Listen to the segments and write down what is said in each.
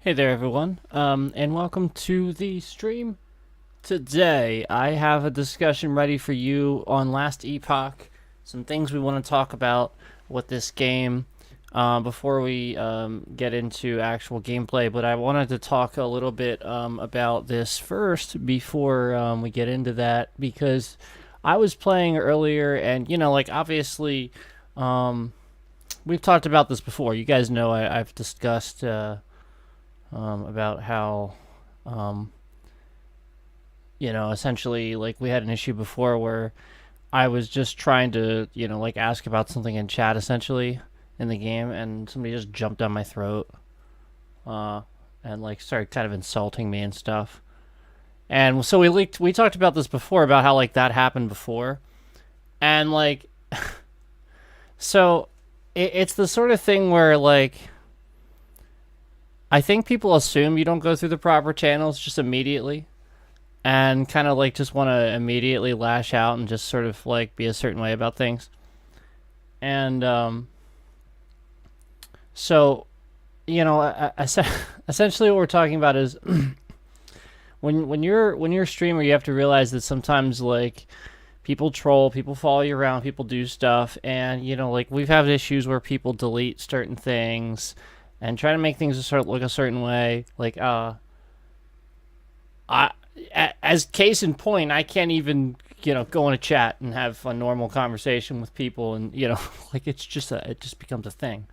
Hey there, everyone, and welcome to the stream. Today, I have a discussion ready for you on Last Epoch. Some things we want to talk about with this game before we get into actual gameplay. But I wanted to talk a little bit about this first before we get into that because I was playing earlier, and like obviously, we've talked about this before. You guys know I've discussed. About how, um, essentially, like we had an issue before where I was just trying to, like ask about something in chat essentially in the game, and somebody just jumped down my throat, uh, and like started kind of insulting me and stuff. And so we talked about this before about how like that happened before, and like, so it's the sort of thing where like I think people assume you don't go through the proper channels just immediately and kind of like just want to immediately lash out and just sort of like be a certain way about things. And so, essentially what we're talking about is when you're a streamer, you have to realize that sometimes like people troll, people follow you around, people do stuff, and like we've had issues where people delete certain things and try to make things sort of look a certain way. Like, as case in point, I can't even go in a chat and have a normal conversation with people, and like it just becomes a thing.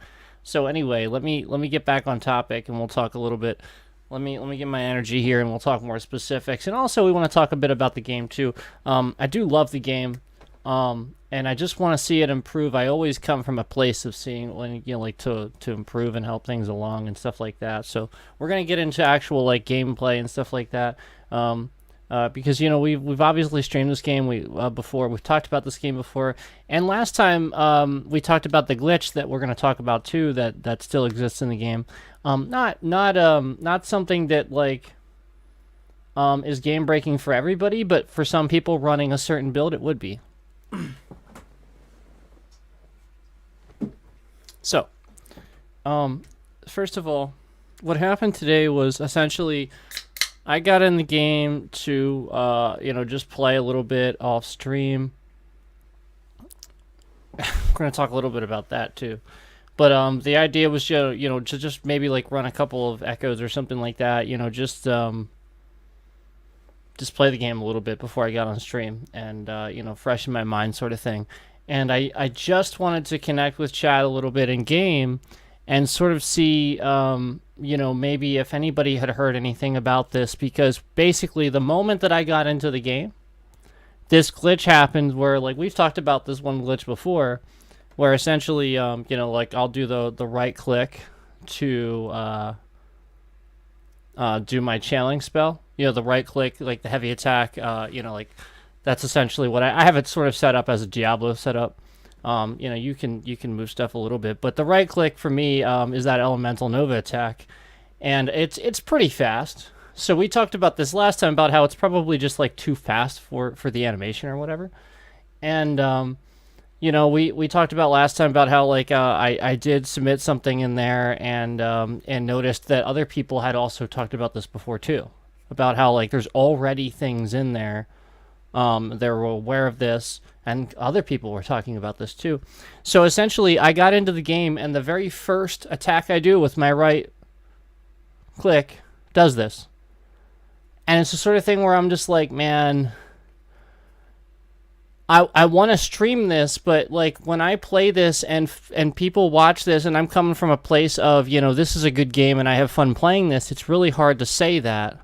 So anyway, let me get back on topic, and we'll talk a little bit. Let me get my energy here, and we'll talk more specifics. And also, we want to talk a bit about the game too. I do love the game. And I just want to see it improve. I always come from a place of seeing when like to improve and help things along and stuff like that. So we're gonna get into actual like gameplay and stuff like that. Because we've obviously streamed this game before. We've talked about this game before, and last time we talked about the glitch that we're gonna talk about too. That still exists in the game. Not something that like is game breaking for everybody, but for some people running a certain build, it would be. So, first of all, what happened today was essentially I got in the game to, just play a little bit off stream. We're going to talk a little bit about that too. But the idea was, to just maybe like run a couple of echoes or something like that, just play the game a little bit before I got on stream and, freshen my mind sort of thing. And I just wanted to connect with chat a little bit in game and sort of see, maybe if anybody had heard anything about this, because basically the moment that I got into the game, this glitch happened where, like, we've talked about this one glitch before, where essentially, like I'll do the right click to do my channeling spell. The right click, like the heavy attack, like that's essentially what I have it sort of set up as a Diablo setup. You can move stuff a little bit, but the right click for me is that elemental Nova attack, and it's pretty fast. So we talked about this last time about how it's probably just like too fast for the animation or whatever. And we talked about last time about how like I did submit something in there and noticed that other people had also talked about this before too, about how like there's already things in there. They were aware of this, and other people were talking about this too. So essentially, I got into the game, and the very first attack I do with my right click does this. And it's the sort of thing where I'm just like, man, I want to stream this, but like when I play this and people watch this, and I'm coming from a place of, this is a good game and I have fun playing this, it's really hard to say that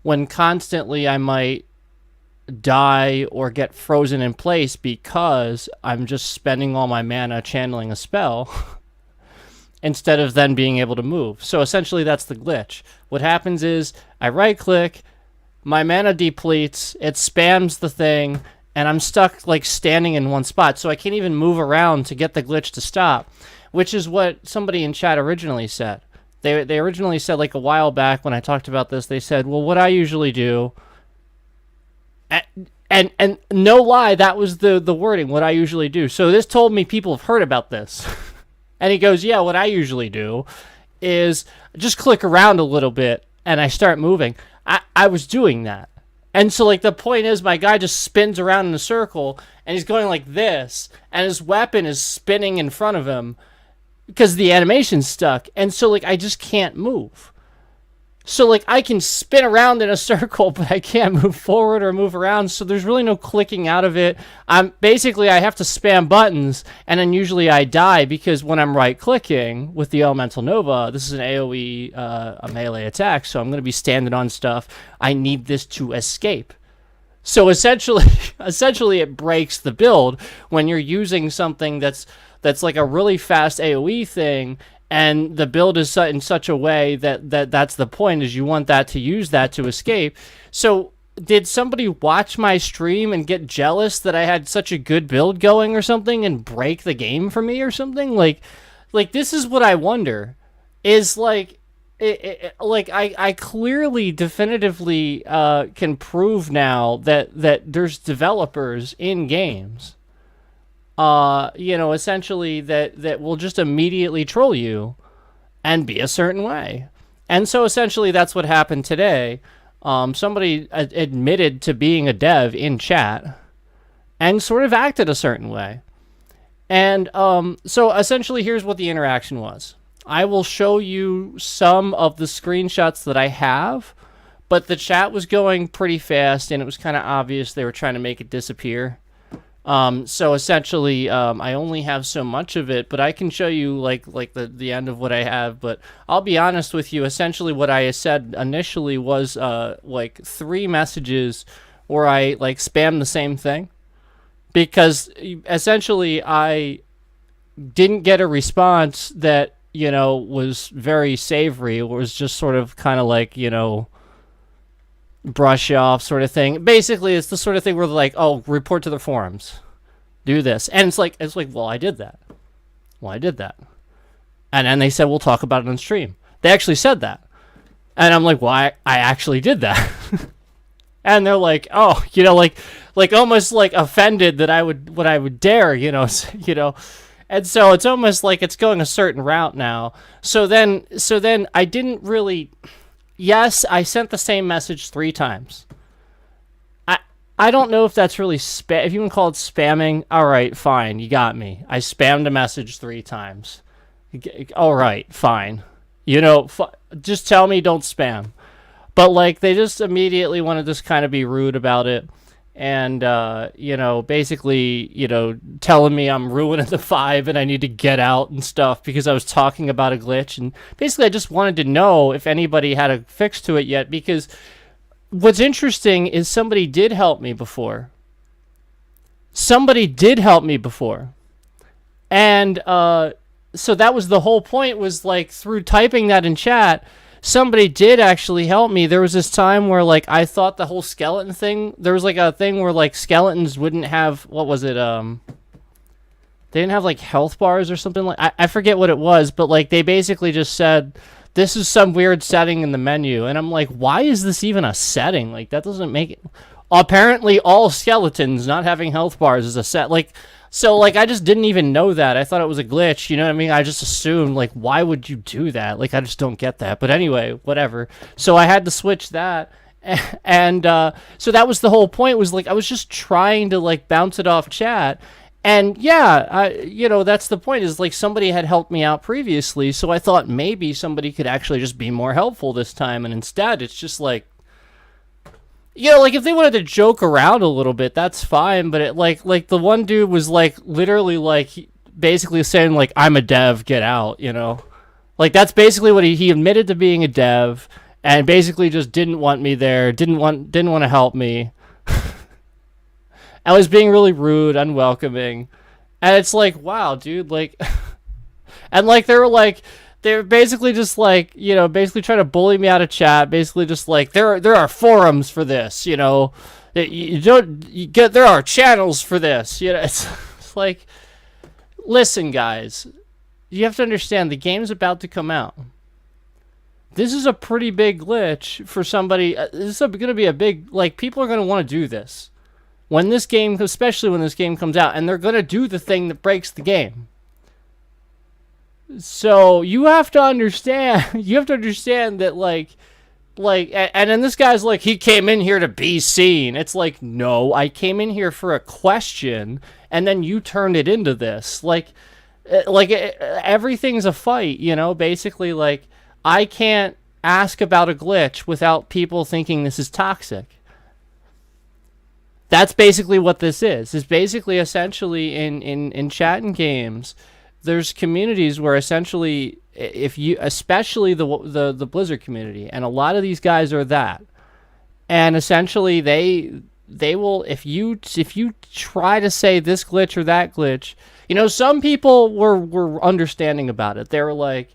when constantly I might die or get frozen in place because I'm just spending all my mana channeling a spell instead of then being able to move. So essentially that's the glitch. What happens is I right click, my mana depletes, it spams the thing, and I'm stuck like standing in one spot, so I can't even move around to get the glitch to stop, which is what somebody in chat originally said. They originally said, like a while back when I talked about this, they said, well, what I usually do, and no lie, that was the wording, what I usually do. So this told me people have heard about this. And he goes, yeah, what I usually do is just click around a little bit and I start moving. I was doing that. And so, like, the point is my guy just spins around in a circle and he's going like this and his weapon is spinning in front of him because the animation's stuck. And so, like, I just can't move. So, like, I can spin around in a circle, but I can't move forward or move around. So there's really no clicking out of it. Basically, I have to spam buttons, and then usually I die because when I'm right-clicking with the Elemental Nova, this is an AoE, a melee attack, so I'm going to be standing on stuff. I need this to escape. So essentially, it breaks the build when you're using something that's like a really fast AoE thing. And the build is in such a way that's the point, is you want that to use that to escape. So did somebody watch my stream and get jealous that I had such a good build going or something and break the game for me or something? Like this is what I wonder. Is like, I clearly, definitively can prove now that there's developers in games. Essentially that will just immediately troll you and be a certain way. And so essentially that's what happened today. Somebody admitted to being a dev in chat and sort of acted a certain way. And so essentially here's what the interaction was. I will show you some of the screenshots that I have, but the chat was going pretty fast and it was kind of obvious they were trying to make it disappear. So essentially, I only have so much of it, but I can show you like the end of what I have. But I'll be honest with you. Essentially, what I said initially was like 3 messages where I like spammed the same thing, because essentially I didn't get a response that was very savory. It was just sort of kind of like brush off sort of thing. Basically, it's the sort of thing where they're like, oh, report to the forums, do this, and it's like, well, I did that. And then they said, we'll talk about it on stream. They actually said that, and I'm like, well, I actually did that. And they're like, oh, like almost like offended that I would dare, and so it's almost like it's going a certain route now. So then I didn't really. Yes, I sent the same message 3 times. I don't know if that's really spam. If you can call it spamming, all right, fine, you got me. I spammed a message 3 times. All right, fine. Just tell me don't spam. But like they just immediately want to just kind of be rude about it, and basically telling me I'm ruining the 5 and I need to get out and stuff because I was talking about a glitch. And basically I just wanted to know if anybody had a fix to it yet, because what's interesting is somebody did help me before. And so that was the whole point, was like through typing that in chat, somebody did actually help me. There was this time where like I thought the whole skeleton thing, there was like a thing where like skeletons wouldn't have, what was it, they didn't have like health bars or something. Like I forget what it was, but like they basically just said this is some weird setting in the menu, and I'm like, why is this even a setting? Like that doesn't make it. Apparently all skeletons not having health bars is a set. Like, so like I just didn't even know that. I thought it was a glitch, you know what I mean? I just assumed, like, why would you do that? Like, I just don't get that. But anyway, whatever. So I had to switch that. And so that was the whole point, was like I was just trying to like bounce it off chat. And yeah, that's the point, is like somebody had helped me out previously, so I thought maybe somebody could actually just be more helpful this time, and instead it's just like, like if they wanted to joke around a little bit, that's fine. But it like the one dude was like literally like basically saying like, I'm a dev, get out, like that's basically what he admitted to being a dev, and basically just didn't want me there, didn't want to help me. I was being really rude, unwelcoming, and it's like, wow, dude, like, and like they're basically just like, basically trying to bully me out of chat. Basically just like, there are forums for this, there are channels for this, it's like, listen guys, you have to understand the game's about to come out. This is a pretty big glitch for somebody. This is going to be a big, like, people are going to want to do this when this game, especially when this game comes out, and they're going to do the thing that breaks the game. So you have to understand. You have to understand that and then this guy's like, he came in here to be seen. It's like, no, I came in here for a question, and then you turned it into this. Everything's a fight, basically. Like, I can't ask about a glitch without people thinking this is toxic. That's basically what this is. It's basically essentially in chat and games, there's communities where essentially, if you, especially the Blizzard community, and a lot of these guys are that, and essentially they will, if you try to say this glitch or that glitch, some people were understanding about it. They were like,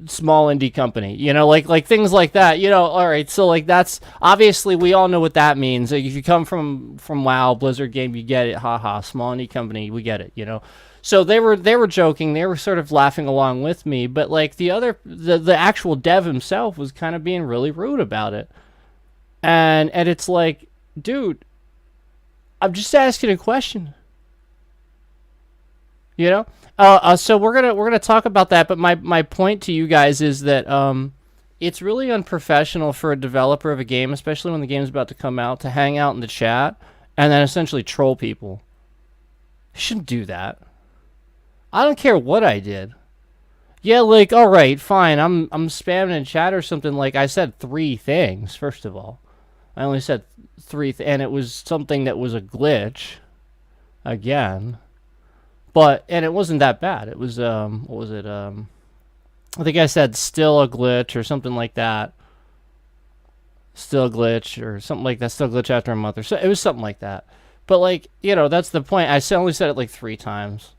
small indie company, like things like that, all right. So like, that's obviously, we all know what that means. Like, if you come from WoW, Blizzard game, you get it. Haha, small indie company, we get it, So they were joking, they were sort of laughing along with me, but like the actual dev himself was kind of being really rude about it. And it's like, dude, I'm just asking a question. So we're gonna talk about that, but my point to you guys is that it's really unprofessional for a developer of a game, especially when the game's about to come out, to hang out in the chat and then essentially troll people. You shouldn't do that. I don't care what I did. Yeah, like, all right, fine. I'm spamming in chat or something. Like, I said 3 things. First of all, I only said 3, and it was something that was a glitch. Again. And it wasn't that bad. It was, what was it? I think I said still a glitch or something like that. Still a glitch or something like that. Still glitch after a month or so. It was something like that. But like, that's the point. I only said it like 3 times.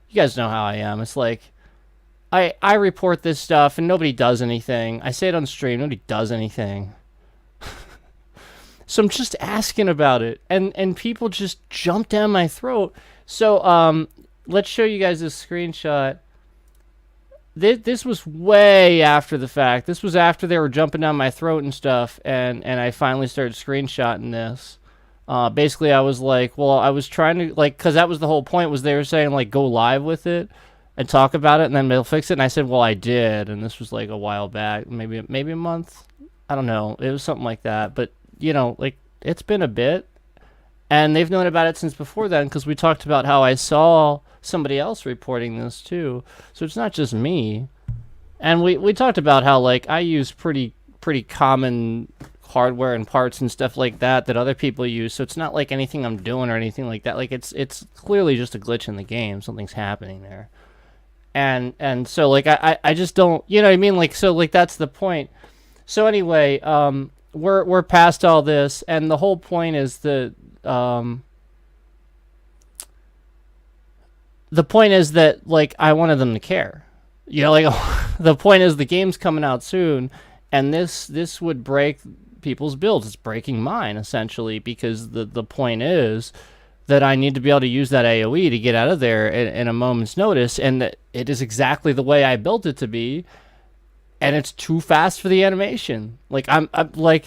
You guys know how I am. It's like, I report this stuff and nobody does anything. I say it on stream, nobody does anything. So I'm just asking about it, and people just jump down my throat. So let's show you guys this screenshot. This was way after the fact. This was after they were jumping down my throat and stuff, and I finally started screenshotting this. Basically, I was like, well, I was trying to, like, because that was the whole point, was they were saying, like, go live with it and talk about it, and then they'll fix it. And I said, well, I did, and this was like a while back, maybe a month. I don't know. It was something like that. But, like, it's been a bit, and they've known about it since before then, because we talked about how I saw somebody else reporting this too. So it's not just me. And we talked about how, like, I use pretty common hardware and parts and stuff like that other people use, so it's not like anything I'm doing or anything like that. Like, it's clearly just a glitch in the game. Something's happening there. And so, like, I just don't, you know what I mean? Like, so, like, that's the point. So anyway, we're past all this, and the whole point is the point is that, like, I wanted them to care. Like, the point is the game's coming out soon, and this would break people's builds. It's breaking mine, essentially, because the point is that I need to be able to use that AoE to get out of there in a moment's notice, and that it is exactly the way I built it to be, and it's too fast for the animation. Like, I'm like,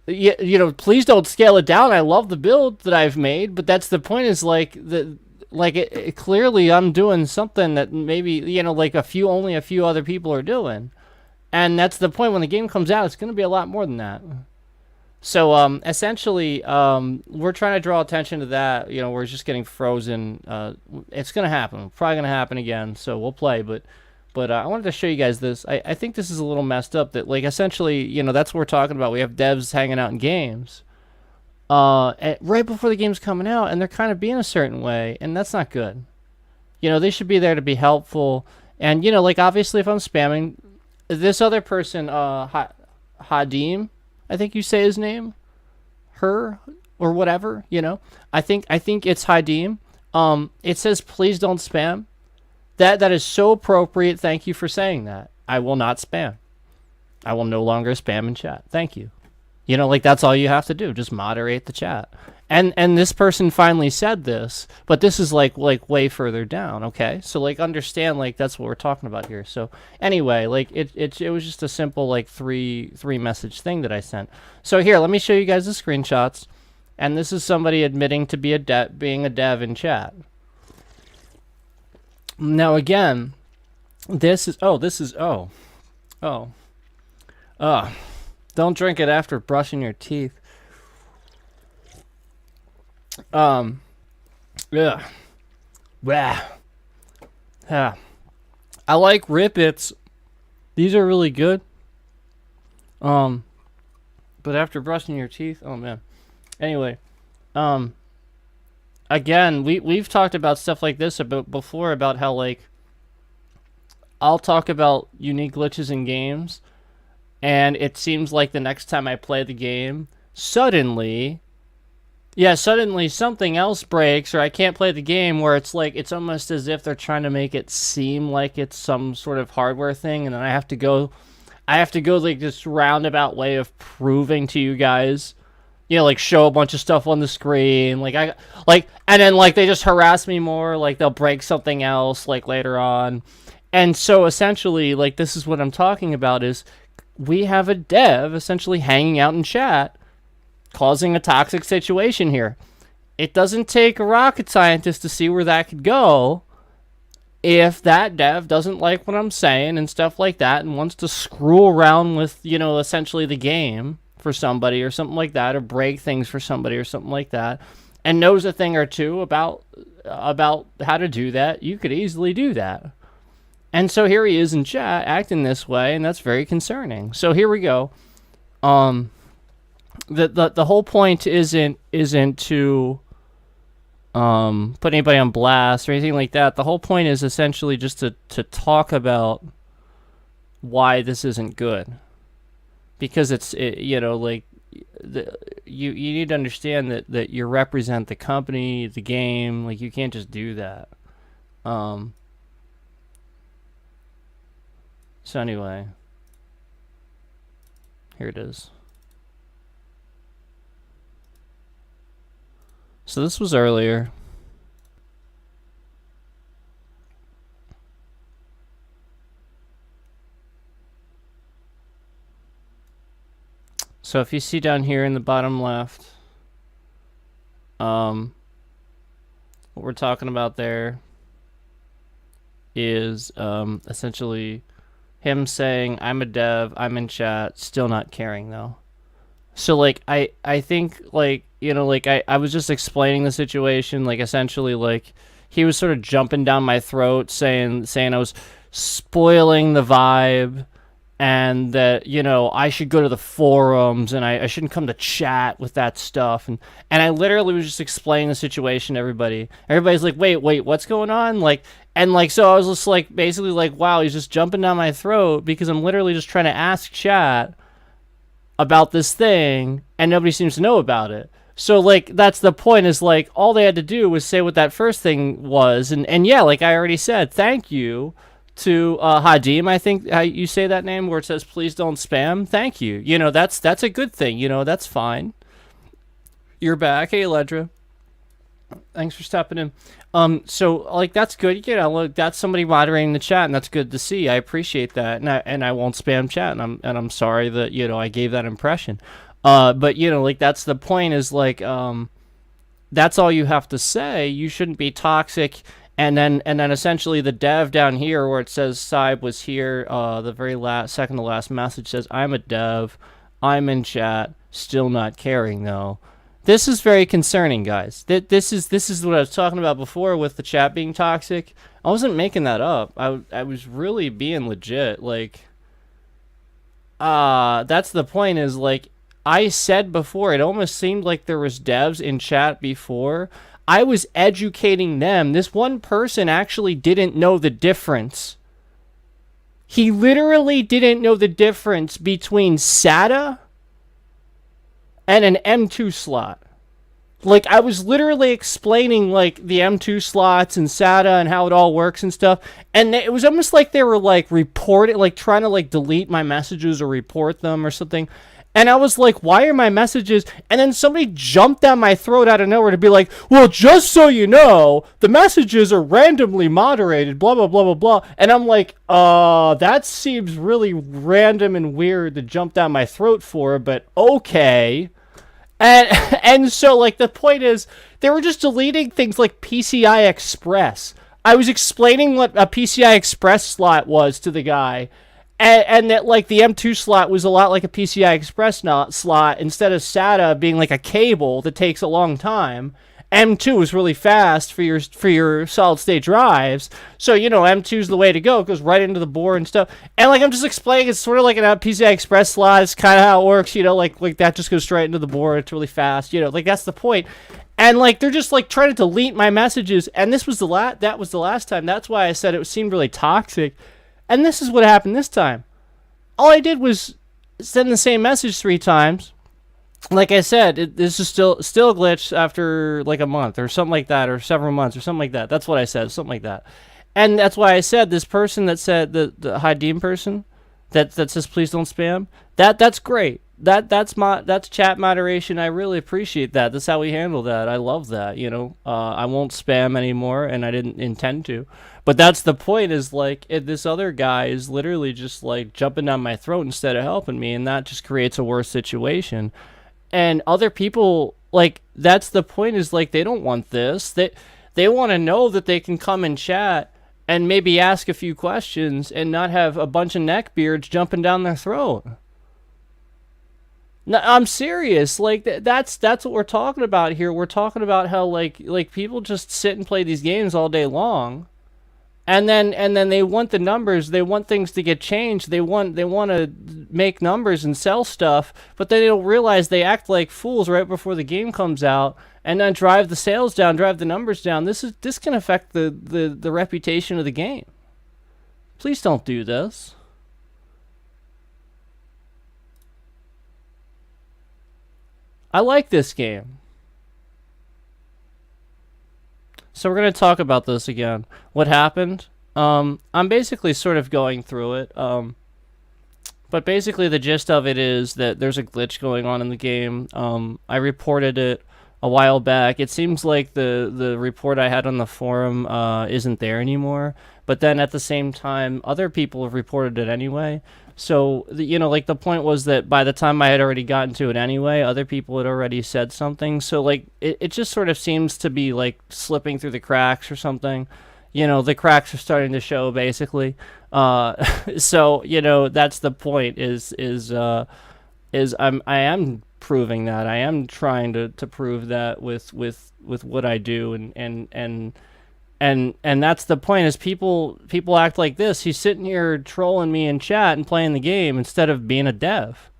please don't scale it down. I love the build that I've made, but that's the point, is like, clearly I'm doing something that maybe, like only a few other people are doing. And that's the point. When the game comes out, it's going to be a lot more than that. So, essentially, we're trying to draw attention to that. We're just getting frozen. It's going to happen. Probably going to happen again. So we'll play. But I wanted to show you guys this. I think this is a little messed up. That, like, essentially, that's what we're talking about. We have devs hanging out in games right before the game's coming out, and they're kind of being a certain way, and that's not good. They should be there to be helpful. And, like, obviously, if I'm spamming, this other person, Hadim, I think you say his name, her, or whatever, I think it's Hadim. It says, please don't spam. That is so appropriate. Thank you for saying that. I will not spam. I will no longer spam in chat. Thank you. Like, that's all you have to do. Just moderate the chat. And this person finally said this, but this is like way further down, okay? So, like, understand, like, that's what we're talking about here. So anyway, like, it was just a simple, like, three message thing that I sent. So here, let me show you guys the screenshots. And this is somebody admitting to being a dev in chat. Now again, this is don't drink it after brushing your teeth. Yeah. Bah. Yeah. I like Rippets. These are really good. But after brushing your teeth, oh man. Anyway, again, we've talked about stuff like this before about how like I'll talk about unique glitches in games, and it seems like the next time I play the game, suddenly something else breaks, or I can't play the game, where it's like it's almost as if they're trying to make it seem like it's some sort of hardware thing, and then I have to go like this roundabout way of proving to you guys, like show a bunch of stuff on the screen, and then like they just harass me more, like they'll break something else like later on. And so essentially, like, this is what I'm talking about, is we have a dev essentially hanging out in chat, causing a toxic situation here. It doesn't take a rocket scientist to see where that could go. If that dev doesn't like what I'm saying and stuff like that, and wants to screw around with, essentially the game for somebody or something like that, or break things for somebody or something like that, and knows a thing or two about how to do that, you could easily do that. And so here he is in chat acting this way, and that's very concerning. So here we go. The whole point isn't to put anybody on blast or anything like that. The whole point is essentially just to talk about why this isn't good, because you need to understand that you represent the company, the game. Like, you can't just do that. So anyway, here it is. So this was earlier. So if you see down here in the bottom left, what we're talking about there is essentially him saying, I'm a dev, I'm in chat, still not caring though. So like I think like, I was just explaining the situation, like essentially like he was sort of jumping down my throat saying I was spoiling the vibe, and that, I should go to the forums, and I shouldn't come to chat with that stuff. And I literally was just explaining the situation to everybody. Everybody's like, wait, what's going on? So I was just like, basically like, wow, he's just jumping down my throat because I'm literally just trying to ask chat about this thing, and nobody seems to know about it. So like, that's the point, is like, all they had to do was say what that first thing was. And yeah, like I already said, thank you to Hadim, I think how you say that name, where it says please don't spam. Thank you. That's a good thing. That's fine. You're back. Hey, Ledra. Thanks for stepping in. So like, that's good. Look, that's somebody moderating the chat, and that's good to see. I appreciate that, and I won't spam chat. And I'm sorry that I gave that impression. But like, that's the point, is like, that's all you have to say. You shouldn't be toxic. And then essentially the dev down here where it says Saib was here, the very second to last message says, I'm a dev, I'm in chat, still not caring though. This is very concerning, guys. This is what I was talking about before with the chat being toxic. I wasn't making that up. I was really being legit. Like, that's the point, is like I said before, it almost seemed like there was devs in chat before. I was educating them. This one person actually didn't know the difference. He literally didn't know the difference between SATA and an M2 slot. Like, I was literally explaining, like, the M2 slots and SATA and how it all works and stuff. And it was almost like they were, like, reporting, like, trying to, like, delete my messages or report them or something. And I was like, why are my messages? And then somebody jumped down my throat out of nowhere to be like, well, just so you know, the messages are randomly moderated, blah, blah, blah, blah, blah. And I'm like, that seems really random and weird to jump down my throat for, but okay. And so, like, the point is, they were just deleting things like PCI Express. I was explaining what a PCI Express slot was to the guy, and that like the M2 slot was a lot like a PCI Express slot instead of SATA being like a cable that takes a long time. M2 was really fast for your solid state drives. So, M2 is the way to go. It goes right into the board and stuff. And like I'm just explaining, it's sort of like an PCI Express slot. It's kind of how it works, like that just goes straight into the board. It's really fast, like that's the point. And like they're just like trying to delete my messages. And this was that was the last time. That's why I said it seemed really toxic. And this is what happened this time. All I did was send the same message 3 times. Like I said, this is still a glitch after like a month or something like that, or several months or something like that. That's what I said, something like that. And that's why I said this person that said the Hadim person that says please don't spam. That's great. That's chat moderation. I really appreciate that. That's how we handle that. I love that. I won't spam anymore, and I didn't intend to. But that's the point. Is like this other guy is literally just like jumping down my throat instead of helping me, and that just creates a worse situation. And other people, like, that's the point, is like they don't want this. They want to know that they can come and chat and maybe ask a few questions and not have a bunch of neckbeards jumping down their throat. No, I'm serious. Like that's what we're talking about here. We're talking about how like people just sit and play these games all day long, and then they want the numbers. They want things to get changed. They want to make numbers and sell stuff, but they don't realize they act like fools right before the game comes out, and then drive the sales down, drive the numbers down. This can affect the reputation of the game. Please don't do this. I like this game. So we're going to talk about this again. What happened? I'm basically sort of going through it. But basically the gist of it is that there's a glitch going on in the game. I reported it a while back. It seems like the report I had on the forum isn't there anymore. But then at the same time, other people have reported it anyway. So, like the point was that by the time I had already gotten to it anyway, other people had already said something. So, like, it just sort of seems to be, like, slipping through the cracks or something. The cracks are starting to show, basically. So, that's the point, I am proving that. I am trying to prove that with what I do, and that's the point, is people act like this. He's sitting here trolling me in chat and playing the game instead of being a dev.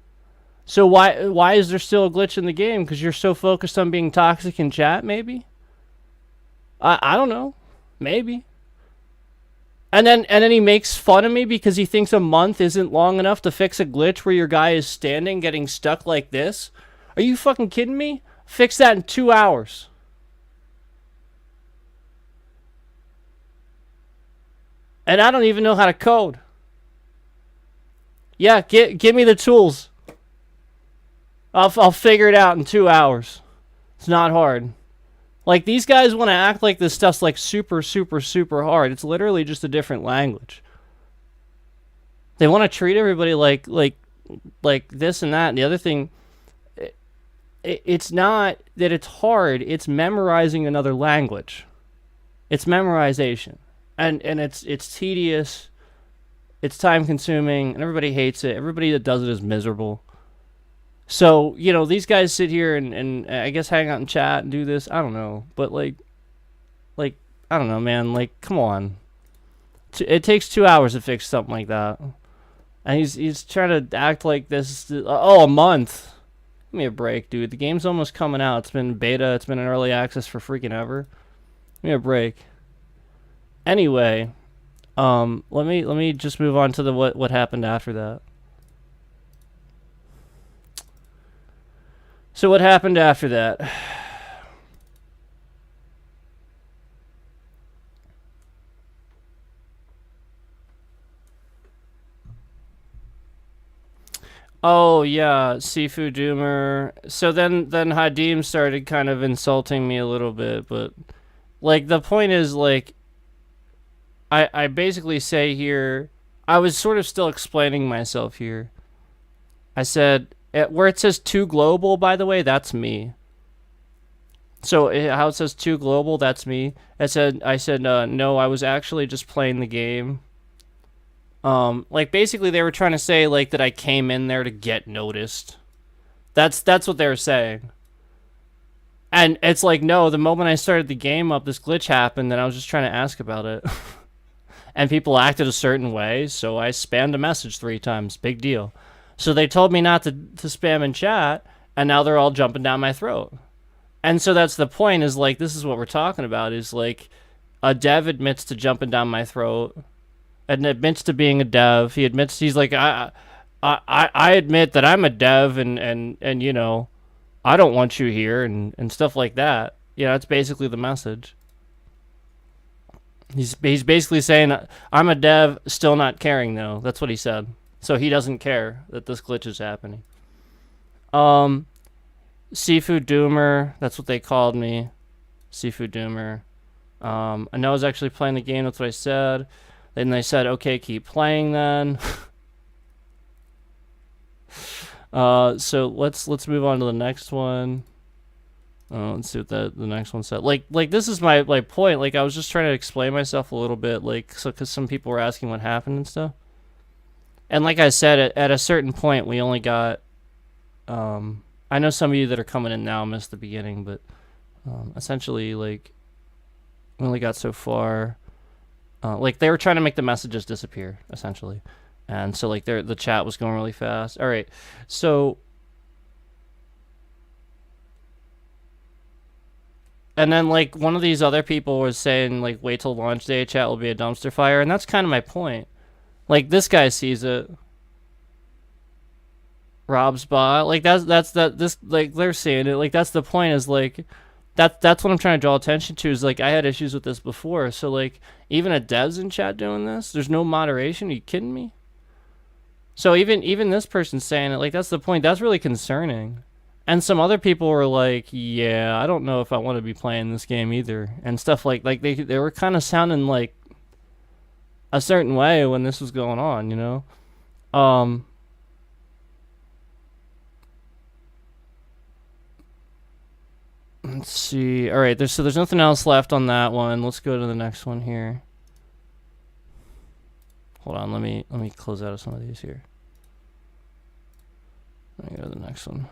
So why is there still a glitch in the game? Because you're so focused on being toxic in chat, maybe? I don't know. Maybe. And then he makes fun of me because he thinks a month isn't long enough to fix a glitch where your guy is standing getting stuck like this. Are you fucking kidding me? Fix that in 2 hours. And I don't even know how to code. Yeah, give me the tools. I'll figure it out in 2 hours. It's not hard. Like, these guys want to act like this stuff's like super, super, super hard. It's literally just a different language. They want to treat everybody like this and that. And the other thing, it's not that it's hard. It's memorizing another language. It's memorization. And it's tedious, it's time consuming, and everybody hates it. Everybody that does it is miserable. So, these guys sit here and I guess hang out and chat and do this. I don't know. But like, I don't know, man. Like, come on. It takes 2 hours to fix something like that. And he's trying to act like this. A month. Give me a break, dude. The game's almost coming out. It's been beta. It's been in early access for freaking ever. Give me a break. Anyway, let me just move on to the what happened after that. So what happened after that? Oh yeah, Seafood Doomer. So then Hadim started kind of insulting me a little bit, but like the point is, like, I basically say here, I was sort of still explaining myself here. I said, where it says too global, by the way, that's me. So how it says two global, that's me. I said no, I was actually just playing the game. Like basically they were trying to say like that I came in there to get noticed. That's what they were saying. And it's like, no, the moment I started the game up, this glitch happened, and I was just trying to ask about it. And people acted a certain way, so I spammed a message 3 times. Big deal. So they told me not to spam in chat, and now they're all jumping down my throat. And so that's the point, is like, this is what we're talking about, is like, a dev admits to jumping down my throat, and admits to being a dev. He admits, he's like, I admit that I'm a dev, and you know, I don't want you here, and stuff like that. Yeah, that's basically the message. He's basically saying, I'm a dev, still not caring though. That's what he said. So he doesn't care that this glitch is happening. Seafood Doomer, that's what they called me. Seafood Doomer. I know I was actually playing the game, that's what I said. Then they said, okay, keep playing then. So let's move on to the next one. Let's see what the next one said. Like this is my point. Like I was just trying to explain myself a little bit, like, so because some people were asking what happened and stuff. And like I said, at a certain point, we only got. I know some of you that are coming in now missed the beginning, but essentially, like, we only got so far. Like they were trying to make the messages disappear, essentially, and so like the chat was going really fast. All right, so. And then, like, one of these other people was saying, like, wait till launch day, chat will be a dumpster fire. And that's kind of my point. Like, this guy sees it. Rob's bot. Like, like, they're seeing it. Like, that's the point, is, like, that's what I'm trying to draw attention to, is, like, I had issues with this before. So, like, even a dev's in chat doing this? There's no moderation? Are you kidding me? So, even this person's saying it. Like, that's the point. That's really concerning. And some other people were like, yeah, I don't know if I want to be playing this game either. And stuff like they were kind of sounding like a certain way when this was going on, you know? Let's see. All right, there's nothing else left on that one. Let's go to the next one here. Hold on, let me close out of some of these here. Let me go to the next one.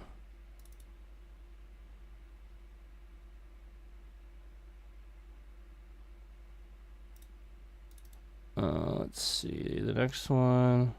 Let's see, the next one.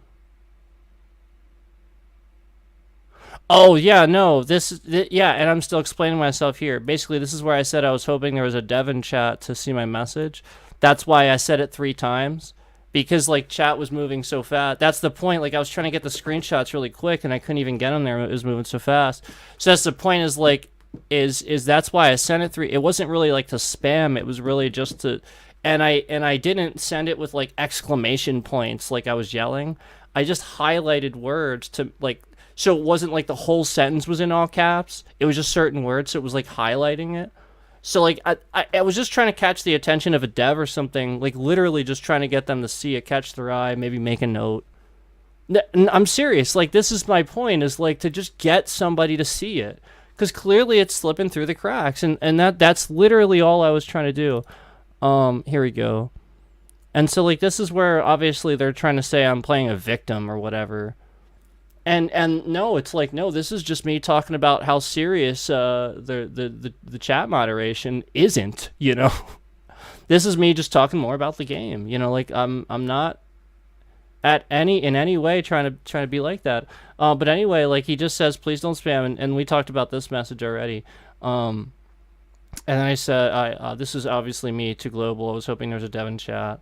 Oh, yeah, no, yeah, and I'm still explaining myself here. Basically, this is where I said I was hoping there was a dev in chat to see my message. That's why I said it 3 times, because, like, chat was moving so fast. That's the point. Like, I was trying to get the screenshots really quick, and I couldn't even get them there. It was moving so fast. So that's the point, is, like, is that's why I sent it 3. It wasn't really, like, to spam. It was really just to... And I didn't send it with, like, exclamation points like I was yelling. I just highlighted words to, like, so it wasn't like the whole sentence was in all caps. It was just certain words, so it was like highlighting it. So like I was just trying to catch the attention of a dev or something, like literally just trying to get them to see it, catch their eye, maybe make a note. I'm serious. Like, this is my point, is like to just get somebody to see it, because clearly it's slipping through the cracks, and that's literally all I was trying to do. Here we go. And so, like, this is where obviously they're trying to say I'm playing a victim or whatever. And no, it's like, no, this is just me talking about how serious the chat moderation isn't, you know. This is me just talking more about the game, you know. Like, I'm not in any way trying to be like that. But anyway, like, he just says, please don't spam, and we talked about this message already. And then I said, this is obviously me, too global. I was hoping there was a dev in chat.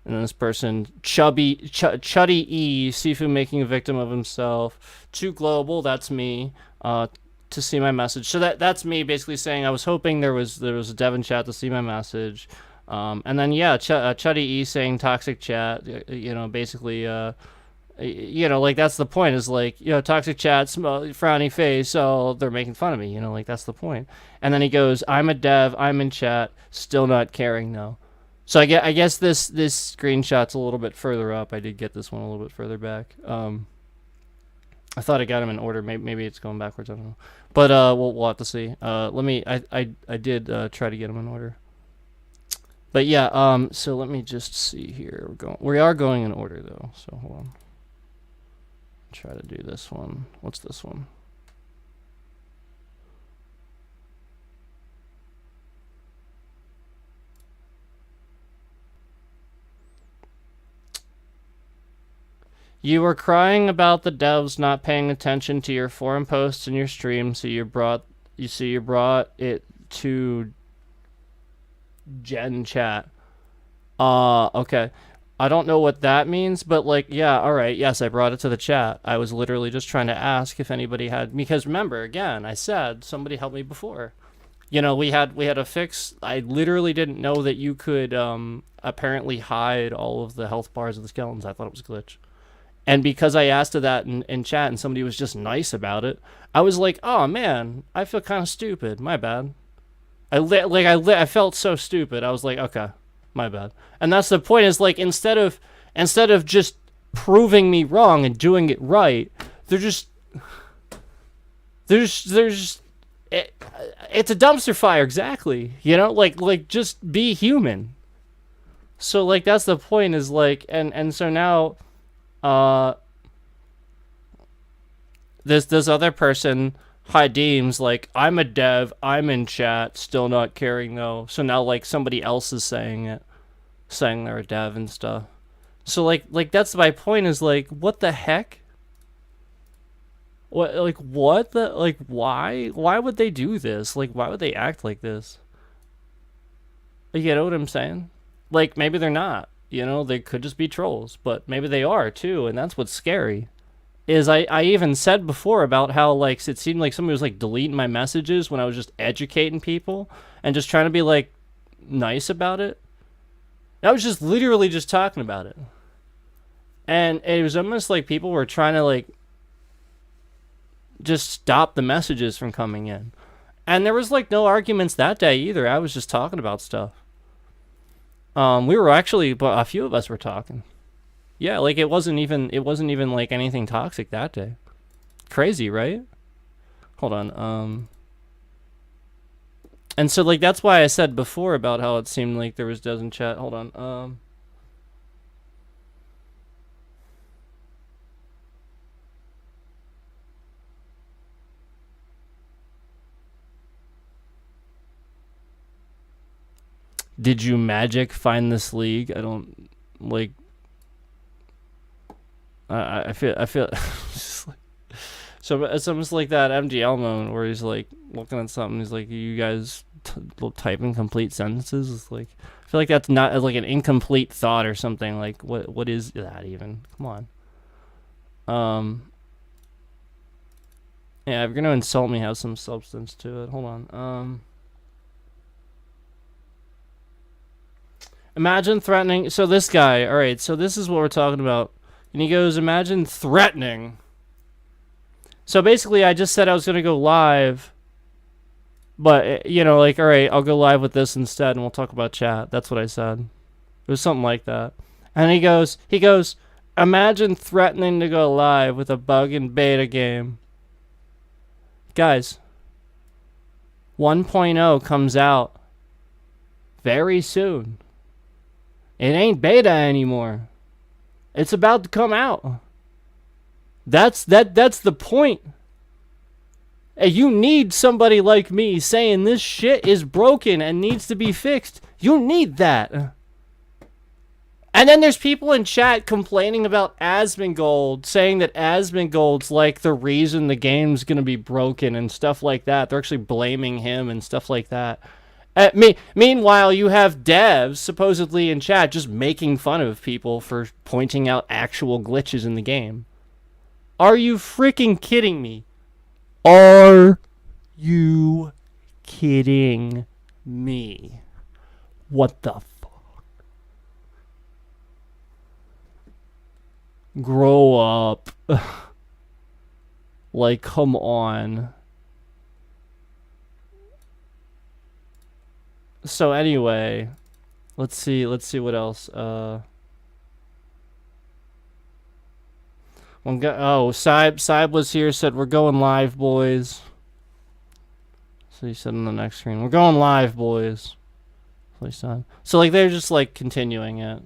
And then this person, Chuddy E, Sifu making a victim of himself. Too global, that's me. To see my message. So that's me basically saying I was hoping there was a dev in chat to see my message. And then, yeah, Chuddy E saying toxic chat, you know, basically, you know, like, that's the point, is like, you know, toxic chat, frowny face, oh, they're making fun of me, you know, like, that's the point. And then he goes, I'm a dev, I'm in chat, still not caring though. So I guess this screenshot's a little bit further up. I did get this one a little bit further back. I thought I got them in order. Maybe it's going backwards. I don't know. But we'll have to see. Let me. I did try to get them in order. But yeah. So let me just see here. We are going in order though. So hold on. Try to do this one. What's this one? You were crying about the devs not paying attention to your forum posts and your stream, so you brought it to Gen chat. Okay. I don't know what that means, but like, yeah, all right. Yes, I brought it to the chat. I was literally just trying to ask if anybody had, because remember, again, I said somebody helped me before. You know, we had a fix. I literally didn't know that you could apparently hide all of the health bars of the skeletons. I thought it was a glitch. And because I asked her that in chat and somebody was just nice about it, I was like, oh man, I feel kind of stupid. My bad. I felt so stupid. I was like, okay, my bad. And that's the point, is like, instead of just proving me wrong and doing it right, it's a dumpster fire, exactly. You know, like just be human. So like that's the point, is like, and so now this other person deems like, I'm a dev, I'm in chat, still not caring though. So now like somebody else is saying they're a dev and stuff. So like that's my point, is like, what the heck? What why would they do this? Like, why would they act like this? You know what I'm saying? Like, maybe they're not. You know, they could just be trolls, but maybe they are too, and that's what's scary. Is I even said before about how like it seemed like somebody was like deleting my messages when I was just educating people and just trying to be like nice about it. I was just literally just talking about it. And it was almost like people were trying to like just stop the messages from coming in. And there was like no arguments that day either. I was just talking about stuff. We were actually, but a few of us were talking. Yeah, like it wasn't even like anything toxic that day. Crazy, right? Hold on. And so like that's why I said before about how it seemed like there was devs in chat. Hold on. Did you magic find this league? I don't like. I feel so it's almost like that MGL moment where he's like looking at something. He's like, "You guys typing complete sentences." It's like, I feel like that's not like an incomplete thought or something. Like, what is that even? Come on. Yeah, if you're gonna insult me, have some substance to it. Hold on. Imagine threatening. So this guy. All right. So this is what we're talking about. And he goes, imagine threatening. So basically, I just said I was going to go live. But, you know, like, all right, I'll go live with this instead, and we'll talk about chat. That's what I said. It was something like that. And he goes, imagine threatening to go live with a bug in beta game. Guys, 1.0 comes out very soon. It ain't beta anymore. It's about to come out. That's the point. You need somebody like me saying this shit is broken and needs to be fixed. You need that. And then there's people in chat complaining about Asmongold, saying that Asmongold's like the reason the game's gonna be broken and stuff like that. They're actually blaming him and stuff like that. Meanwhile, you have devs supposedly in chat just making fun of people for pointing out actual glitches in the game. Are you freaking kidding me? Are you kidding me? What the fuck? Grow up. Like, come on. So anyway, let's see what else. Well, Saib was here, said we're going live, boys. So he said on the next screen, we're going live, boys. So like they're just like continuing it.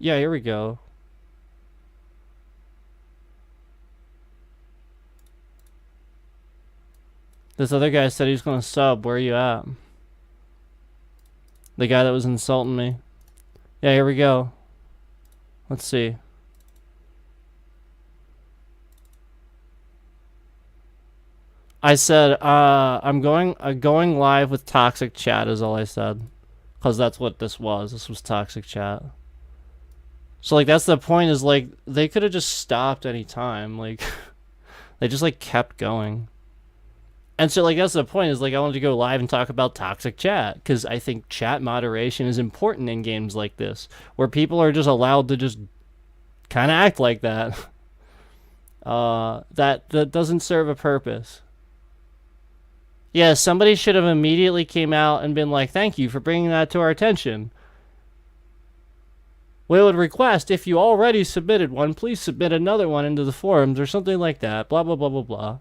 Yeah, here we go. This other guy said he was gonna sub. Where are you at? The guy that was insulting me. Yeah, here we go. Let's see. I said, I'm going live with toxic chat is all I said. Because that's what this was. This was toxic chat. So, like, that's the point is, like, they could have just stopped any time. Like, they just, like, kept going. And so, like, that's the point is, like, I wanted to go live and talk about toxic chat. Because I think chat moderation is important in games like this. Where people are just allowed to just kind of act like that. That doesn't serve a purpose. Yeah, somebody should have immediately came out and been like, thank you for bringing that to our attention. We would request, if you already submitted one, please submit another one into the forums or something like that. Blah, blah, blah, blah, blah.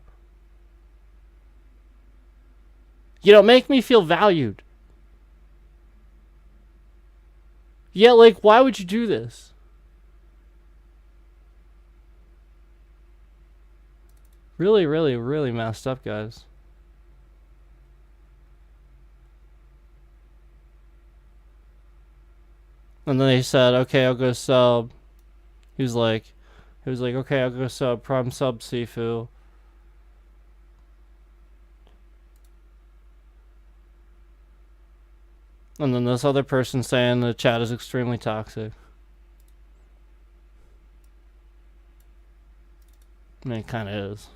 You know, make me feel valued. Yeah, like, why would you do this? Really, really, really messed up, guys. And then they said, okay, I'll go sub. He was like, okay, I'll go sub. Prime sub Sifu. And then this other person saying the chat is extremely toxic. I mean, it kind of is.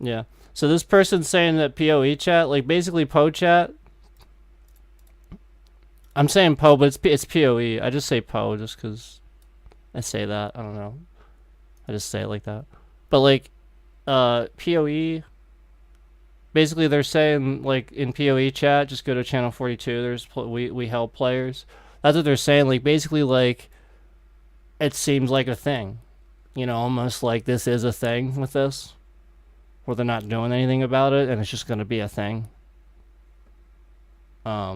Yeah. So this person's saying that PoE chat, like basically Po chat. I'm saying Po, but it's PoE. I just say Po just because I say that. I don't know. I just say it like that. But like, PoE. Basically, they're saying like in PoE chat, just go to channel 42. There's we help players. That's what they're saying. Like basically, like it seems like a thing. You know, almost like this is a thing with this. Where they're not doing anything about it, and it's just going to be a thing. Yeah,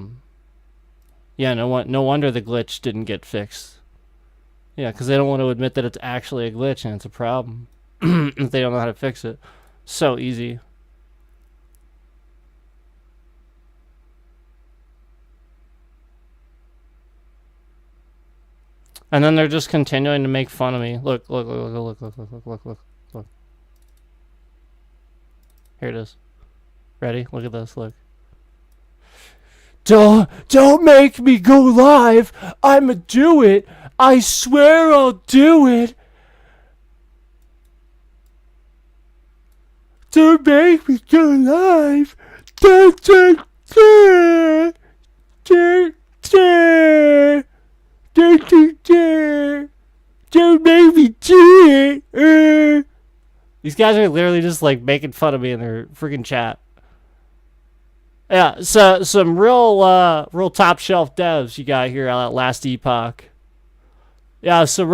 no wonder the glitch didn't get fixed. Yeah, because they don't want to admit that it's actually a glitch and it's a problem. If they don't know how to fix it. So easy. And then they're just continuing to make fun of me. Look. Here it is. Ready? Look at this. Look. Don't make me go live. I'ma do it. I swear I'll do it. Don't make me go live. Don't make me do it. These guys are literally just like making fun of me in their freaking chat. Yeah, so some real top shelf devs you got here at Last Epoch. Yeah, some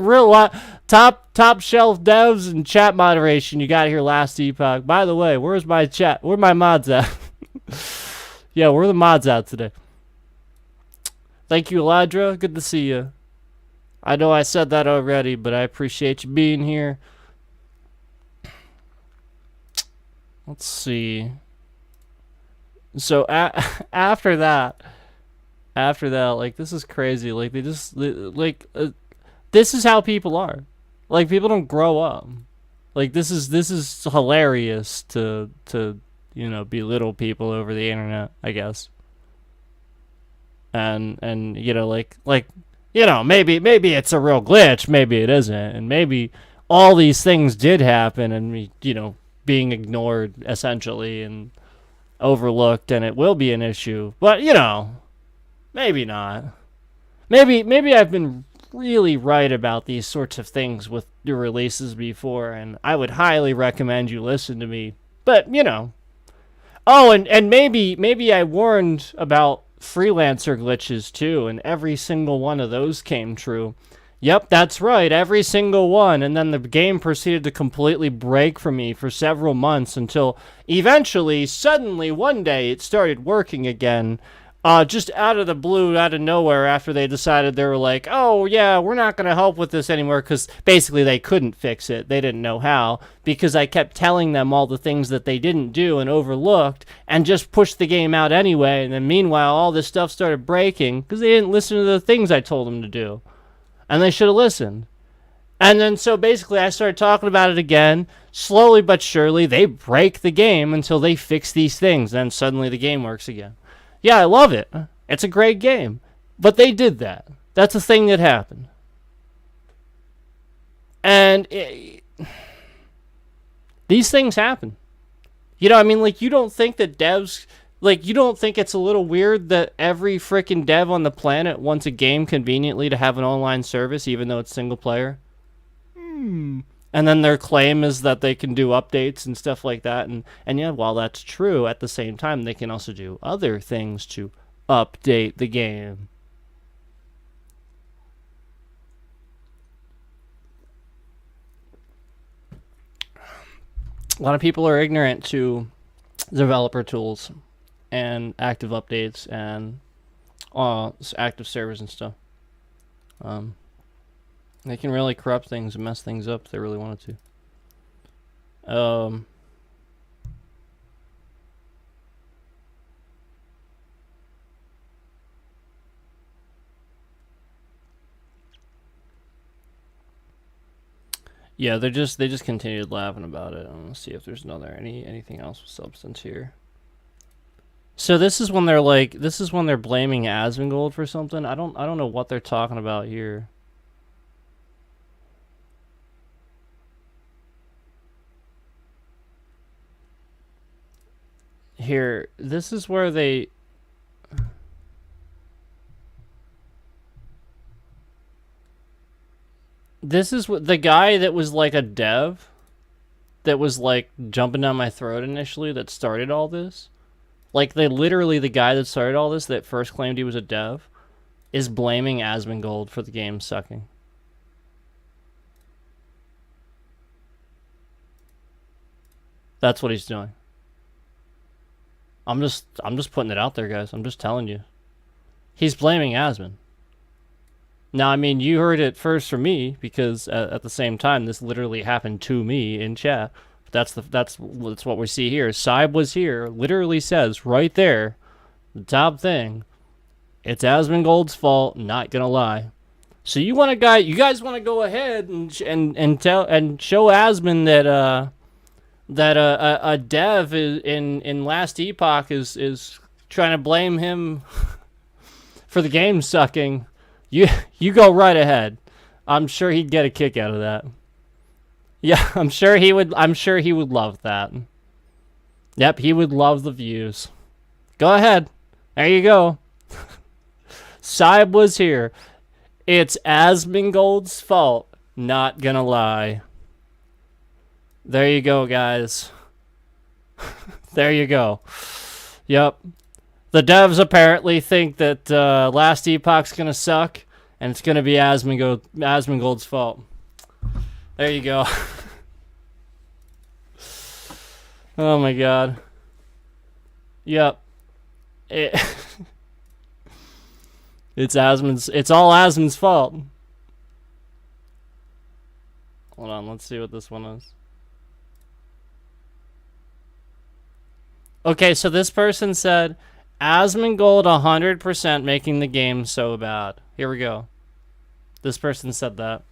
real top shelf devs and chat moderation you got here Last Epoch. By the way, where's my chat? Where my mods at? Yeah, where are the mods at today? Thank you, Eladra. Good to see you. I know I said that already, but I appreciate you being here. Let's see. So after that, like this is crazy. Like they just this is how people are. Like people don't grow up. Like this is hilarious to you know belittle people over the internet, I guess. And you know like you know maybe it's a real glitch, maybe it isn't, and maybe all these things did happen, and you know. Being ignored essentially and overlooked, and it will be an issue, but you know maybe not. Maybe I've been really write about these sorts of things with new releases before, and I would highly recommend you listen to me. But, you know. Oh, and maybe I warned about freelancer glitches too, and every single one of those came true. Yep, that's right, every single one. And then the game proceeded to completely break for me for several months until eventually, suddenly, one day, it started working again. Just out of the blue, out of nowhere, after they decided they were like, oh, yeah, we're not going to help with this anymore, because basically they couldn't fix it. They didn't know how, because I kept telling them all the things that they didn't do and overlooked, and just pushed the game out anyway. And then meanwhile, all this stuff started breaking, because they didn't listen to the things I told them to do. And they should have listened. And then so basically I started talking about it again. Slowly but surely, they break the game until they fix these things. Then suddenly the game works again. Yeah, I love it. It's a great game. But they did that. That's a thing that happened. And these things happen. You know, I mean, like, you don't think that devs... Like, you don't think it's a little weird that every freaking dev on the planet wants a game conveniently to have an online service, even though it's single player? And then their claim is that they can do updates and stuff like that. And yeah, while that's true, at the same time, they can also do other things to update the game. A lot of people are ignorant to developer tools and active updates and active servers and stuff. They can really corrupt things and mess things up if they really wanted to. Yeah, they just continued laughing about it. Let's see if there's anything else with substance here. So this is when they're blaming Asmongold for something. I don't know what they're talking about here. Here, this is where they... This is what the guy that was like a dev that was like jumping down my throat initially that started all this. Like, the guy that started all this, that first claimed he was a dev, is blaming Asmongold for the game sucking. That's what he's doing. I'm just putting it out there, guys. I'm just telling you. He's blaming Asmon. Now, I mean, you heard it first from me, because at the same time, this literally happened to me in chat. That's what we see here. Saib was here, literally says right there, the top thing, it's Asmongold's fault, not gonna lie. So you guys want to go ahead and show Asmon that a dev in last Epoch is trying to blame him for the game sucking. You go right ahead. I'm sure he'd get a kick out of that. Yeah, I'm sure he would love that. Yep, he would love the views. Go ahead. There you go. Saib was here. It's Asmongold's fault. Not gonna lie. There you go, guys. There you go. Yep. The devs apparently think that last Epoch's gonna suck, and it's gonna be Asmongold's fault. There you go. Oh my god. Yep. It's all Asmon's fault. Hold on, let's see what this one is. Okay, so this person said Asmongold 100% making the game so bad. Here we go. This person said that.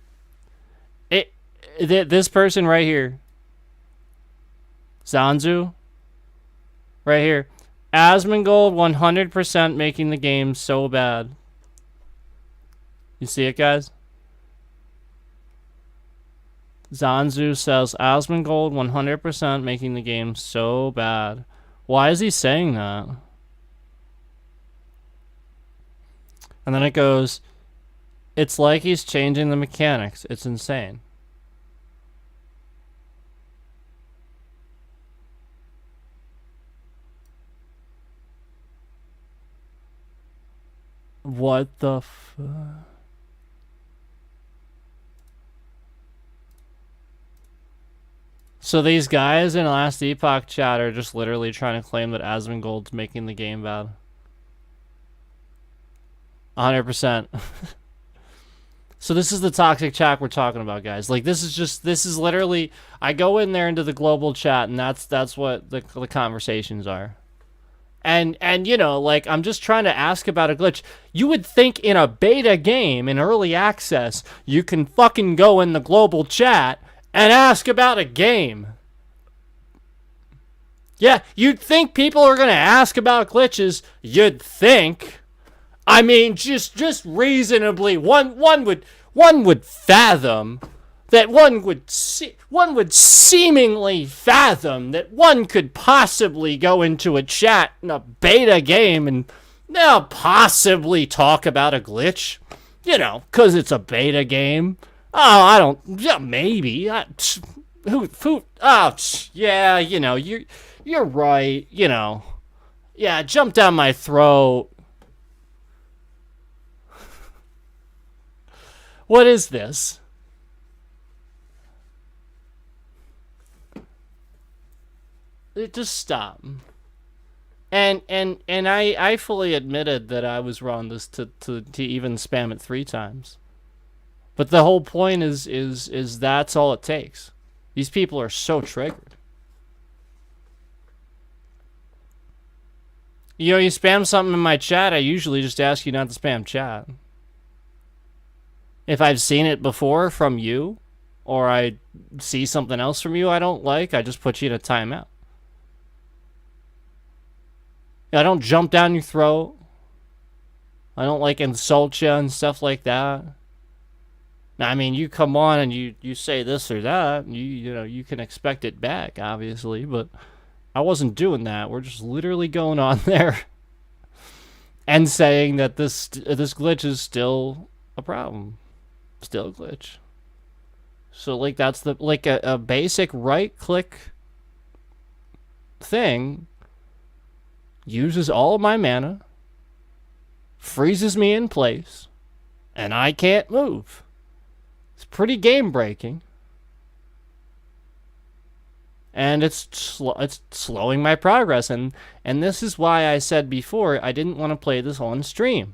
This person right here, Zanzu, right here, Asmongold 100% making the game so bad. You see it, guys? Zanzu says Asmongold 100% making the game so bad. Why is he saying that? And then it goes, It's like he's changing the mechanics. It's insane. What the fuck? So these guys in Last Epoch chat are just literally trying to claim that Asmongold's making the game bad. 100%. So this is the toxic chat we're talking about, guys. Like, this is literally, I go in there into the global chat, and that's what the conversations are. And you know, like, I'm just trying to ask about a glitch. You would think in a beta game, in early access, you can fucking go in the global chat and ask about a game. Yeah, you'd think people are going to ask about glitches. You'd think. I mean, just reasonably, one would fathom that one would seemingly fathom that one could possibly go into a chat in a beta game and now possibly talk about a glitch, you know, because it's a beta game. Oh, I don't. Yeah, maybe. Yeah, you know, you're right. You know, yeah, jump down my throat. What is this? Just stop. And I fully admitted that I was wrong to even spam it 3 times. But the whole point is that's all it takes. These people are so triggered. You know, you spam something in my chat, I usually just ask you not to spam chat. If I've seen it before from you, or I see something else from you I don't like, I just put you in a timeout. I don't jump down your throat. I don't, like, insult you and stuff like that. Now, I mean, you come on and you say this or that, you know, you can expect it back, obviously, but I wasn't doing that. We're just literally going on there and saying that this glitch is still a problem. Still a glitch. So, like, that's the, like, a basic right-click thing uses all of my mana, freezes me in place, and I can't move. It's pretty game-breaking. And it's slowing my progress. And this is why I said before I didn't want to play this on stream.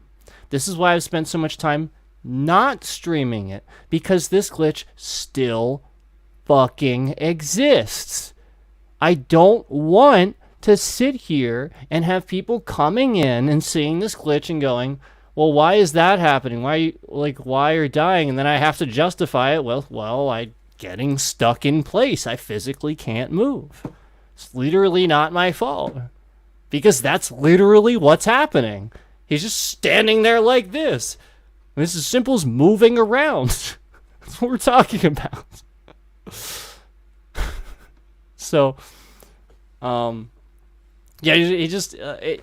This is why I've spent so much time not streaming it. Because this glitch still fucking exists. I don't want to sit here and have people coming in and seeing this glitch and going, well, why is that happening? Why are you dying? And then I have to justify it. Well, I'm getting stuck in place. I physically can't move. It's literally not my fault. Because that's literally what's happening. He's just standing there like this. And it's as simple as moving around. That's what we're talking about. So, yeah, he just,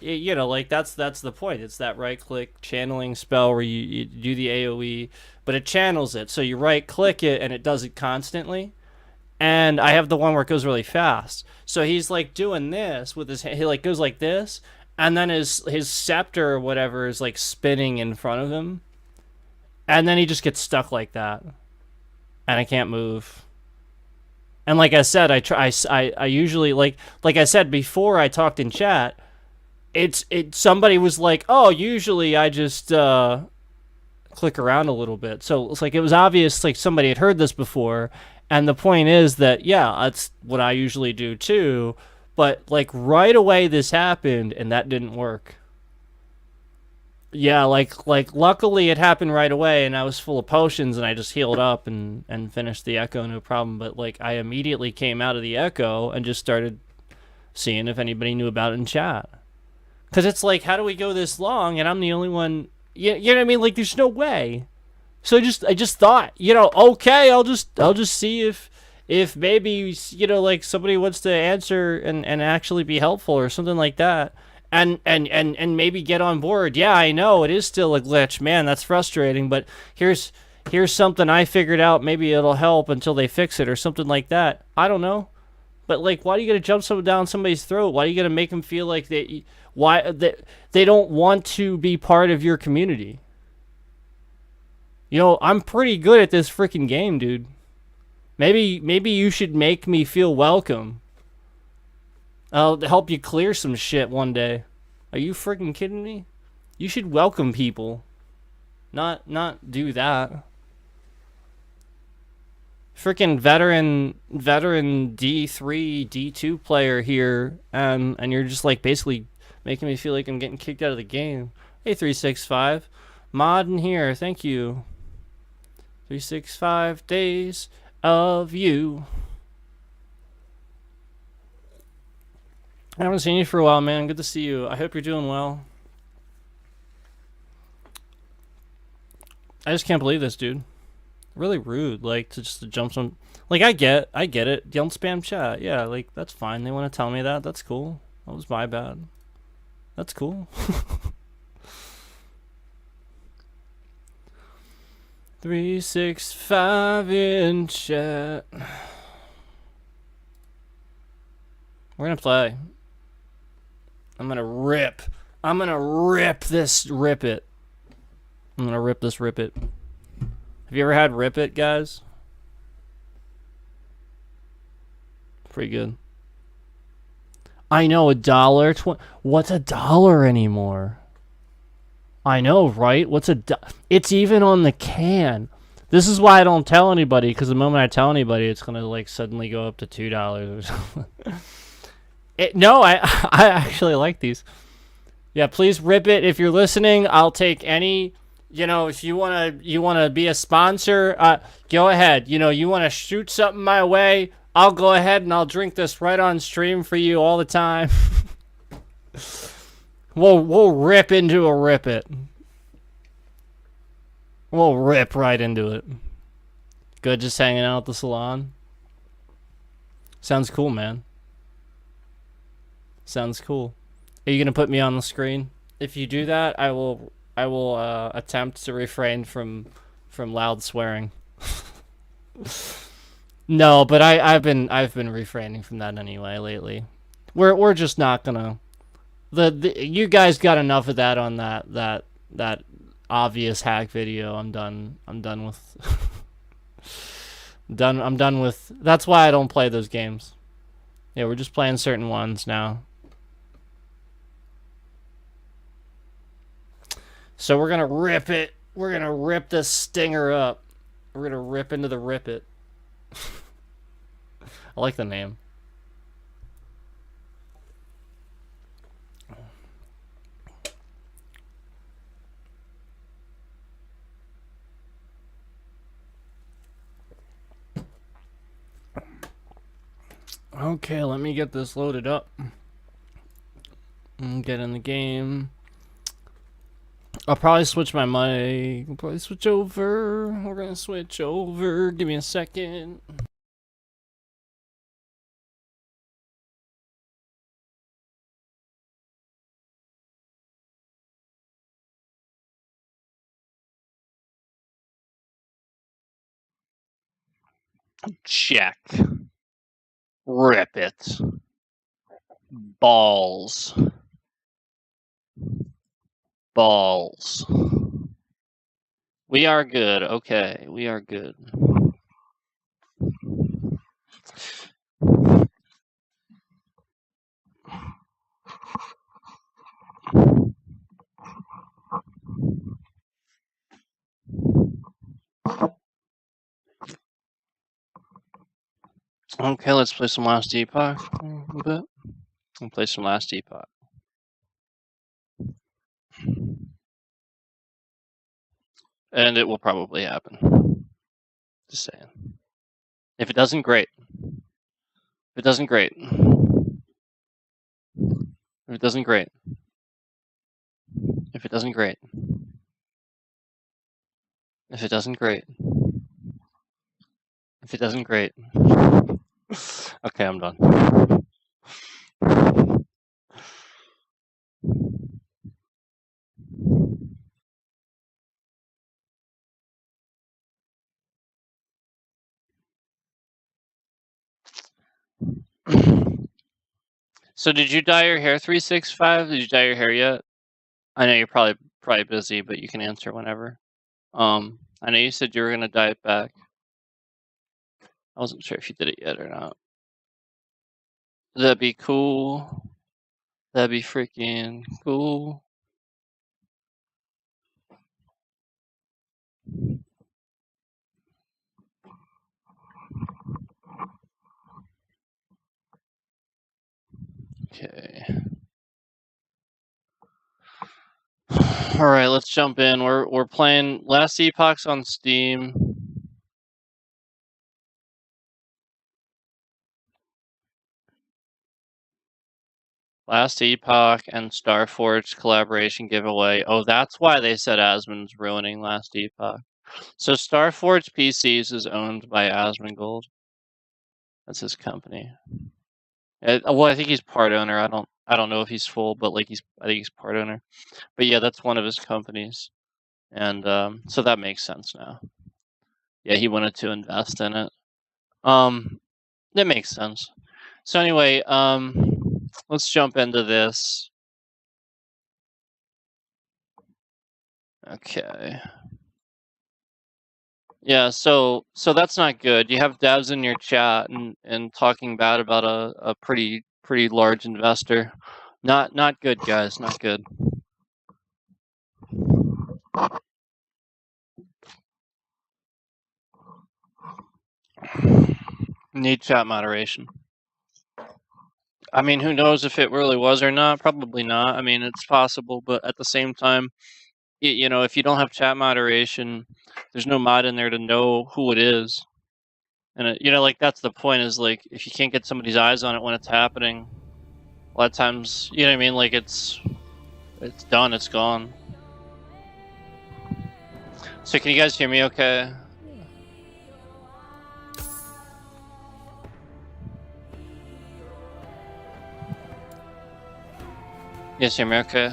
you know, like, that's the point. It's that right-click channeling spell where you do the AoE, but it channels it. So you right-click it, and it does it constantly. And I have the one where it goes really fast. So he's, like, doing this with his hand. He, like, goes like this, and then his scepter or whatever is, like, spinning in front of him. And then he just gets stuck like that. And I can't move. And like I said, I usually, like I said before I talked in chat, somebody was like, oh, usually I just click around a little bit. So it's like, it was obvious like somebody had heard this before. And the point is that, yeah, that's what I usually do too. But like right away this happened and that didn't work. Yeah, like luckily it happened right away and I was full of potions and I just healed up and finished the echo, no problem. But like I immediately came out of the echo and just started seeing if anybody knew about it in chat. Because it's like, how do we go this long and I'm the only one, you know what I mean? Like there's no way. So I just thought, you know, okay, I'll just see if maybe, you know, like somebody wants to answer and actually be helpful or something like that. and maybe get on board. Yeah, I know it is still a glitch, man. That's frustrating. But here's something I figured out. Maybe it'll help until they fix it or something like that. I don't know. But like, why do you got to jump someone down somebody's throat? Why do you got to make them feel like they don't want to be part of your community? You know, I'm pretty good at this freaking game, dude. Maybe you should make me feel welcome. I'll help you clear some shit one day. Are you freaking kidding me? You should welcome people, not do that. Freaking veteran D3 D2 player here, and you're just like basically making me feel like I'm getting kicked out of the game. Hey 365, mod in here, thank you. 365 days of you. I haven't seen you for a while, man. Good to see you. I hope you're doing well. I just can't believe this, dude. Really rude, like to jump some. Like I get it. Don't spam chat. Yeah, like that's fine. They want to tell me that. That's cool. That was my bad. That's cool. 365 in chat. We're gonna play. I'm gonna rip. I'm gonna rip this. Rip it. I'm gonna rip this. Rip it. Have you ever had Rip It, guys? Pretty good. I know, $1.20. What's $1 anymore? I know, right? It's even on the can. This is why I don't tell anybody, because the moment I tell anybody, it's gonna like suddenly go up to $2 or something. No, I actually like these. Yeah, please rip it if you're listening. I'll take any. You know, if you wanna be a sponsor, go ahead. You know, you wanna shoot something my way, I'll go ahead and I'll drink this right on stream for you all the time. We'll rip into a rip it. We'll rip right into it. Good, just hanging out at the salon. Sounds cool, man. Sounds cool. Are you gonna put me on the screen? If you do that, I will attempt to refrain from loud swearing. No, but I've been refraining from that anyway lately. We're just not gonna. You guys got enough of that on that obvious hack video. I'm done with. I'm done with. That's why I don't play those games. Yeah, we're just playing certain ones now. So we're gonna rip it. We're gonna rip this stinger up. We're gonna rip into the rip it. I like the name. Okay, let me get this loaded up. And get in the game. I'll probably switch my mic. We'll probably switch over. We're gonna switch over. Give me a second. Check. Rip it. Balls. Balls. We are good. Okay, we are good. Okay, let's play some last Epoch a little bit. We'll play some last Epoch. And it will probably happen. Just saying. If it doesn't, great. If it doesn't, great. If it doesn't, great. If it doesn't, great. If it doesn't, great. If it doesn't, great. Okay, I'm done. So did you dye your hair 365? Did you dye your hair yet? I know you're probably busy, but you can answer whenever. I know you said you were gonna dye it back. I wasn't sure if you did it yet or not. That'd be cool. That'd be freaking cool. Okay. All right, let's jump in. We're playing Last Epochs on Steam. Last Epoch and Starforge collaboration giveaway. Oh, that's why they said Asmon's ruining Last Epoch. So Starforge PCs is owned by Asmongold. That's his company. Well, I think he's part owner. I don't know if he's full, but like I think he's part owner. But yeah, that's one of his companies, and so that makes sense now. Yeah, he wanted to invest in it. That makes sense. So anyway, let's jump into this. Okay. Yeah, so that's not good. You have devs in your chat and talking bad about a pretty large investor. Not good, guys. Not good. Need chat moderation. I mean, who knows if it really was or not? Probably not. I mean, it's possible, but at the same time, you know, if you don't have chat moderation, there's no mod in there to know who it is. And you know, like that's the point. Is like if you can't get somebody's eyes on it when it's happening, a lot of times, you know what I mean? Like it's done. It's gone. So can you guys hear me? Okay. You guys hear me? Okay.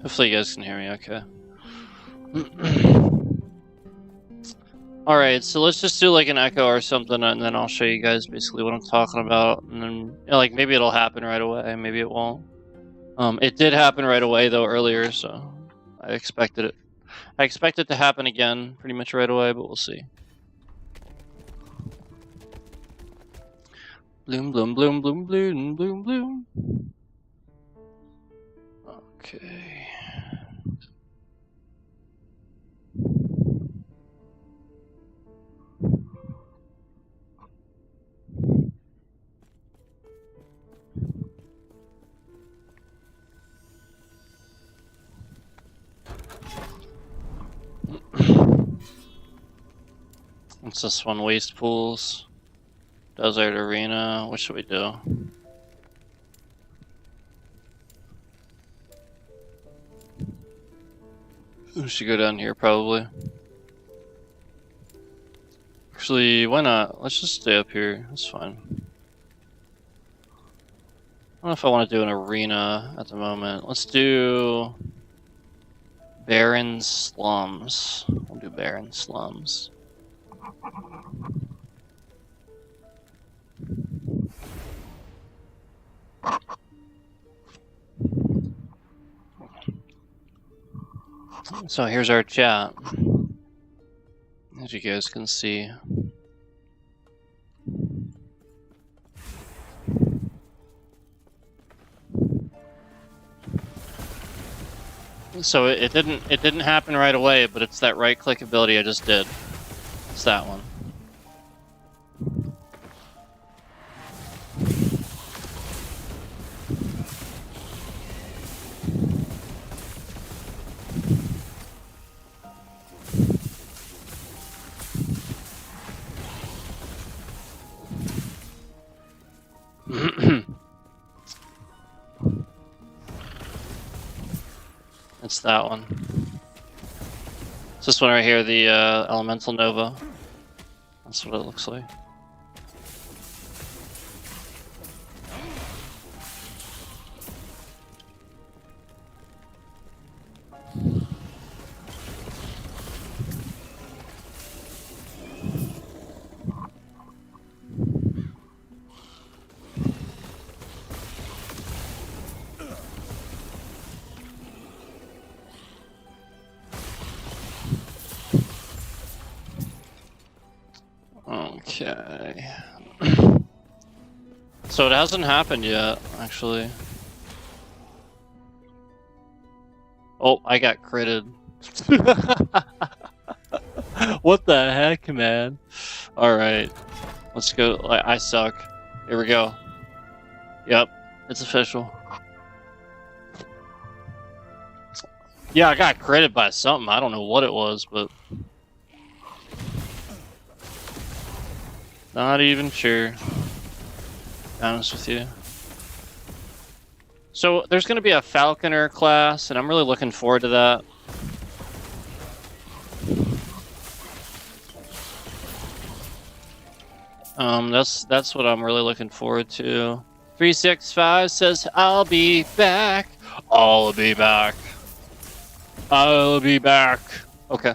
Hopefully you guys can hear me. Okay. Alright, so let's just do like an echo or something, and then I'll show you guys basically what I'm talking about, and then, you know, like, maybe it'll happen right away, maybe it won't. It did happen right away, though, earlier, so I expected it. I expect it to happen again pretty much right away, but we'll see. Bloom, bloom, bloom, bloom, bloom, bloom, bloom. Okay. What's this one? Waste pools. Desert arena. What should we do? We should go down here probably. Actually, why not? Let's just stay up here. That's fine. I don't know if I want to do an arena at the moment. Let's do Barren Slums. We'll do Barren Slums. So here's our chat, as you guys can see. So it didn't happen right away, but it's that right click ability I just did. It's that one. It's that one. It's this one right here, the Elemental Nova. That's what it looks like. Okay. So it hasn't happened yet, actually. Oh, I got critted. What the heck, man? Alright. Let's go. I suck. Here we go. Yep. It's official. Yeah, I got critted by something. I don't know what it was, but... Not even sure. To be honest with you. So, there's going to be a Falconer class, and I'm really looking forward to that. That's what I'm really looking forward to. 365 says, I'll be back. I'll be back. I'll be back. Okay.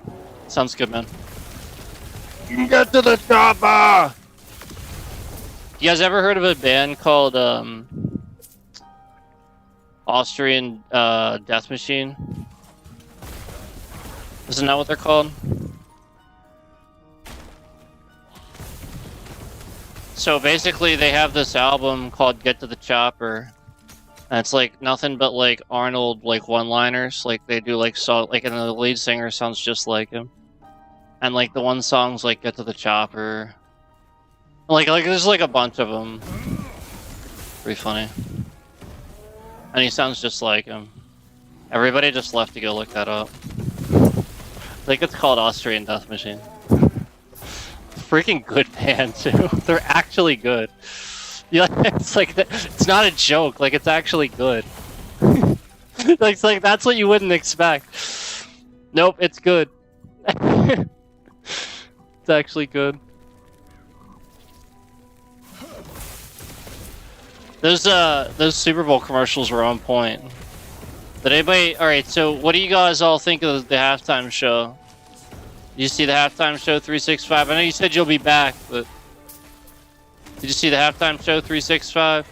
Sounds good, man. Get to the chopper! You guys ever heard of a band called, Austrian, Death Machine? Isn't that what they're called? So basically, they have this album called Get to the Chopper. And it's like nothing but like Arnold like one-liners. Like they do like and the lead singer sounds just like him. And like the one song's like Get to the Chopper. Like there's like a bunch of them. Pretty funny. And he sounds just like him. Everybody just left to go look that up. I think it's called Austrian Death Machine. Freaking good band too. They're actually good. Yeah, it's like it's not a joke. Like it's actually good. It's like that's what you wouldn't expect. Nope, it's good. It's actually good. Those Super Bowl commercials were on point. Did anybody? All right. So, what do you guys all think of the halftime show? Did you see the halftime show 365? I know you said you'll be back, but did you see the halftime show 365?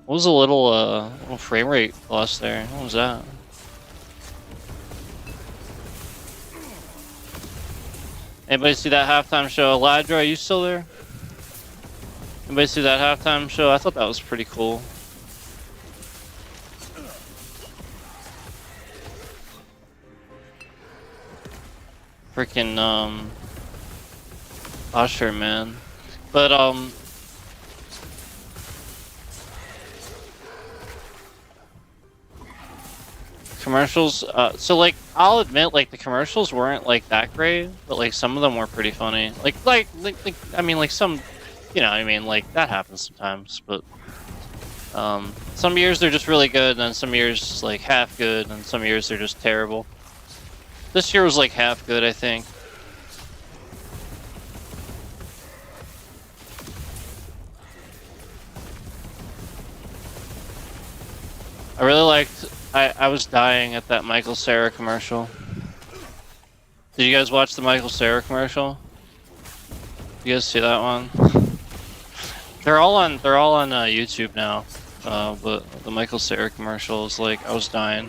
What was a little frame rate loss there? What was that? Anybody see that halftime show? Elijah, are you still there? Anybody see that halftime show? I thought that was pretty cool. Freaking Usher, man. But commercials, so like I'll admit like the commercials weren't like that great, but like some of them were pretty funny. Like I mean like some, you know, I mean like that happens sometimes, but some years they're just really good, and then some years like half good, and some years they're just terrible. This year was like half good, I think. I really liked. I was dying at that Michael Cera commercial. Did you guys watch the Michael Cera commercial? You guys see that one? They're all on YouTube now. But the Michael Cera commercial is like I was dying.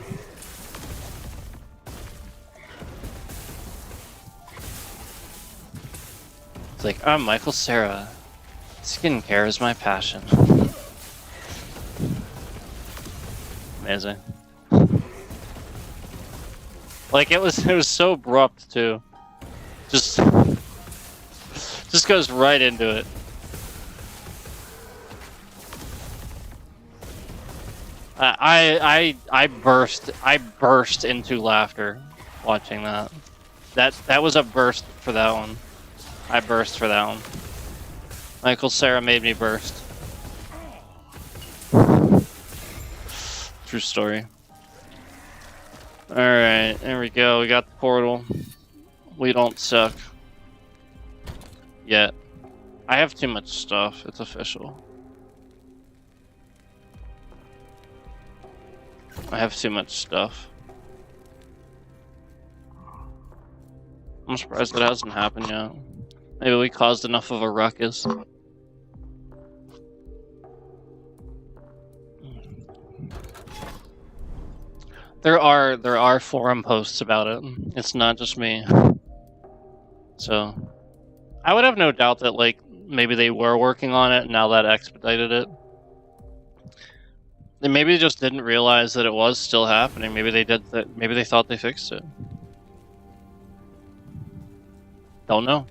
It's like, I'm Michael Cera. Skincare is my passion. Amazing. Like it was so abrupt too. Just goes right into it. I burst into laughter watching that. That was a burst for that one. I burst for that one. Michael Cera made me burst. True story. Alright, there we go. We got the portal. We don't suck. Yet. I have too much stuff. It's official. I have too much stuff. I'm surprised it hasn't happened yet. Maybe we caused enough of a ruckus. There are forum posts about it. It's not just me. So I would have no doubt that like maybe they were working on it and now that expedited it. And maybe they just didn't realize that it was still happening. Maybe they did that. Maybe they thought they fixed it. Don't know.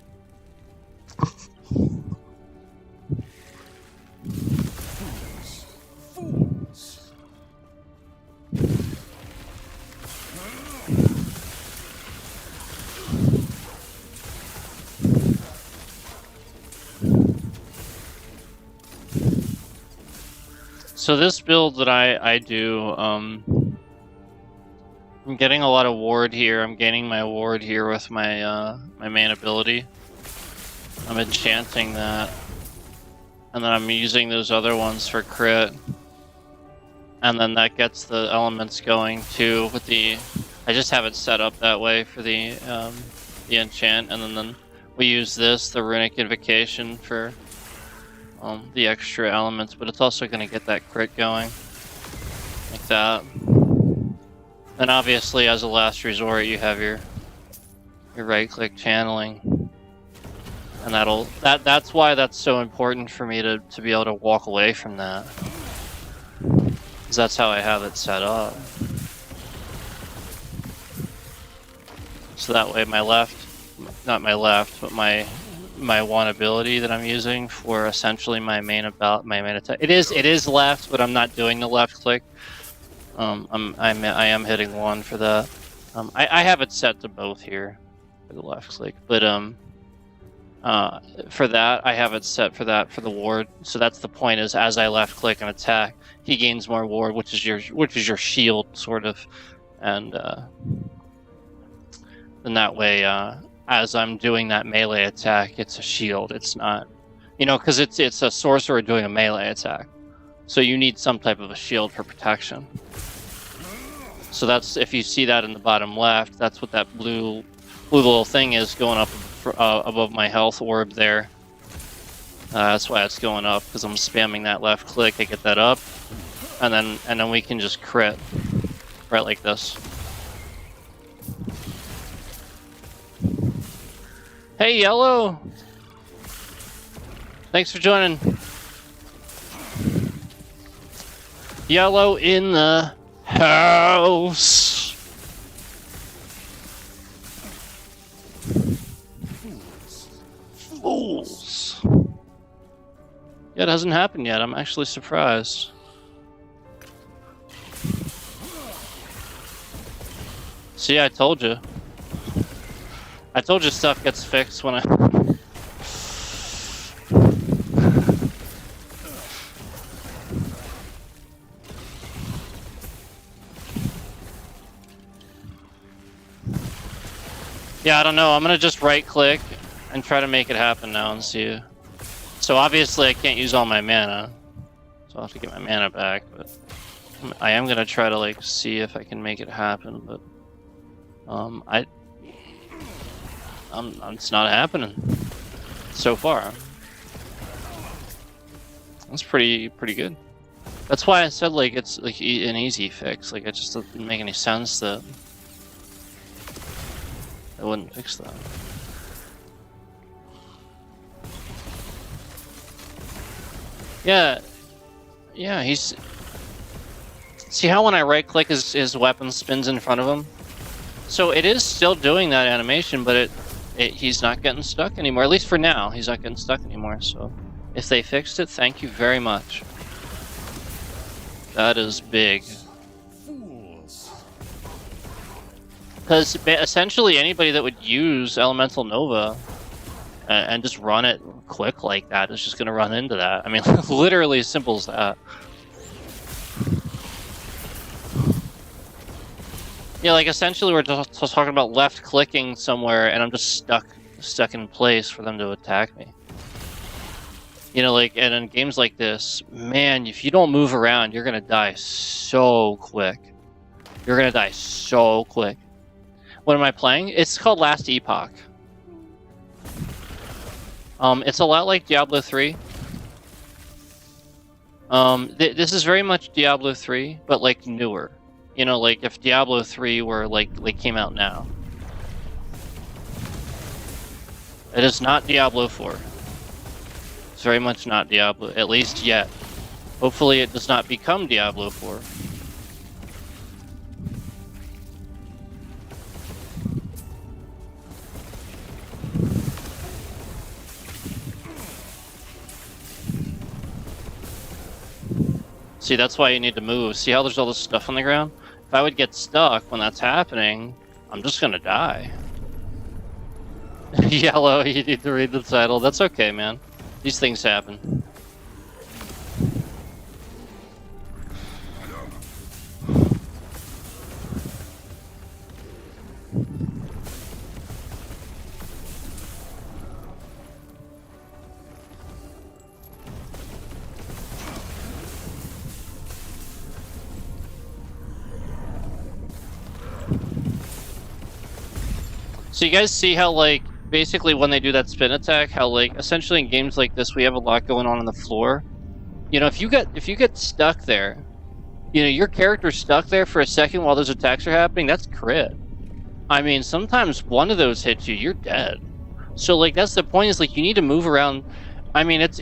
So this build that I do, I'm getting a lot of ward here. I'm gaining my ward here with my my main ability. I'm enchanting that, and then I'm using those other ones for crit, and then that gets the elements going too. With the, I just have it set up that way for the enchant, and then we use this, the runic invocation, for the extra elements, but it's also going to get that crit going, like that. And obviously, as a last resort, you have your right-click channeling, and that's why that's so important for me to be able to walk away from that, because that's how I have it set up. So that way, my left, not my left, but my one ability that I'm using for essentially my main attack. It is left, but I'm not doing the left click. I am hitting one for that. I have it set to both here for the left click, but for that I have it set for that for the ward. So that's the point, is as I left click and attack, he gains more ward, which is your shield sort of, and then that way as I'm doing that melee attack, it's a shield. It's not, because it's a sorcerer doing a melee attack, so you need some type of a shield for protection. So that's, if you see that in the bottom left, that's what that blue little thing is going up above my health orb there. That's why it's going up, because I'm spamming that left click. I get that up, and then we can just crit right like this. Hey, Yellow! Thanks for joining. Yellow in the house. Fools. Yeah, it hasn't happened yet. I'm actually surprised. See, I told you. I told you stuff gets fixed when I... Yeah, I don't know. I'm gonna just right click and try to make it happen now and see. So obviously I can't use all my mana, so I'll have to get my mana back, but I am gonna try to like see if I can make it happen, but it's not happening so far. That's pretty good. That's why I said like it's like an easy fix. Like it just doesn't make any sense that I wouldn't fix that. Yeah, he's... See how when I right click his weapon spins in front of him? So it is still doing that animation, but he's not getting stuck anymore. At least for now, he's not getting stuck anymore. So if they fixed it, thank you very much. That is big. Because essentially anybody that would use Elemental Nova and just run it quick like that is just going to run into that. I mean, literally as simple as that. Yeah, like essentially we're just talking about left clicking somewhere and I'm just stuck in place for them to attack me. Like, and in games like this, man, if you don't move around, you're gonna die so quick. You're gonna die so quick. What am I playing? It's called Last Epoch. It's a lot like Diablo 3. This is very much Diablo 3, but like newer. Like if Diablo 3 were like came out now. It is not Diablo 4. It's very much not Diablo, at least yet. Hopefully it does not become Diablo 4. See, that's why you need to move. See how there's all this stuff on the ground? If I would get stuck when that's happening, I'm just gonna die. Yellow, you need to read the title. That's okay, man. These things happen. So you guys see how, like, basically when they do that spin attack, how, like, essentially in games like this we have a lot going on the floor. You know, if you get stuck there, you know, your character's stuck there for a second while those attacks are happening, that's crit. I mean, sometimes one of those hits you, you're dead. So, like, that's the point, is like you need to move around. I mean, it's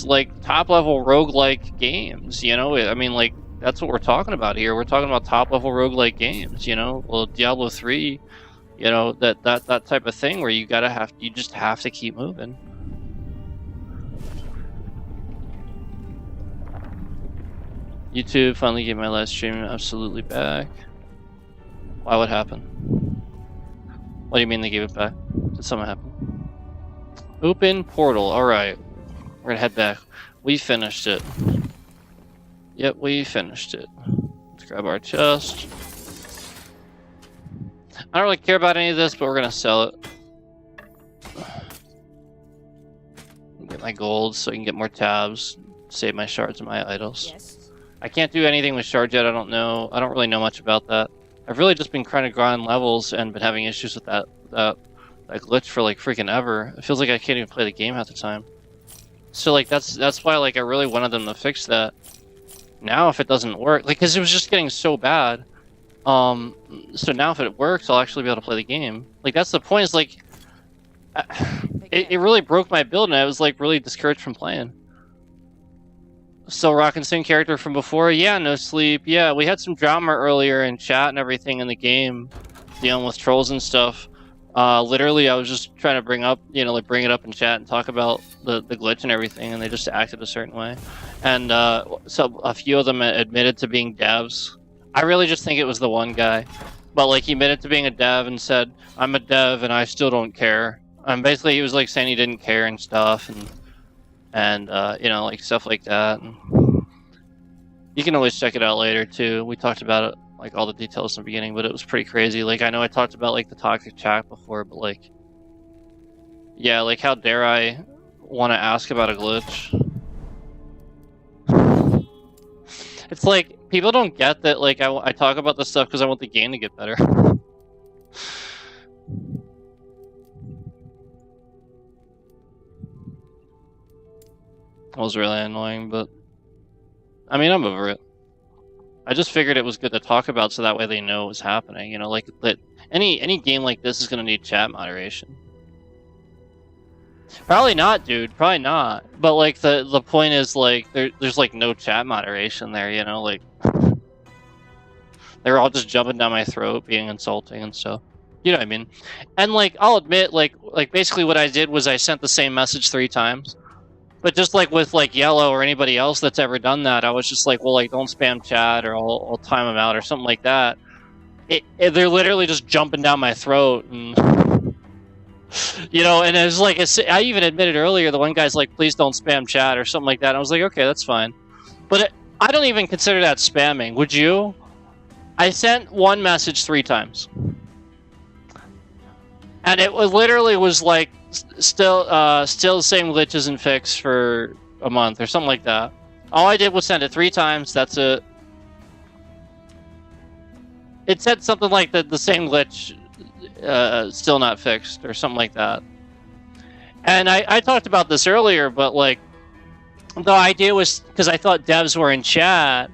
like top level roguelike games, you know? I mean, like, that's what we're talking about here. We're talking about top level roguelike games, you know? Well, Diablo 3, you know, that type of thing where you just have to keep moving. YouTube finally gave my live stream absolutely back. Why, what happened? What do you mean they gave it back? Did something happen? Open portal, alright. We're gonna head back. We finished it. Yep, we finished it. Let's grab our chest. I don't really care about any of this, but we're gonna sell it. Get my gold so I can get more tabs. Save my shards and my idols. Yes. I can't do anything with shards yet, I don't know. I don't really know much about that. I've really just been trying to grind levels and been having issues with that glitch for like freaking ever. It feels like I can't even play the game half the time. So like that's why like I really wanted them to fix that. Now if it doesn't work, like, because it was just getting so bad. So now if it works, I'll actually be able to play the game. Like, that's the point, is like it really broke my build and I was like really discouraged from playing. Still rocking same character from before? Yeah, no sleep. Yeah, we had some drama earlier in chat and everything in the game, dealing with trolls and stuff. Literally, I was just trying to bring it up in chat and talk about the glitch and everything, and they just acted a certain way. And so a few of them admitted to being devs. I really just think it was the one guy. But like, he admitted to being a dev and said, I'm a dev and I still don't care. Basically, he was like saying he didn't care and stuff, and you know, like stuff like that. And you can always check it out later too. We talked about it, like all the details in the beginning, but it was pretty crazy. Like, I know I talked about like the toxic chat before, but like, yeah, like how dare I want to ask about a glitch? It's like, people don't get that, like, I talk about this stuff because I want the game to get better. It was really annoying, but I mean, I'm over it. I just figured it was good to talk about so that way they know what's happening, you know, like, that any game like this is going to need chat moderation. Probably not, dude. Probably not. But like the point is, like, there's like no chat moderation there, you know, like they were all just jumping down my throat, being insulting and stuff. You know what I mean? And like, I'll admit, like basically what I did was I sent the same message 3 times. But just like with like Yellow or anybody else that's ever done that, I was just like, well, like, don't spam chat or I'll time them out or something like that. They're literally just jumping down my throat, and you know, and it was like, I even admitted earlier, the one guy's like, please don't spam chat or something like that. And I was like, okay, that's fine. But I don't even consider that spamming. Would you? I sent one message 3 times. And it literally was like, still the same glitch isn't fixed for a month or something like that. All I did was send it 3 times, that's it. It said something like the same glitch still not fixed or something like that. And I talked about this earlier, but like, the idea was, because I thought devs were in chat.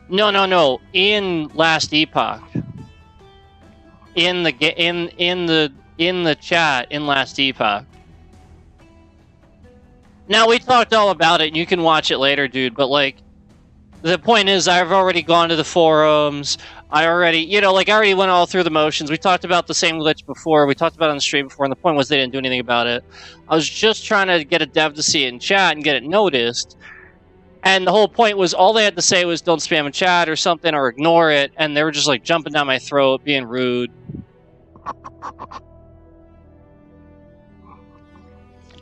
No, in last Epoch. in the chat in last Epoch. Now we talked all about it, and you can watch it later, dude. But like, the point is, I've already gone to the forums. I already went all through the motions. We talked about the same glitch before. We talked about it on the stream before, and the point was they didn't do anything about it. I was just trying to get a dev to see it in chat and get it noticed. And the whole point was, all they had to say was don't spam in chat or something, or ignore it. And they were just like jumping down my throat, being rude.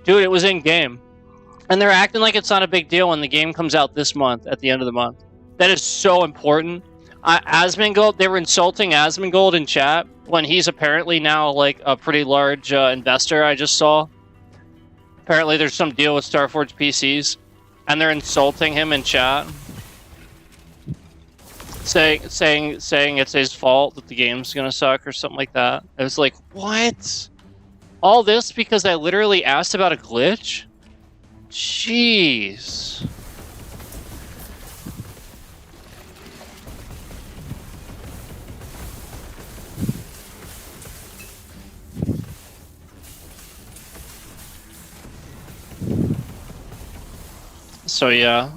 Dude, it was in game. And they're acting like it's not a big deal when the game comes out this month, at the end of the month. That is so important. Asmongold, they were insulting Asmongold in chat when he's apparently now like a pretty large investor, I just saw. Apparently there's some deal with Starforge PCs, and they're insulting him in chat. Saying it's his fault that the game's gonna suck or something like that. I was like, what? All this because I literally asked about a glitch? Jeez. So yeah.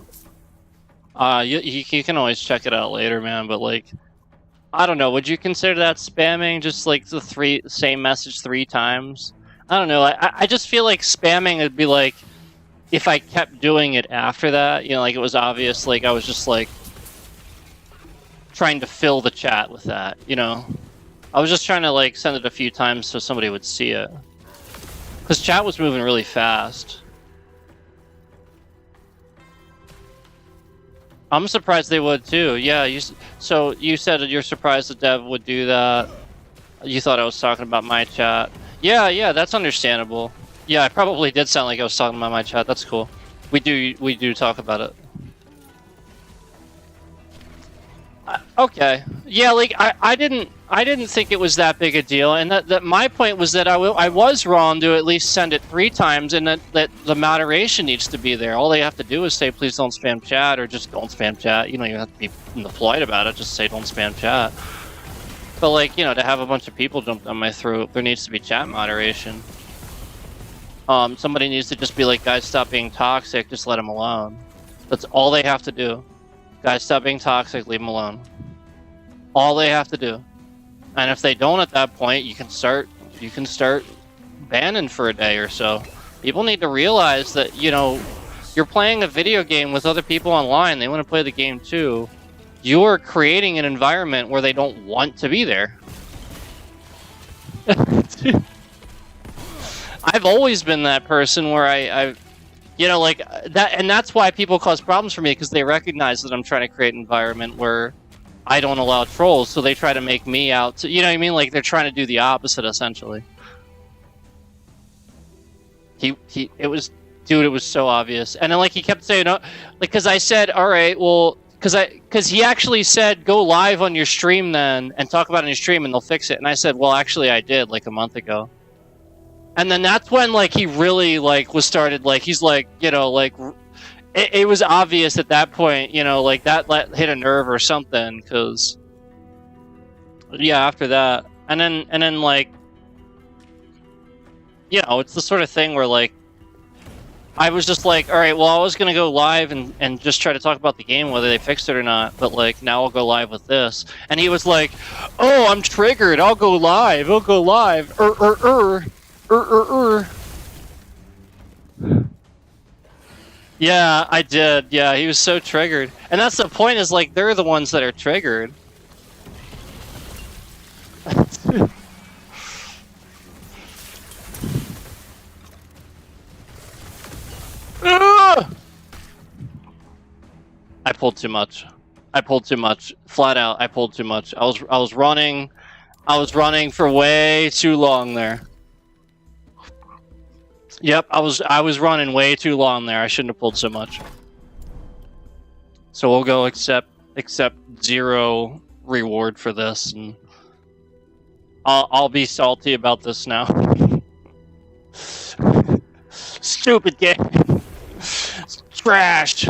You can always check it out later, man, but like, I don't know, would you consider that spamming, just like the same message 3 times? I don't know, I just feel like spamming would be like, if I kept doing it after that, you know, like it was obvious, like I was just like trying to fill the chat with that, you know? I was just trying to like send it a few times so somebody would see it. Because chat was moving really fast. I'm surprised they would too. Yeah, so you said you're surprised the dev would do that. You thought I was talking about my chat. Yeah, that's understandable. Yeah, I probably did sound like I was talking about my chat. That's cool. We do talk about it. Okay. Yeah, like I didn't think it was that big a deal, and that my point was that I was wrong to at least send it 3 times, and that the moderation needs to be there. All they have to do is say please don't spam chat, or just don't spam chat. You know, you have to be polite about it. Just say don't spam chat. But like, you know, to have a bunch of people jump down my throat, there needs to be chat moderation. Somebody needs to just be like, guys, stop being toxic. Just let them alone. That's all they have to do. Guys, stop being toxic, leave them alone. All they have to do. And if they don't at that point, you can start banning for a day or so. People need to realize that, you know, you're playing a video game with other people online, they want to play the game too. You're creating an environment where they don't want to be there. I've always been that person where I you know, like that, and that's why people cause problems for me, because they recognize that I'm trying to create an environment where I don't allow trolls, so they try to make me out to, you know what I mean? Like they're trying to do the opposite, essentially. It was so obvious, and then like he kept saying, oh, like, because I said, all right, well, because he actually said go live on your stream then and talk about it on your stream and they'll fix it, and I said, well, actually, I did like a month ago. And then that's when, like, he really, like, started, like, he's like, you know, like, it was obvious at that point, you know, like, that hit a nerve or something, because, yeah, after that. And then, like, you know, it's the sort of thing where, like, I was just like, all right, well, I was going to go live and just try to talk about the game, whether they fixed it or not, but, like, now I'll go live with this. And he was like, oh, I'm triggered, I'll go live. Yeah, I did. Yeah, he was so triggered. And that's the point, is like, they're the ones that are triggered. I pulled too much. Flat out, I pulled too much. I was running for way too long there. Yep, I was running way too long there. I shouldn't have pulled so much. So we'll go accept 0 reward for this, and I'll be salty about this now. Stupid game. Trash.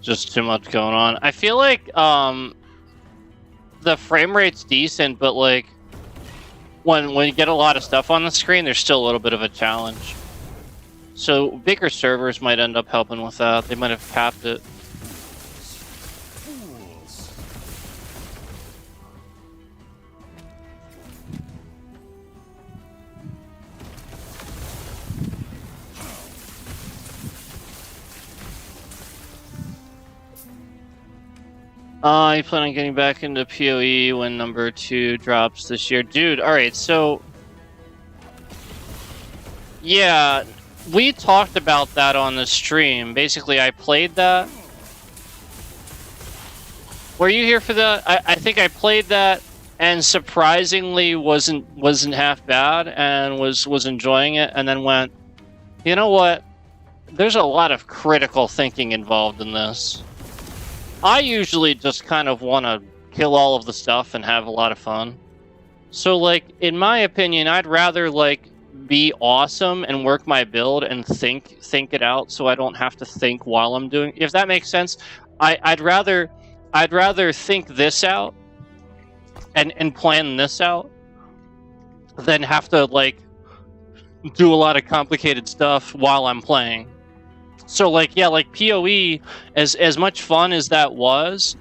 just too much going on. I feel like the frame rate's decent, but like when you get a lot of stuff on the screen, there's still a little bit of a challenge. So bigger servers might end up helping with that. They might have capped it. You plan on getting back into PoE when number 2 drops this year? Dude, alright, so... Yeah, we talked about that on the stream. Basically, I played that. Were you here for that? I think I played that, and surprisingly wasn't half bad, and was enjoying it, and then went, you know what? There's a lot of critical thinking involved in this. I usually just kind of want to kill all of the stuff and have a lot of fun. So, like, in my opinion, I'd rather, like, be awesome and work my build and think it out so I don't have to think while I'm doing... If that makes sense, I'd rather think this out and plan this out than have to, like, do a lot of complicated stuff while I'm playing. So, like, yeah, like, PoE, as much fun as that was...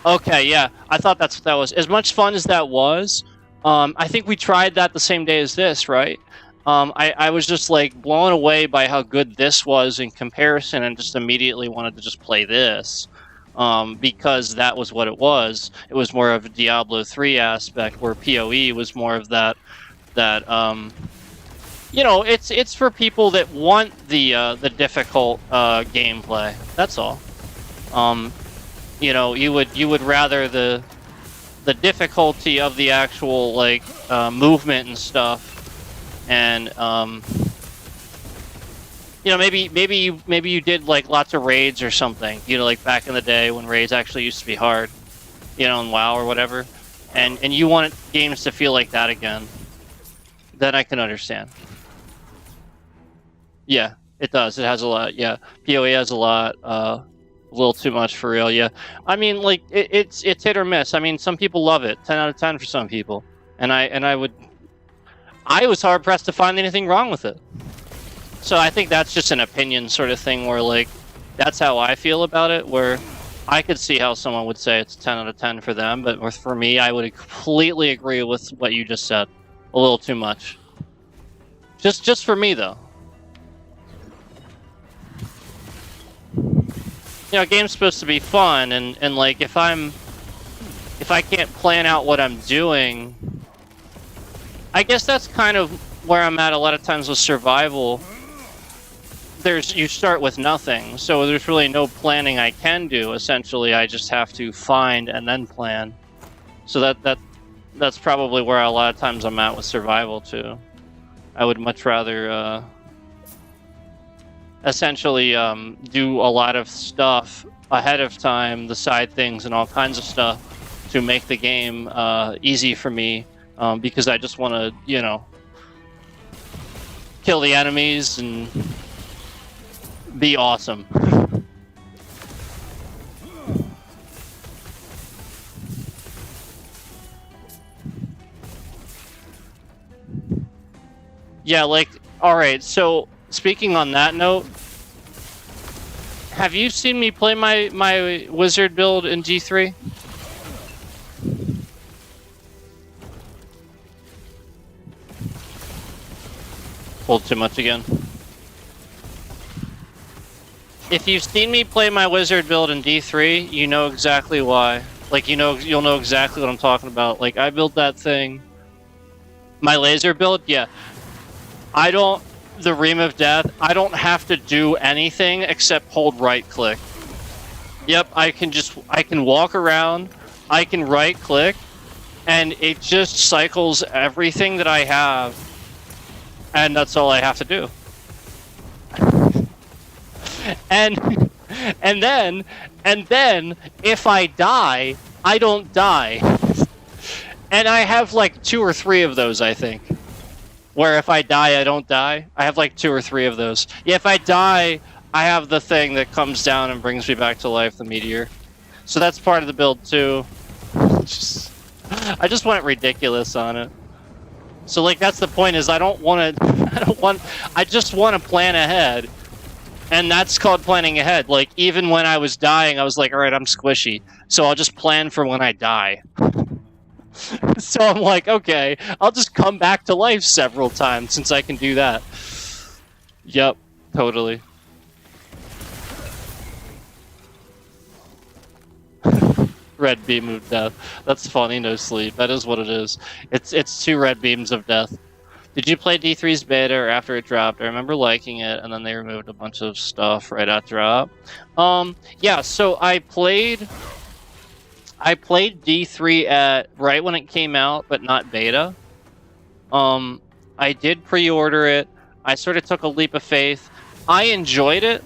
Okay, yeah, I thought that's what that was. As much fun as that was, I think we tried that the same day as this, right? I was just, like, blown away by how good this was in comparison and just immediately wanted to just play this. Because that was what it was. It was more of a Diablo 3 aspect, where PoE was more of that you know, it's for people that want the difficult gameplay. That's all. You know, you would rather the difficulty of the actual, like, movement and stuff, and you know, maybe you did, like, lots of raids or something. You know, like back in the day when raids actually used to be hard. You know, in WoW or whatever, and you want games to feel like that again. Then I can understand. Yeah, it does. It has a lot. Yeah, PoE has a lot. A little too much for real. Yeah, I mean, like, it's hit or miss. I mean, some people love it. 10 out of 10 for some people, and I was hard pressed to find anything wrong with it. So I think that's just an opinion sort of thing, where, like, that's how I feel about it. Where I could see how someone would say it's 10 out of 10 for them, but for me, I would completely agree with what you just said. A little too much. Just for me, though. You know, a game's supposed to be fun, and like, if I can't plan out what I'm doing, I guess that's kind of where I'm at a lot of times with survival. You start with nothing, so there's really no planning I can do. Essentially, I just have to find and then plan. So that's probably where a lot of times I'm at with survival too. I would much rather essentially do a lot of stuff ahead of time, the side things and all kinds of stuff, to make the game easy for me, because I just want to, you know, kill the enemies and be awesome. Yeah, like, alright, so speaking on that note, have you seen me play my wizard build in G3? Pulled too much again. If you've seen me play my wizard build in D3, you know exactly why. Like, you'll know exactly what I'm talking about. Like, I built that thing. My laser build, yeah. The Ream of Death, I don't have to do anything except hold right click. Yep, I can walk around, I can right click, and it just cycles everything that I have, and that's all I have to do. And then if I die, I don't die. And I have like 2 or 3 of those, I think. Where if I die, I don't die. I have like 2 or 3 of those. Yeah, if I die, I have the thing that comes down and brings me back to life, the meteor. So that's part of the build too. I just want it ridiculous on it. So like that's the point is I just want to plan ahead. And that's called planning ahead. Like even when I was dying, I was like, all right, I'm squishy. So I'll just plan for when I die. So I'm like, okay, I'll just come back to life several times since I can do that. Yep, totally. Red beam of death. That's funny, no sleep. That is what it is. It's 2 red beams of death. Did you play D3's beta or after it dropped? I remember liking it, and then they removed a bunch of stuff right after drop. Yeah, so I played D3 at right when it came out, but not beta. I did pre-order it. I sort of took a leap of faith. I enjoyed it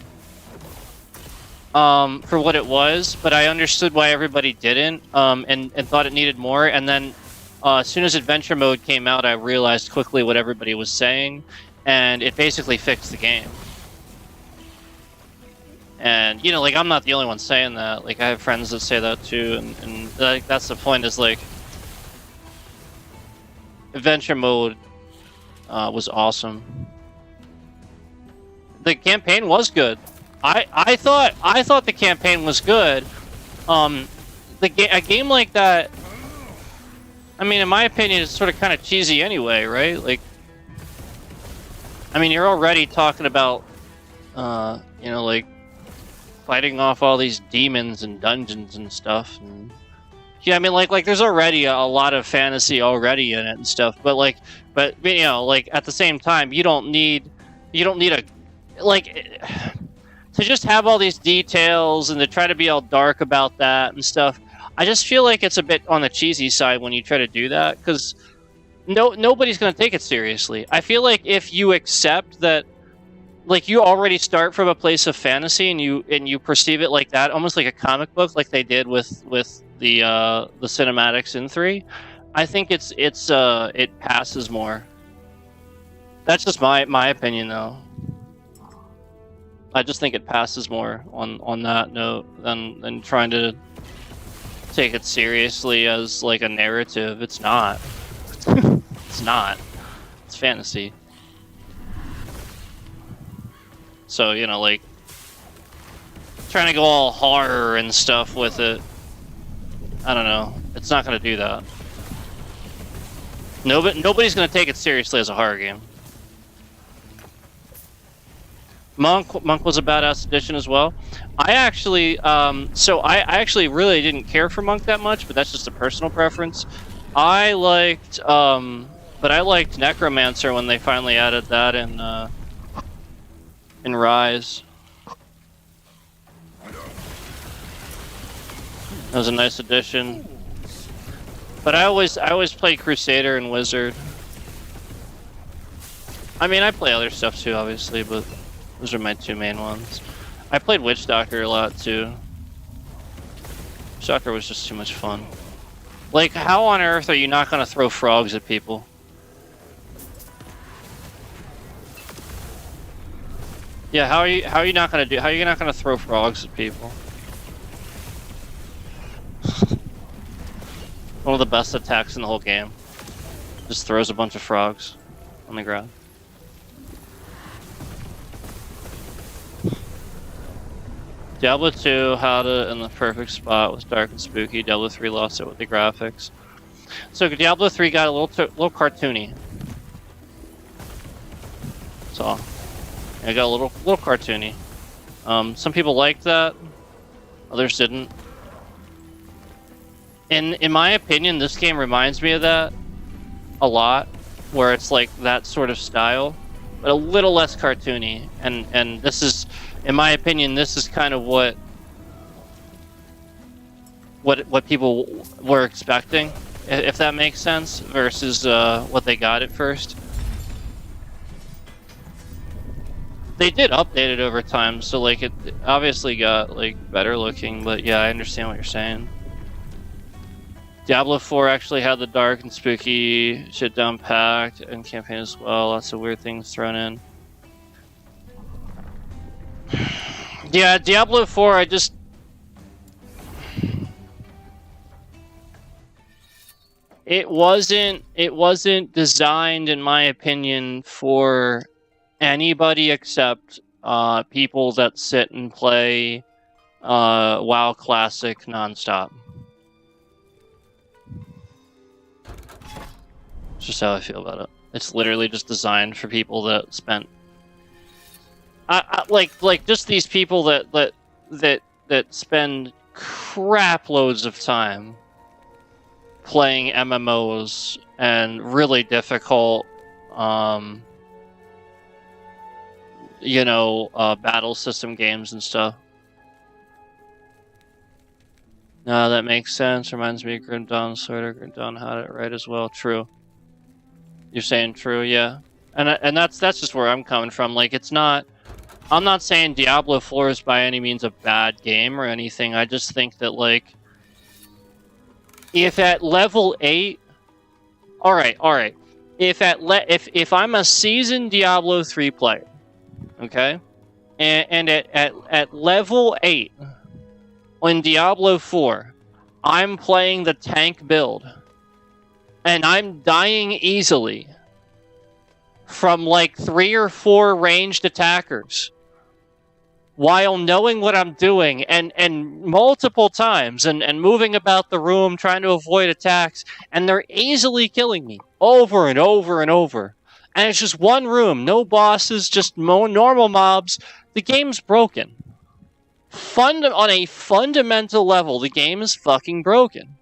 for what it was, but I understood why everybody didn't, and thought it needed more. And then as soon as Adventure Mode came out, I realized quickly what everybody was saying, and it basically fixed the game. And, you know, like, I'm not the only one saying that. Like, I have friends that say that too, and like, that's the point, is, like, Adventure Mode was awesome. The campaign was good. I thought the campaign was good. A game like that, I mean, in my opinion, it's sort of kind of cheesy anyway, right? Like, I mean, you're already talking about, you know, like, fighting off all these demons and dungeons and stuff. And, yeah, I mean, like there's already a lot of fantasy already in it and stuff. But you know, like at the same time, you don't need a, like, to just have all these details and to try to be all dark about that and stuff. I just feel like it's a bit on the cheesy side when you try to do that, because nobody's going to take it seriously. I feel like if you accept that, like, you already start from a place of fantasy and you perceive it like that, almost like a comic book, like they did with the cinematics in 3, I think it passes more. That's just my opinion, though. I just think it passes more on that note than trying to take it seriously as like a narrative. It's not. It's not. It's fantasy. So, you know, like, trying to go all horror and stuff with it, I don't know. It's not going to do that. Nobody's going to take it seriously as a horror game. Monk was a badass addition as well. I actually, I actually really didn't care for Monk that much, but that's just a personal preference. I liked Necromancer when they finally added that in Rise. That was a nice addition. But I always played Crusader and Wizard. I mean, I play other stuff too, obviously, but those are my 2 main ones. I played Witch Doctor a lot too. Witch Doctor was just too much fun. Like, how on earth are you not gonna throw frogs at people? Yeah, how are you not gonna throw frogs at people? One of the best attacks in the whole game. Just throws a bunch of frogs on the ground. Diablo 2 had it in the perfect spot, was dark and spooky. Diablo 3 lost it with the graphics. So Diablo 3 got a little cartoony. So it got a little cartoony. Some people liked that, others didn't. In my opinion, this game reminds me of that a lot, where it's like that sort of style, but a little less cartoony. And this is, in my opinion, this is kind of what people were expecting, if that makes sense, versus what they got at first. They did update it over time, so like it obviously got like better looking, but yeah, I understand what you're saying. Diablo 4 actually had the dark and spooky shit down packed, and campaign as well, lots of weird things thrown in. Yeah, Diablo 4, I just... It wasn't designed, in my opinion, for anybody except people that sit and play WoW Classic nonstop. It's just how I feel about it. It's literally just designed for people that spent... like just these people that spend crap loads of time playing MMOs and really difficult, battle system games and stuff. No, that makes sense. Reminds me of Grim Dawn, sort of. Grim Dawn had it right as well. True. You're saying true, yeah. And that's just where I'm coming from. Like, it's not... I'm not saying Diablo 4 is by any means a bad game or anything. I just think that, like, if at level 8... Alright. If I'm a seasoned Diablo 3 player, okay? And at level 8 in Diablo 4, I'm playing the tank build, and I'm dying easily from like 3 or 4 ranged attackers while knowing what I'm doing and multiple times and moving about the room trying to avoid attacks, and they're easily killing me over and over and over. And it's just one room, no bosses, just normal mobs. The game's broken. On a fundamental level, the game is fucking broken.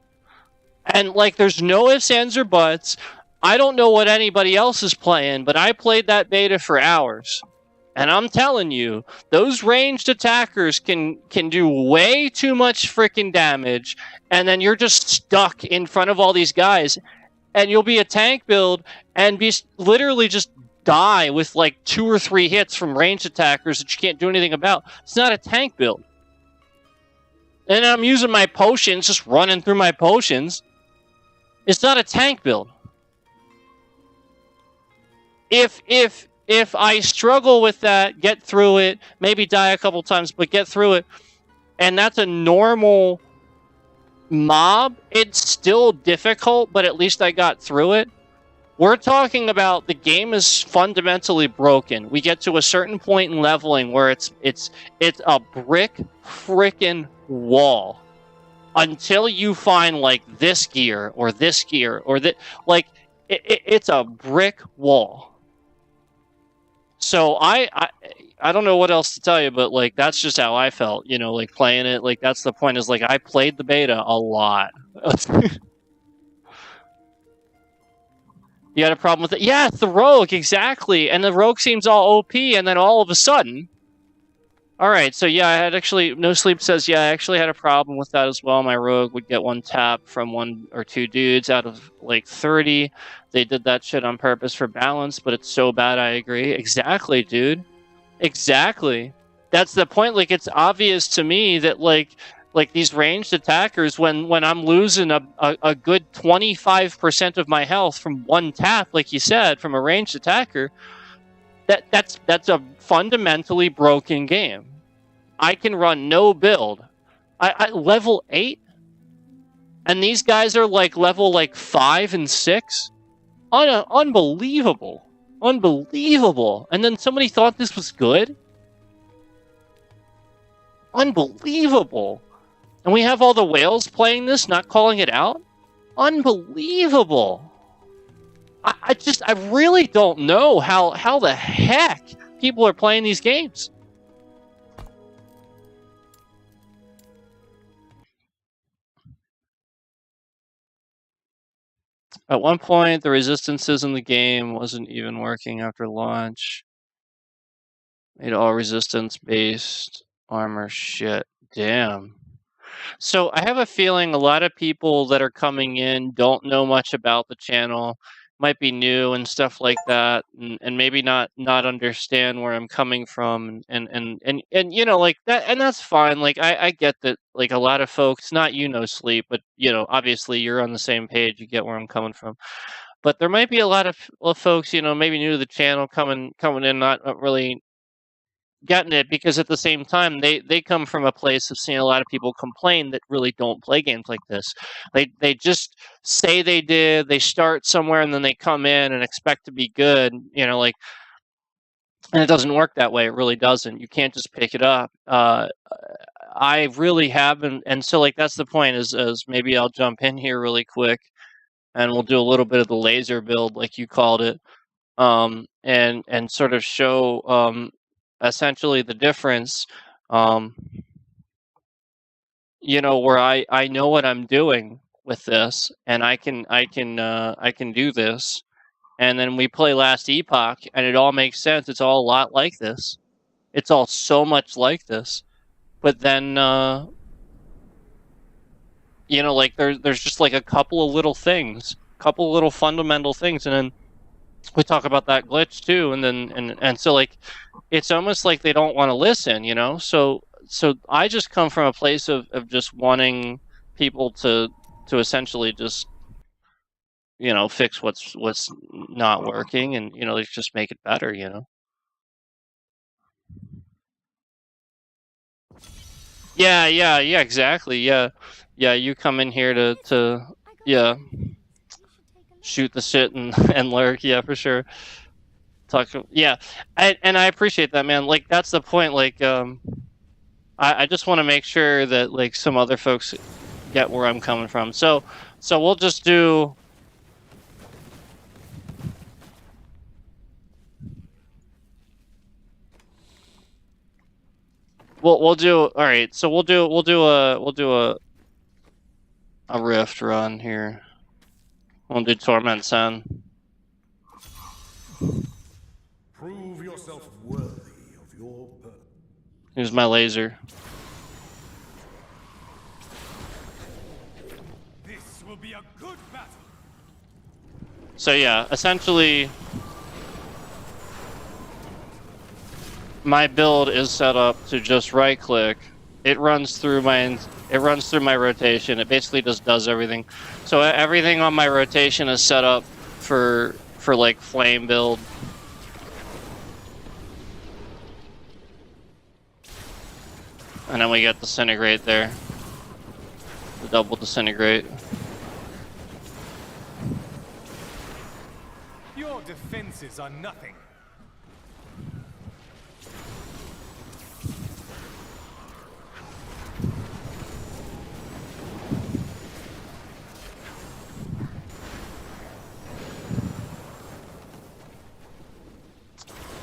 And, like, there's no ifs, ands, or buts. I don't know what anybody else is playing, but I played that beta for hours. And I'm telling you, those ranged attackers can do way too much freaking damage, and then you're just stuck in front of all these guys, and you'll be a tank build and be literally just die with like 2 or 3 hits from ranged attackers that you can't do anything about. It's not a tank build. And I'm using my potions, just running through my potions. It's not a tank build. If I struggle with that, get through it, maybe die a couple times, but get through it, and that's a normal mob, it's still difficult, but at least I got through it. We're talking about the game is fundamentally broken. We get to a certain point in leveling where it's a brick frickin' wall until you find like this gear or this gear or that. Like it's a brick wall. So I don't know what else to tell you, but like that's just how I felt, like playing it. Like that's the point, is like I played the beta a lot. You had a problem with it? Yeah, it's the rogue, exactly. And the rogue seems all OP, and then all of a sudden... Alright, so yeah, I had actually... No Sleep says, yeah, I actually had a problem with that as well. My rogue would get 1 tap from 1 or 2 dudes out of, like, 30. They did that shit on purpose for balance, but it's so bad, I agree. Exactly, dude. Exactly. That's the point. Like, it's obvious to me that, like these ranged attackers, when I'm losing a good 25% of my health from 1 tap, like you said, from a ranged attacker, that's a fundamentally broken game. I can run no build. I level 8, and these guys are like level 5 and 6. Unbelievable. Unbelievable. And then somebody thought this was good? Unbelievable. And we have all the whales playing this, not calling it out? Unbelievable. I really don't know how the heck people are playing these games. At one point, the resistances in the game wasn't even working after launch. Made all resistance-based armor shit. Damn. So I have a feeling a lot of people that are coming in don't know much about the channel, might be new and stuff like that, and maybe not understand where I'm coming from, and like that, and that's fine. Like I get that, like a lot of folks, not Sleep, but obviously you're on the same page, you get where I'm coming from. But there might be a lot of folks, maybe new to the channel, coming in, not really getting it, because at the same time they come from a place of seeing a lot of people complain that really don't play games like this. They just say they did, they start somewhere and then they come in and expect to be good, you know, like, and it doesn't work that way. It really doesn't. You can't just pick it up. I really haven't, and so like that's the point. Is maybe I'll jump in here really quick, and we'll do a little bit of the laser build, like you called it, and sort of show essentially the difference. You know, where I know what I'm doing with this, and I can do this. And then we play last Epoch, and it all makes sense. It's all a lot like this. It's all so much like this. But then, you know, like there's just like a couple of little things, couple of little fundamental things, and then we talk about that glitch too. And then and so like it's almost like they don't want to listen, you know. So I just come from a place of just wanting people to essentially just, you know, fix what's not working, and you know, like just make it better, you know. Yeah, exactly. Yeah, you come in here to yeah, shoot the shit and and lurk. Yeah, for sure. Talk. Yeah, and I appreciate that, man. Like that's the point. Like I just want to make sure that like some other folks get where I'm coming from. So we'll just do. We'll do. All right. So we'll do a rift run here. We'll do Torment Sun. Prove yourself worthy of your purpose. Here's my laser. This will be a good battle. So yeah, essentially, my build is set up to just right click. It runs through my rotation. It basically just does everything. So everything on my rotation is set up for like flame build. And then we get disintegrate there. The double disintegrate. Your defenses are nothing.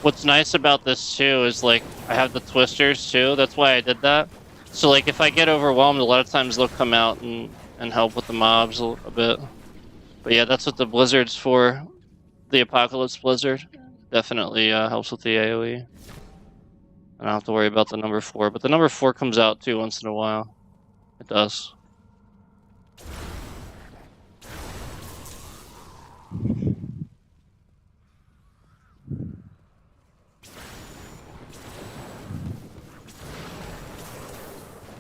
What's nice about this too is like I have the twisters too. That's why I did that. So like if I get overwhelmed, a lot of times they'll come out and help with the mobs a bit. But yeah, that's what the blizzard's for. The Apocalypse Blizzard definitely helps with the AoE. I don't have to worry about the number 4, but the number 4 comes out too once in a while. It does.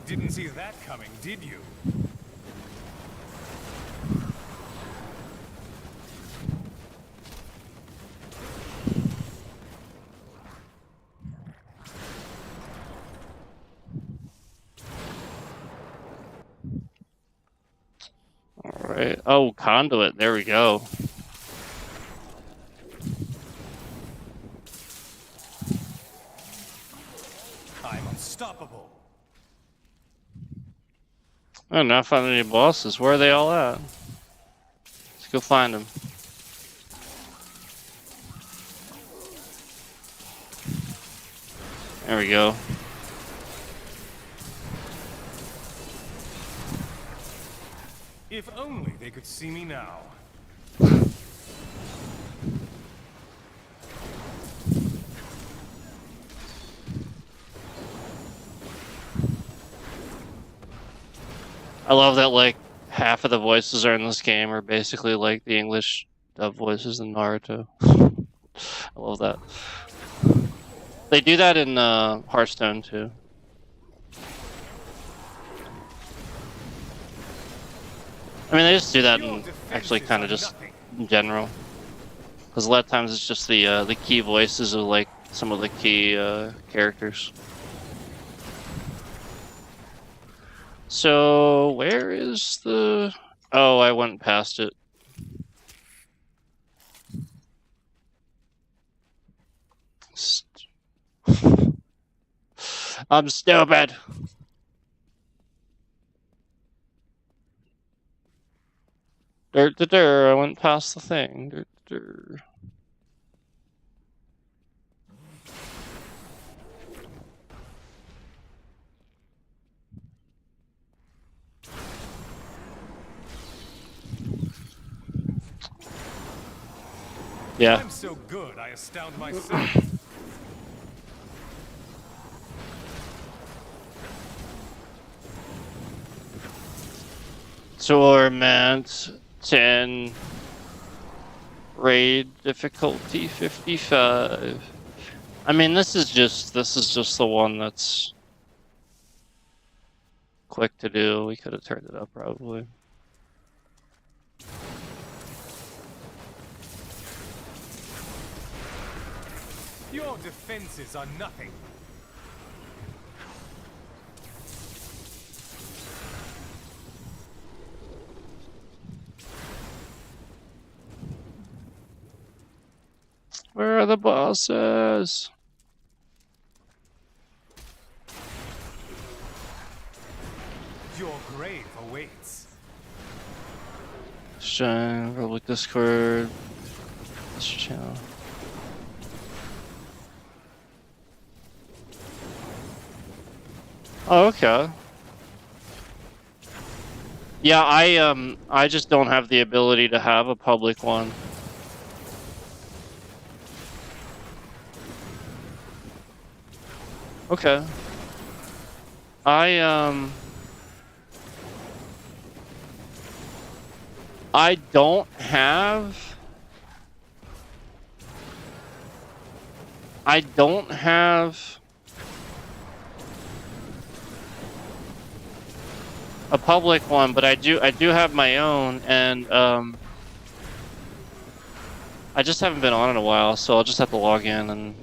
Didn't see that coming, did you? Alright. Oh, conduit. There we go. I'm unstoppable. Oh, not finding any bosses. Where are they all at? Let's go find them. There we go. If only they could see me now. I love that like half of the voices are in this game are basically like the English dub voices in Naruto. I love that. They do that in Hearthstone too. I mean, they just do that in actually kind of just in general, because a lot of times it's just the key voices of like some of the key characters. So where is the? Oh, I went past it. I'm stupid. I went past the thing. Yeah. I'm so good, I astound myself. Torment 10. Raid difficulty 55. I mean, this is just the one that's quick to do. We could have turned it up probably. Your defenses are nothing. Where are the bosses? Your grave awaits. Shine, public Discord, this channel. Oh, okay. Yeah, I just don't have the ability to have a public one. Okay. I don't have a public one, but I do have my own, and I just haven't been on in a while, so I'll just have to log in and.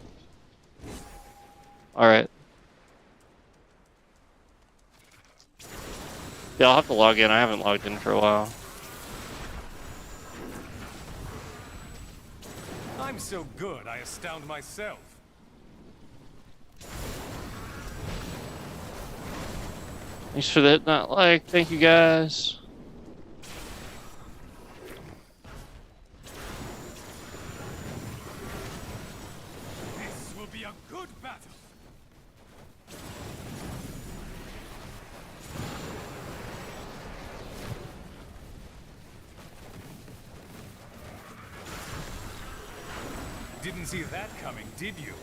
All right. Yeah, I'll have to log in. I haven't logged in for a while. I'm so good, I astound myself. Thanks for that not like. Thank you guys. This will be a good battle. Didn't see that coming, did you?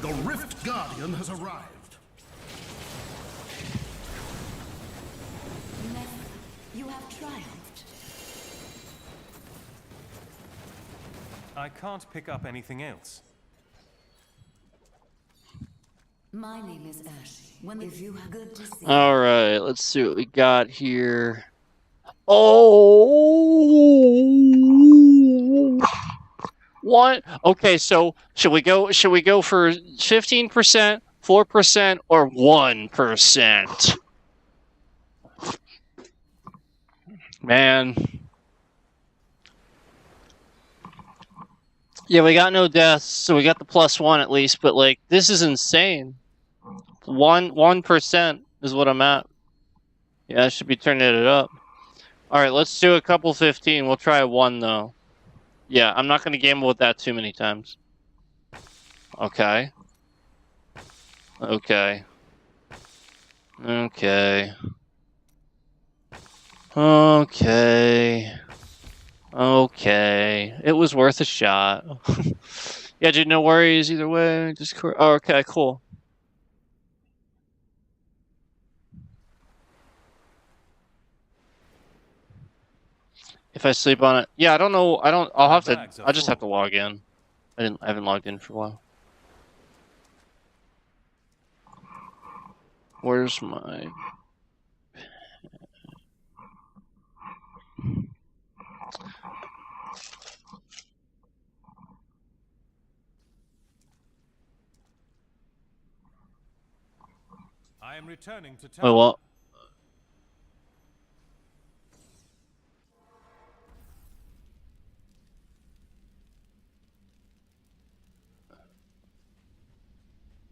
The Rift Guardian has arrived. You have triumphed. I can't pick up anything else. My name is Ash. If you have good to see. All right, let's see what we got here. Oh, what? Okay, so should we go for 15%, 4%, or 1%? Man. Yeah, we got no deaths, so we got the +1 at least, but like this is insane. 1% is what I'm at. Yeah, I should be turning it up. Alright, let's do a couple 15. We'll try 1 though. Yeah, I'm not gonna gamble with that too many times. Okay. Okay. Okay. Okay. Okay. It was worth a shot. Yeah, dude, no worries either way. Discord. Oh, okay, cool. If I sleep on it. Yeah, I don't know. I'll just have to log in. I haven't logged in for a while. Where's my I am returning to Wait, town. what?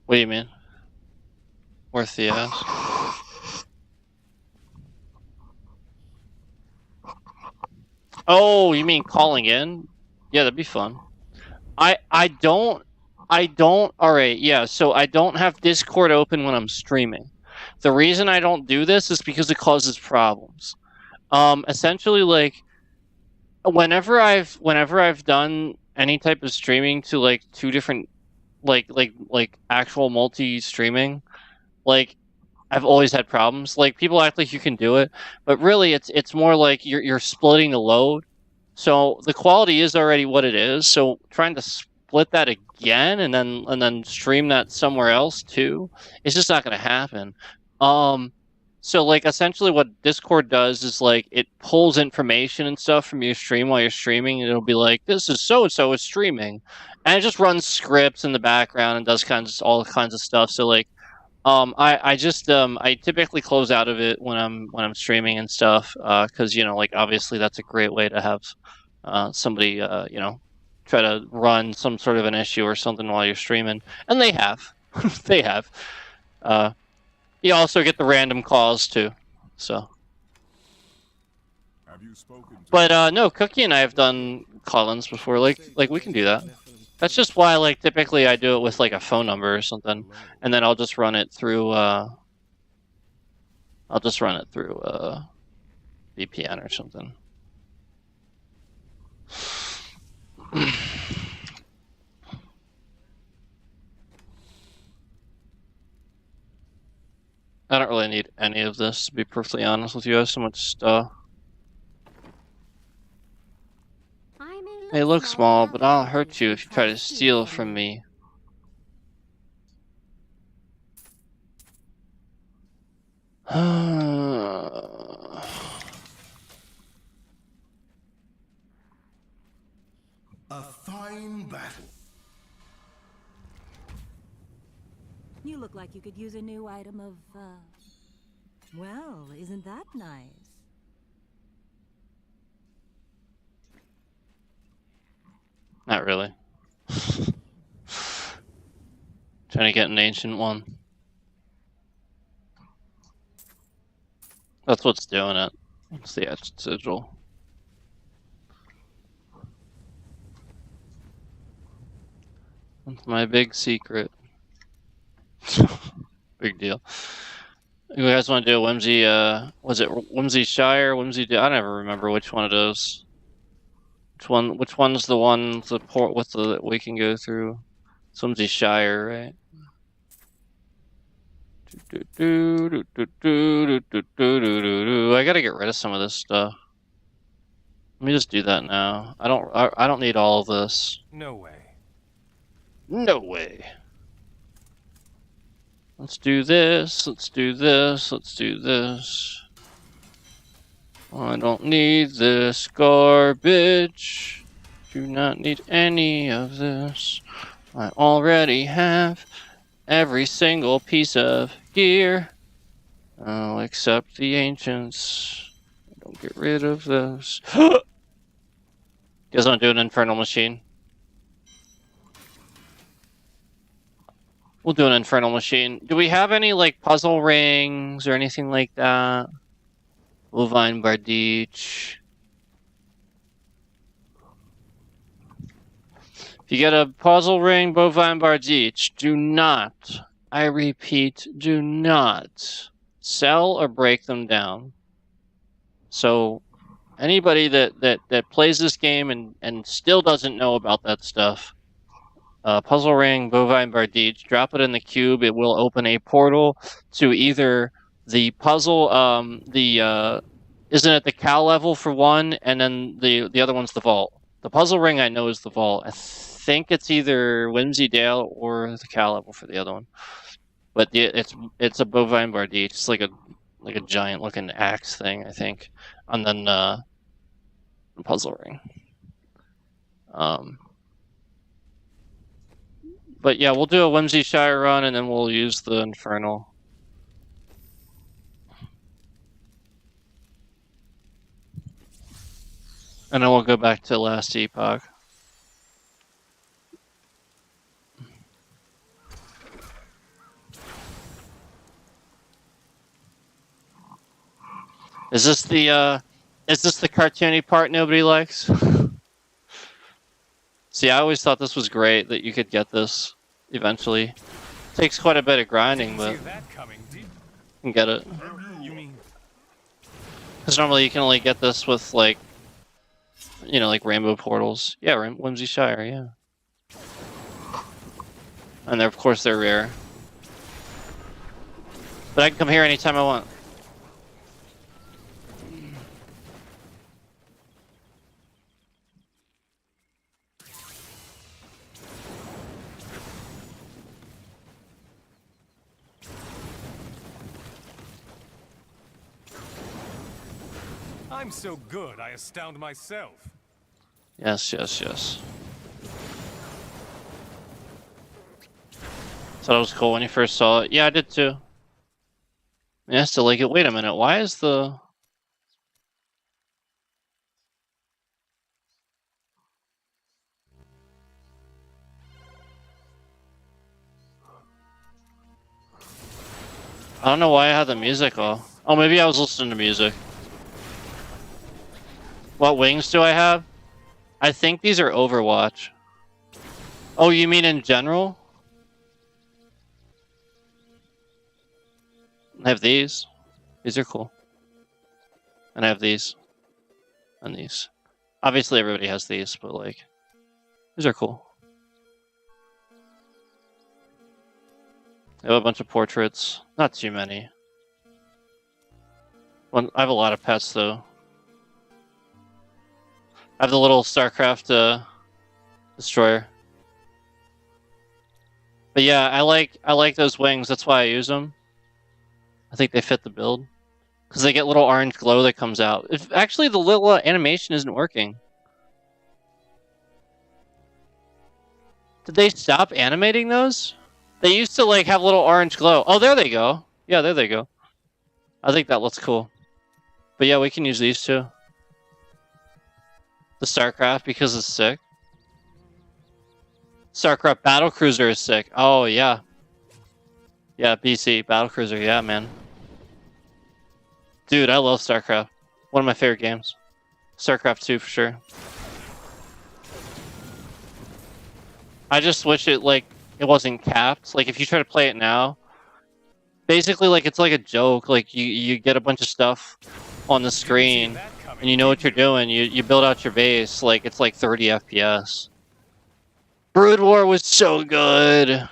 What do you mean? Worth the ass. Oh, you mean calling in? Yeah, that'd be fun. I don't all right, yeah, so I don't have Discord open when I'm streaming. The reason I don't do this is because it causes problems. Essentially, like whenever I've done any type of streaming to like two different like actual multi-streaming, like I've always had problems. Like people act like you can do it, but really it's more like you're splitting the load. So the quality is already what it is. So trying to split that again and then stream that somewhere else too, it's just not going to happen. So like essentially what Discord does is like it pulls information and stuff from your stream while you're streaming, and it'll be like, this is so and so is streaming, and it just runs scripts in the background and does all kinds of stuff. So like I typically close out of it when I'm streaming and stuff, because like obviously that's a great way to have somebody try to run some sort of an issue or something while you're streaming, and they have, they have. You also get the random calls too, so. Have you spoken to But no, Cookie and I have done call-ins before. Like we can do that. That's just why like typically I do it with like a phone number or something, and then I'll just run it through VPN or something. I don't really need any of this, to be perfectly honest with you. I have so much stuff. They look small, but I'll hurt you if you try to steal from me. A fine battle. You look like you could use a new item of, well, isn't that nice? Not really. Trying to get an ancient one. That's what's doing it. It's the etched sigil. That's my big secret. Big deal. You guys want to do a Whimsy, was it Whimsy Shire, Whimsy, I never remember which one it is. Which one's the one, the port with the, that we can go through? It's Whimsy Shire, right? I gotta get rid of some of this stuff. Let me just do that now. I don't need all of this. No way. No way. Let's do this, let's do this, let's do this. I don't need this garbage. Do not need any of this. I already have every single piece of gear. Oh, except the ancients. Don't get rid of those. You guys want to do an infernal machine? We'll do an infernal machine. Do we have any like puzzle rings or anything like that? Bovine Bardich. If you get a puzzle ring, Bovine Bardich, do not, I repeat, do not sell or break them down. So anybody that plays this game and still doesn't know about that stuff, puzzle ring, Bovine Bardich, drop it in the cube. It will open a portal to either the puzzle, isn't it the cow level for one, and then the other one's the vault. The puzzle ring I know is the vault. I think it's either Whimsy Dale or the cow level for the other one. But it's a Bovine Bardich. It's like a giant looking axe thing, I think. And then the puzzle ring. But yeah, we'll do a Whimsy Shire run, and then we'll use the Infernal. And then we'll go back to last Epoch. Is this the cartoony part nobody likes? See, I always thought this was great that you could get this eventually. Takes quite a bit of grinding, but you can get it. Because normally you can only get this with like, you know, like rainbow portals. Yeah, Whimsy Shire, yeah. And of course they're rare. But I can come here anytime I want. I'm so good, I astound myself. Yes, yes, yes. Thought it was cool when you first saw it. Yeah, I did too. Yeah, I still like it. Wait a minute, why is the... I don't know why I had the music off. Oh, maybe I was listening to music. What wings do I have? I think these are Overwatch. Oh, you mean in general? I have these. These are cool. And I have these. And these. Obviously everybody has these, but like... These are cool. I have a bunch of portraits. Not too many. I have a lot of pets though. I have the little StarCraft destroyer. But yeah, I like those wings. That's why I use them. I think they fit the build because they get little orange glow that comes out. Actually, the little animation isn't working. Did they stop animating those? They used to like have little orange glow. Oh, there they go. Yeah, there they go. I think that looks cool. But yeah, we can use these too. The StarCraft because it's sick. StarCraft Battlecruiser is sick. Oh yeah. Yeah, BC Battlecruiser. Yeah, man. Dude, I love StarCraft. One of my favorite games. StarCraft 2 for sure. I just wish it like it wasn't capped. Like if you try to play it now, basically like it's like a joke. Like you get a bunch of stuff on the screen and you know what you're doing. You build out your base like it's like 30 FPS. Brood War was so good.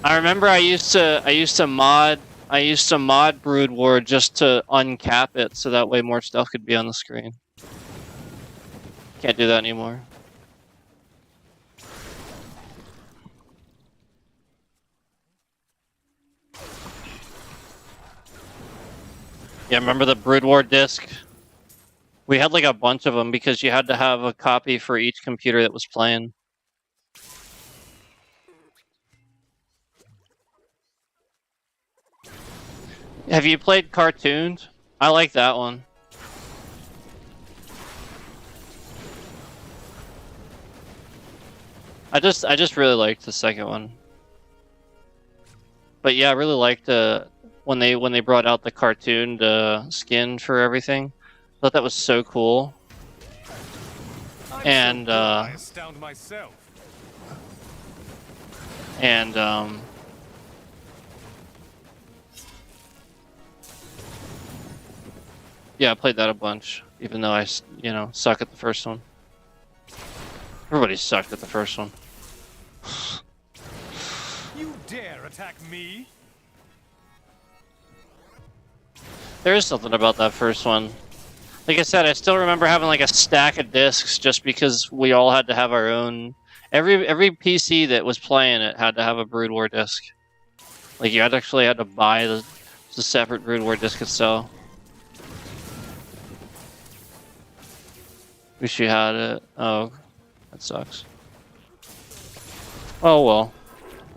I remember I used to mod Brood War just to uncap it so that way more stuff could be on the screen. Can't do that anymore. Yeah, remember the Brood War disc? We had like a bunch of them because you had to have a copy for each computer that was playing. Have you played Cartoons? I like that one. I just really liked the second one. But yeah, I really liked when they brought out the cartoon skin for everything. I thought that was so cool. And I astound myself. And yeah, I played that a bunch, even though I, you know, suck at the first one. Everybody sucked at the first one. You dare attack me? There is something about that first one. Like I said, I still remember having like a stack of discs just because we all had to have our own. Every PC that was playing it had to have a Brood War disc. Like you actually had to buy the separate Brood War disc itself. Wish you had it. Oh, that sucks. Oh well.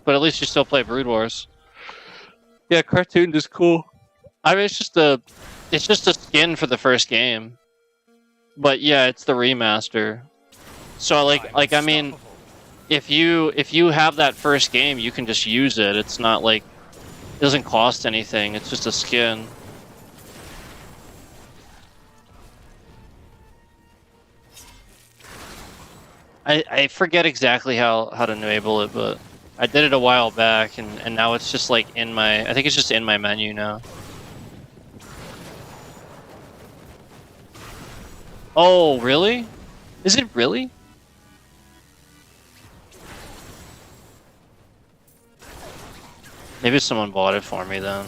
But at least you still play Brood Wars. Yeah, Cartoon is cool. I mean, it's just a skin for the first game. But yeah, it's the remaster. So like I mean, if you have that first game, you can just use it. It's not like it doesn't cost anything. It's just a skin. I forget exactly how to enable it, but I did it a while back, and now it's just like in my. I think it's just in my menu now. Oh, really? Is it really? Maybe someone bought it for me then.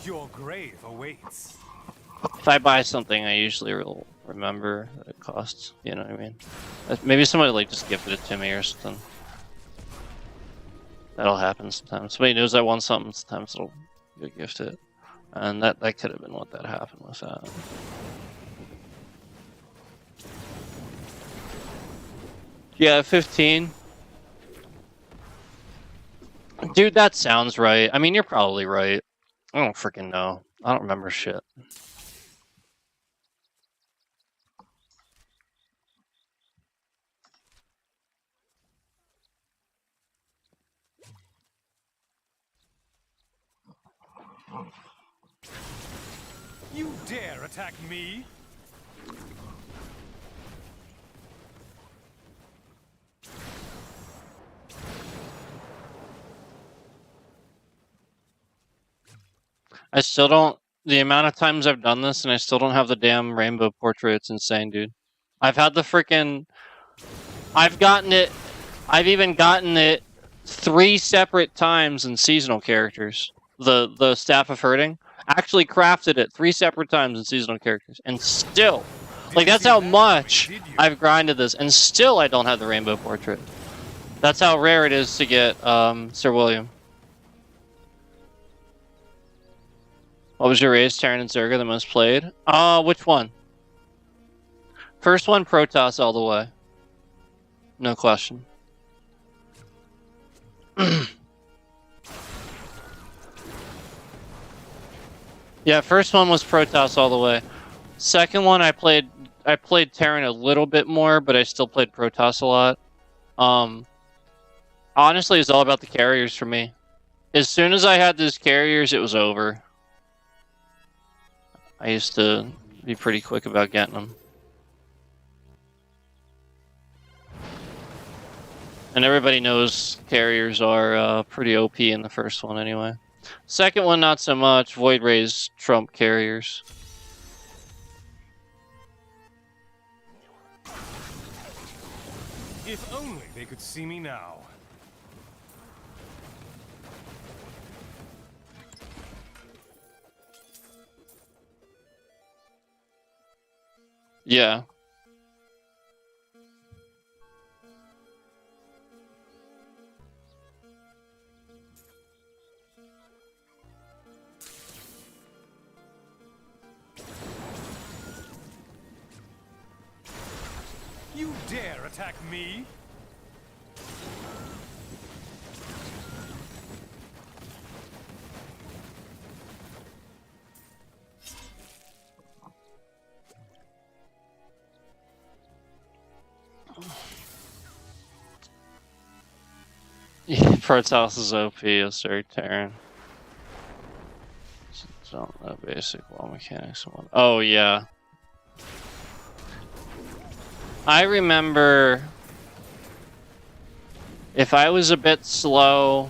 Your grave awaits. If I buy something, I usually will remember that it costs. You know what I mean? Maybe somebody like just gifted it to me or something. That'll happen sometimes. Somebody knows I want something, sometimes it'll gift it. And that could have been what that happened with that. Yeah, 15. Dude, that sounds right. I mean, you're probably right. I don't freaking know. I don't remember shit. You dare attack me? I still don't. The amount of times I've done this and I still don't have the damn rainbow portrait, it's insane, dude. I've had the freaking. I've gotten it. I've even gotten it 3 separate times in seasonal characters. The Staff of Hurting. Actually crafted it 3 separate times in seasonal characters. And still. Like, that's how much I've grinded this. And still I don't have the rainbow portrait. That's how rare it is to get Sir William. What was your race, Terran and Zerga, the most played? Which one? First one, Protoss all the way. No question. Yeah, first one was Protoss all the way. Second one, I played Terran a little bit more, but I still played Protoss a lot. Honestly, it's all about the carriers for me. As soon as I had those carriers, it was over. I used to be pretty quick about getting them. And everybody knows carriers are pretty OP in the first one anyway. Second one, not so much. Void Rays trump carriers. If only they could see me now. Yeah. You dare attack me? Protoss is OP, it's very Terran. Don't know basic wall mechanics. Oh yeah. I remember if I was a bit slow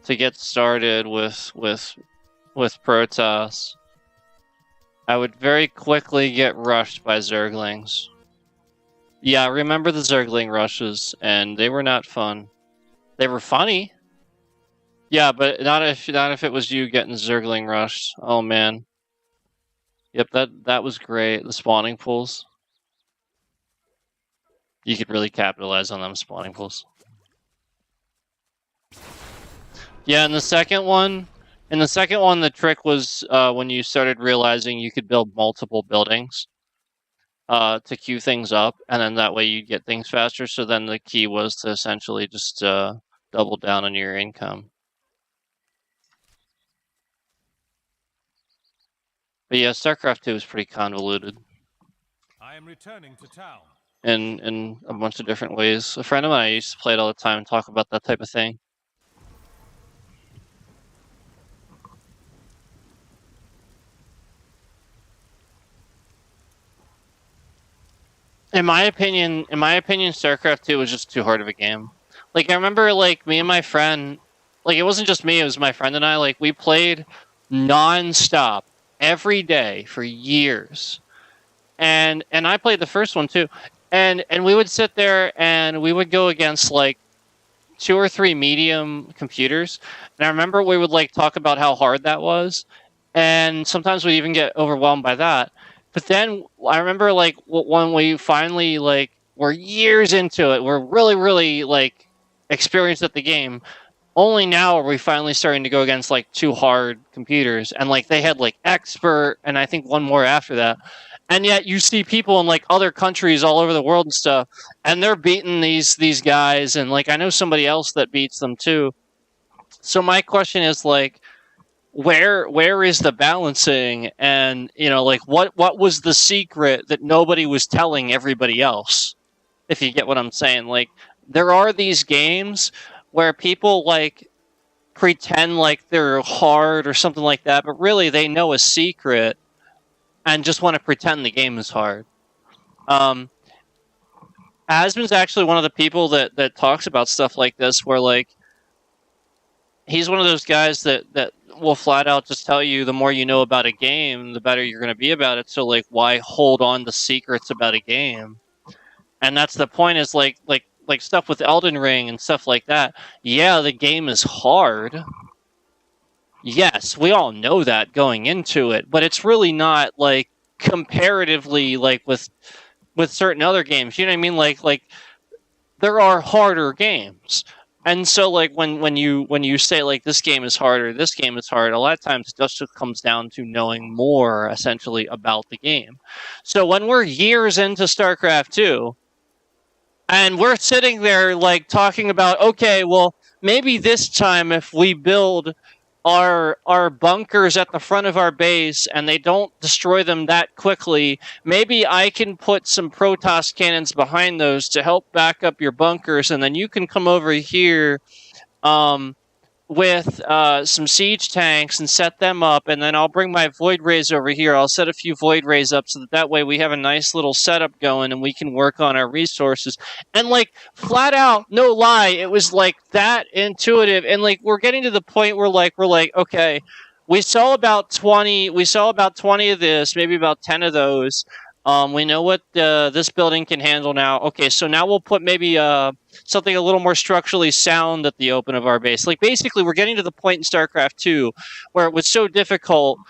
to get started with Protoss, I would very quickly get rushed by Zerglings. Yeah, I remember the Zergling rushes, and they were not fun. They were funny. Yeah, but not if it was you getting Zergling rushed. Oh man. Yep, that was great. The spawning pools. You could really capitalize on them spawning pools. Yeah, in the second one, the trick was when you started realizing you could build multiple buildings to queue things up, and then that way you'd get things faster. So then the key was to essentially just double down on your income. But yeah, StarCraft 2 is pretty convoluted I am returning to town. in a bunch of different ways. A friend of mine used to play it all the time and talk about that type of thing. In my opinion, StarCraft 2 was just too hard of a game. Like I remember, like me and my friend, like it wasn't just me; it was my friend and I. Like we played non-stop every day for years, and I played the first one too, and we would sit there and we would go against like 2 or 3 medium computers, and I remember we would like talk about how hard that was, and sometimes we'd even get overwhelmed by that. But then I remember like when we finally like we're years into it, we're really like experienced at the game. Only now are we finally starting to go against like 2 hard computers, and like they had like expert, and I think one more after that. And yet you see people in like other countries all over the world and stuff, and they're beating these guys, and like I know somebody else that beats them too. So my question is like, where is the balancing, and you know like what was the secret that nobody was telling everybody else? If you get what I'm saying, like there are these games where people like pretend like they're hard or something like that, but really they know a secret and just want to pretend the game is hard. Asmon's actually one of the people that talks about stuff like this, where like he's one of those guys that will flat out just tell you the more you know about a game, the better you're going to be about it. So like, why hold on to secrets about a game? And that's the point. Is like stuff with Elden Ring and stuff like that. Yeah, the game is hard. Yes, we all know that going into it, but it's really not like comparatively like with certain other games. You know what I mean? Like there are harder games. And so like when you say like this game is harder, this game is hard, a lot of times it just comes down to knowing more essentially about the game. So when we're years into StarCraft 2 and we're sitting there like talking about, okay, well, maybe this time if we build our bunkers at the front of our base and they don't destroy them that quickly, maybe I can put some Protoss cannons behind those to help back up your bunkers, and then you can come over here with some siege tanks and set them up, and then I'll bring my Void Rays over here. I'll set a few Void Rays up so that way we have a nice little setup going and we can work on our resources. And like flat out, no lie, it was like that intuitive. And like we're getting to the point where like we're like, okay, we saw about 20 of this, maybe about 10 of those. We know what this building can handle now. Okay, so now we'll put maybe something a little more structurally sound at the open of our base. Like basically, we're getting to the point in StarCraft 2 where it was so difficult.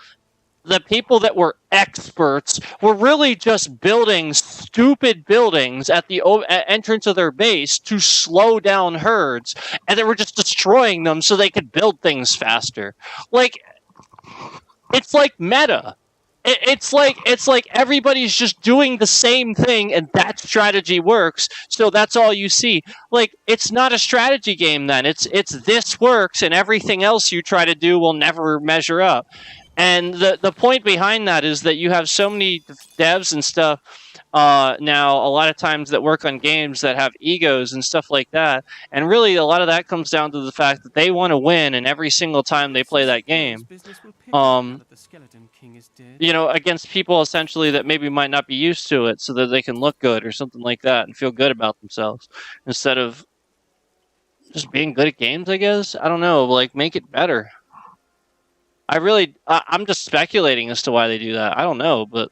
The people that were experts were really just building stupid buildings at the entrance of their base to slow down herds, and they were just destroying them so they could build things faster. Like, it's like meta. It's like everybody's just doing the same thing, and that strategy works. So that's all you see. Like, it's not a strategy game then. It's this works, and everything else you try to do will never measure up. And the point behind that is that you have so many devs and stuff now, a lot of times that work on games that have egos and stuff like that. And really, a lot of that comes down to the fact that they want to win, and every single time they play that game, you know, against people essentially that maybe might not be used to it, so that they can look good or something like that and feel good about themselves instead of just being good at games, I guess. I don't know, like make it better. I'm just speculating as to why they do that. I don't know, but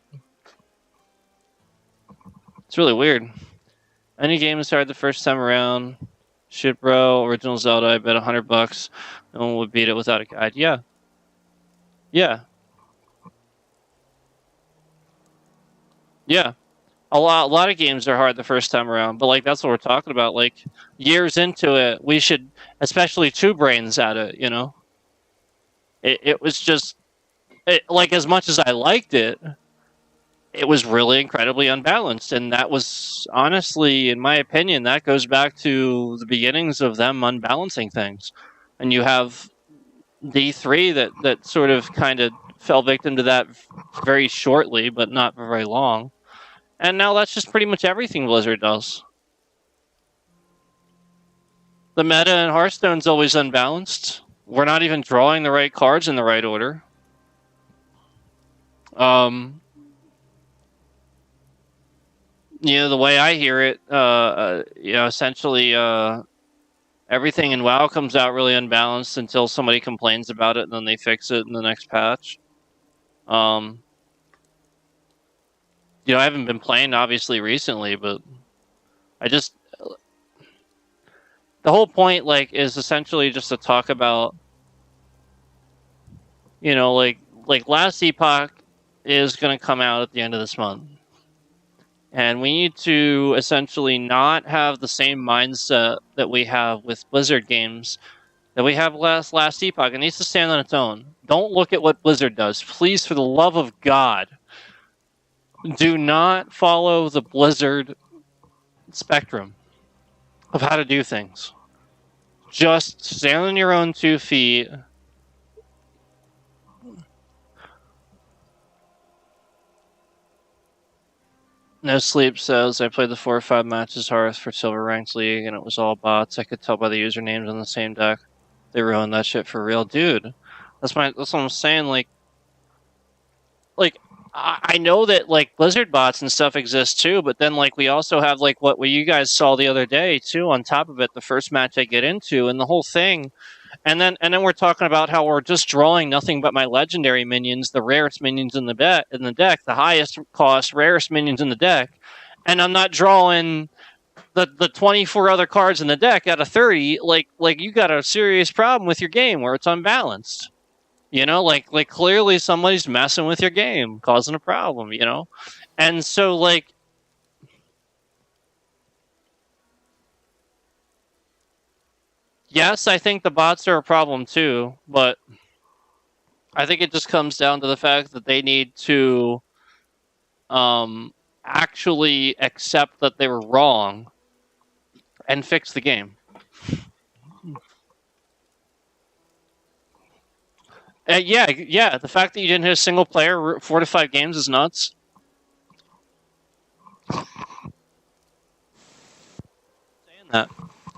it's really weird. Any game is hard the first time around. Shit, bro. Original Zelda, I bet $100. No one would beat it without a guide. Yeah. Yeah. Yeah. A lot of games are hard the first time around, but like that's what we're talking about. Like years into it, we should, especially Two Brains at it, you know? It was just, like as much as I liked it, it was really incredibly unbalanced. And that was, honestly, in my opinion, that goes back to the beginnings of them unbalancing things. And you have D3 that sort of kind of fell victim to that very shortly, but not for very long. And now that's just pretty much everything Blizzard does. The meta in Hearthstone's always unbalanced. We're not even drawing the right cards in the right order. The way I hear it, essentially, everything in WoW comes out really unbalanced until somebody complains about it, and then they fix it in the next patch. I haven't been playing obviously recently, but the whole point is essentially just to talk about, last Epoch is going to come out at the end of this month. And we need to essentially not have the same mindset that we have with Blizzard games that we have last Epoch. It needs to stand on its own. Don't look at what Blizzard does. Please, for the love of God, do not follow the Blizzard spectrum of how to do things. Just stand on your own 2 feet. No Sleep says, I played the 4 or 5 matches Hearth for Silver Ranked League, and it was all bots. I could tell by the usernames on the same deck. They ruined that shit for real. Dude, that's what I'm saying. I know that, Blizzard bots and stuff exist, too, but then, we also have, what you guys saw the other day, too, on top of it, the first match I get into, and the whole thing. And then we're talking about how we're just drawing nothing but my legendary minions, the rarest minions in the deck, the highest cost, rarest minions in the deck, and I'm not drawing the 24 other cards in the deck out of 30. You got a serious problem with your game where it's unbalanced. Clearly somebody's messing with your game, causing a problem. And so yes, I think the bots are a problem too, but I think it just comes down to the fact that they need to actually accept that they were wrong and fix the game. Yeah. The fact that you didn't hit a single player 4 to 5 games is nuts. Saying that,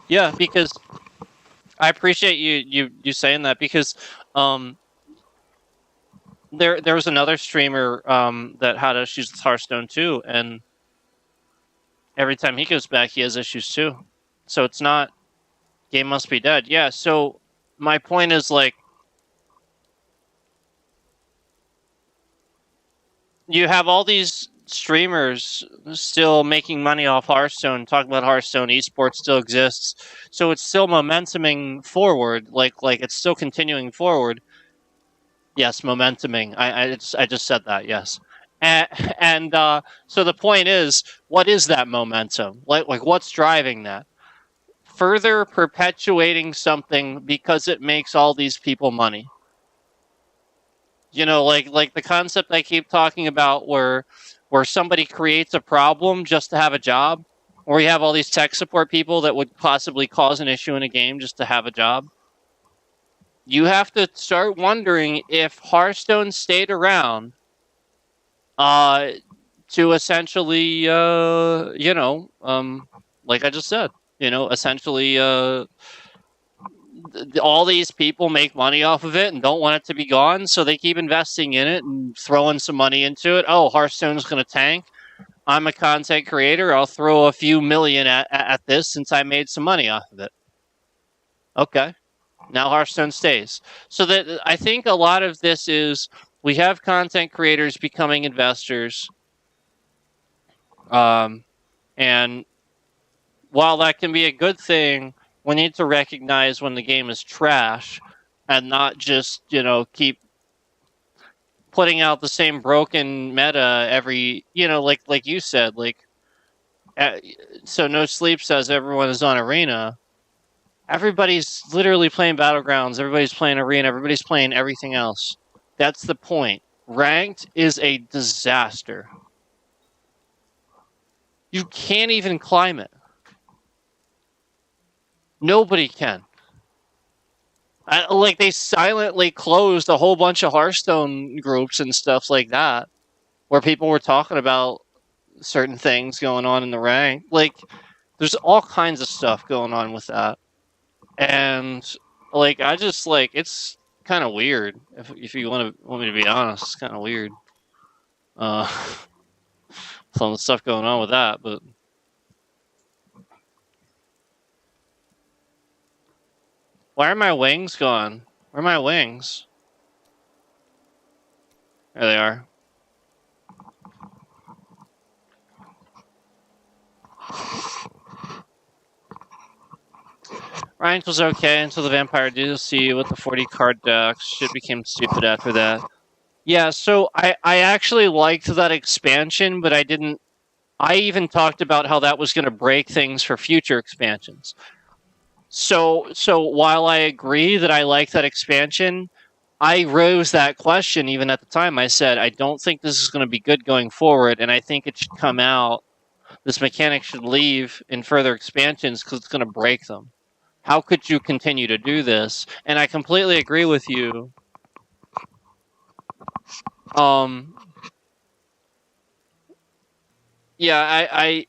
yeah, because I appreciate you saying that, because there was another streamer that had issues with Hearthstone too, and every time he goes back, he has issues too. So it's not game must be dead. Yeah. So my point is you have all these streamers still making money off Hearthstone, talking about Hearthstone, esports still exists, so it's still momentuming forward, it's still continuing forward. Yes, momentuming. I just said that. Yes, and so the point is, what is that momentum? What's driving that? Further perpetuating something because it makes all these people money. The concept I keep talking about where somebody creates a problem just to have a job, or you have all these tech support people that would possibly cause an issue in a game just to have a job. You have to start wondering if Hearthstone stayed around to essentially, like I just said, essentially all these people make money off of it and don't want it to be gone, so they keep investing in it and throwing some money into it. Oh, Hearthstone's going to tank. I'm a content creator. I'll throw a few million at this since I made some money off of it. Okay. Now Hearthstone stays. So that I think a lot of this is we have content creators becoming investors. And while that can be a good thing, we need to recognize when the game is trash and not just, keep putting out the same broken meta every, like you said, so No Sleep says everyone is on Arena. Everybody's literally playing Battlegrounds. Everybody's playing Arena. Everybody's playing everything else. That's the point. Ranked is a disaster. You can't even climb it. Nobody can. Like, they silently closed a whole bunch of Hearthstone groups and stuff like that, where people were talking about certain things going on in the rank. Like, there's all kinds of stuff going on with that. And, like, I just, like, it's kind of weird. If you want me to be honest, it's kind of weird. Some of the stuff going on with that, but... Why are my wings gone? Where are my wings? There they are. Ryan's was okay until the Vampire DLC with the 40 card decks. Shit became stupid after that. Yeah, so I actually liked that expansion, but I didn't... I even talked about how that was going to break things for future expansions. So while I agree that I like that expansion, I rose that question even at the time. I said, I don't think this is going to be good going forward, and I think it should come out. This mechanic should leave in further expansions because it's going to break them. How could you continue to do this? And I completely agree with you. Yeah,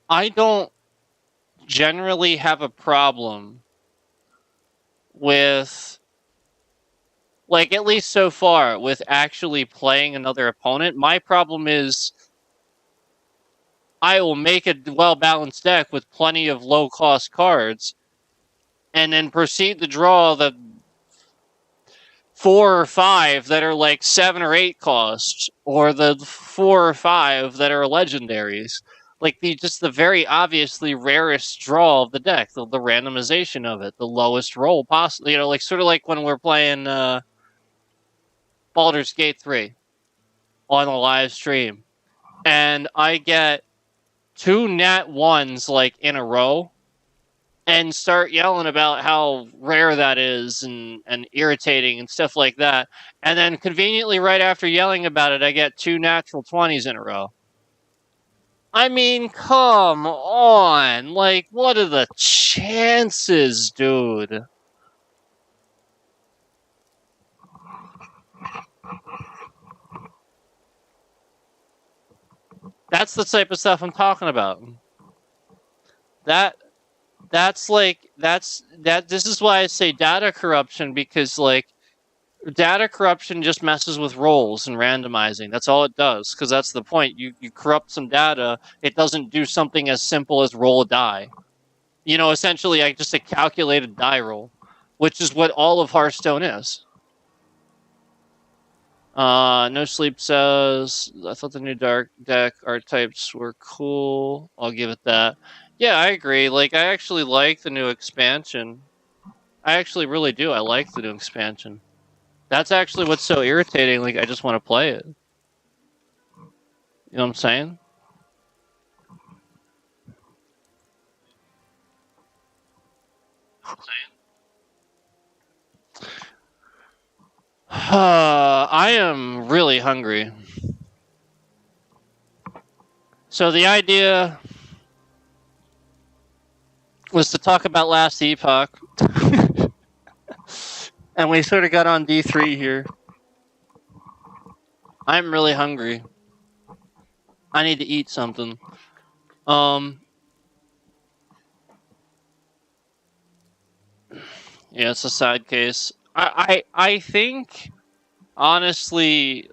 I don't generally have a problem with, like, at least so far, with actually playing another opponent. My problem is I will make a well-balanced deck with plenty of low-cost cards and then proceed to draw the 4 or 5 that are like 7 or 8 costs, or the 4 or 5 that are legendaries. Like, just the very obviously rarest draw of the deck, the randomization of it, the lowest roll possible. You know, like, sort of like when we're playing Baldur's Gate 3 on a live stream, and I get 2 nat 1s, like, in a row, and start yelling about how rare that is and irritating and stuff like that. And then conveniently right after yelling about it, I get 2 natural 20s in a row. I mean, come on. Like, what are the chances, dude? That's the type of stuff I'm talking about. This is why I say data corruption, because, like, data corruption just messes with rolls and randomizing. That's all it does, because that's the point. You corrupt some data, it doesn't do something as simple as roll a die. You know, essentially, just a calculated die roll, which is what all of Hearthstone is. No Sleep says, I thought the new Dark deck archetypes were cool. I'll give it that. Yeah, I agree. Like, I actually like the new expansion. I actually really do. I like the new expansion. That's actually what's so irritating. Like, I just want to play it. You know what I'm saying? I am really hungry. So the idea was to talk about last Epoch. And we sort of got on D3 here. I'm really hungry. I need to eat something. Yeah, it's a side case. I think, honestly,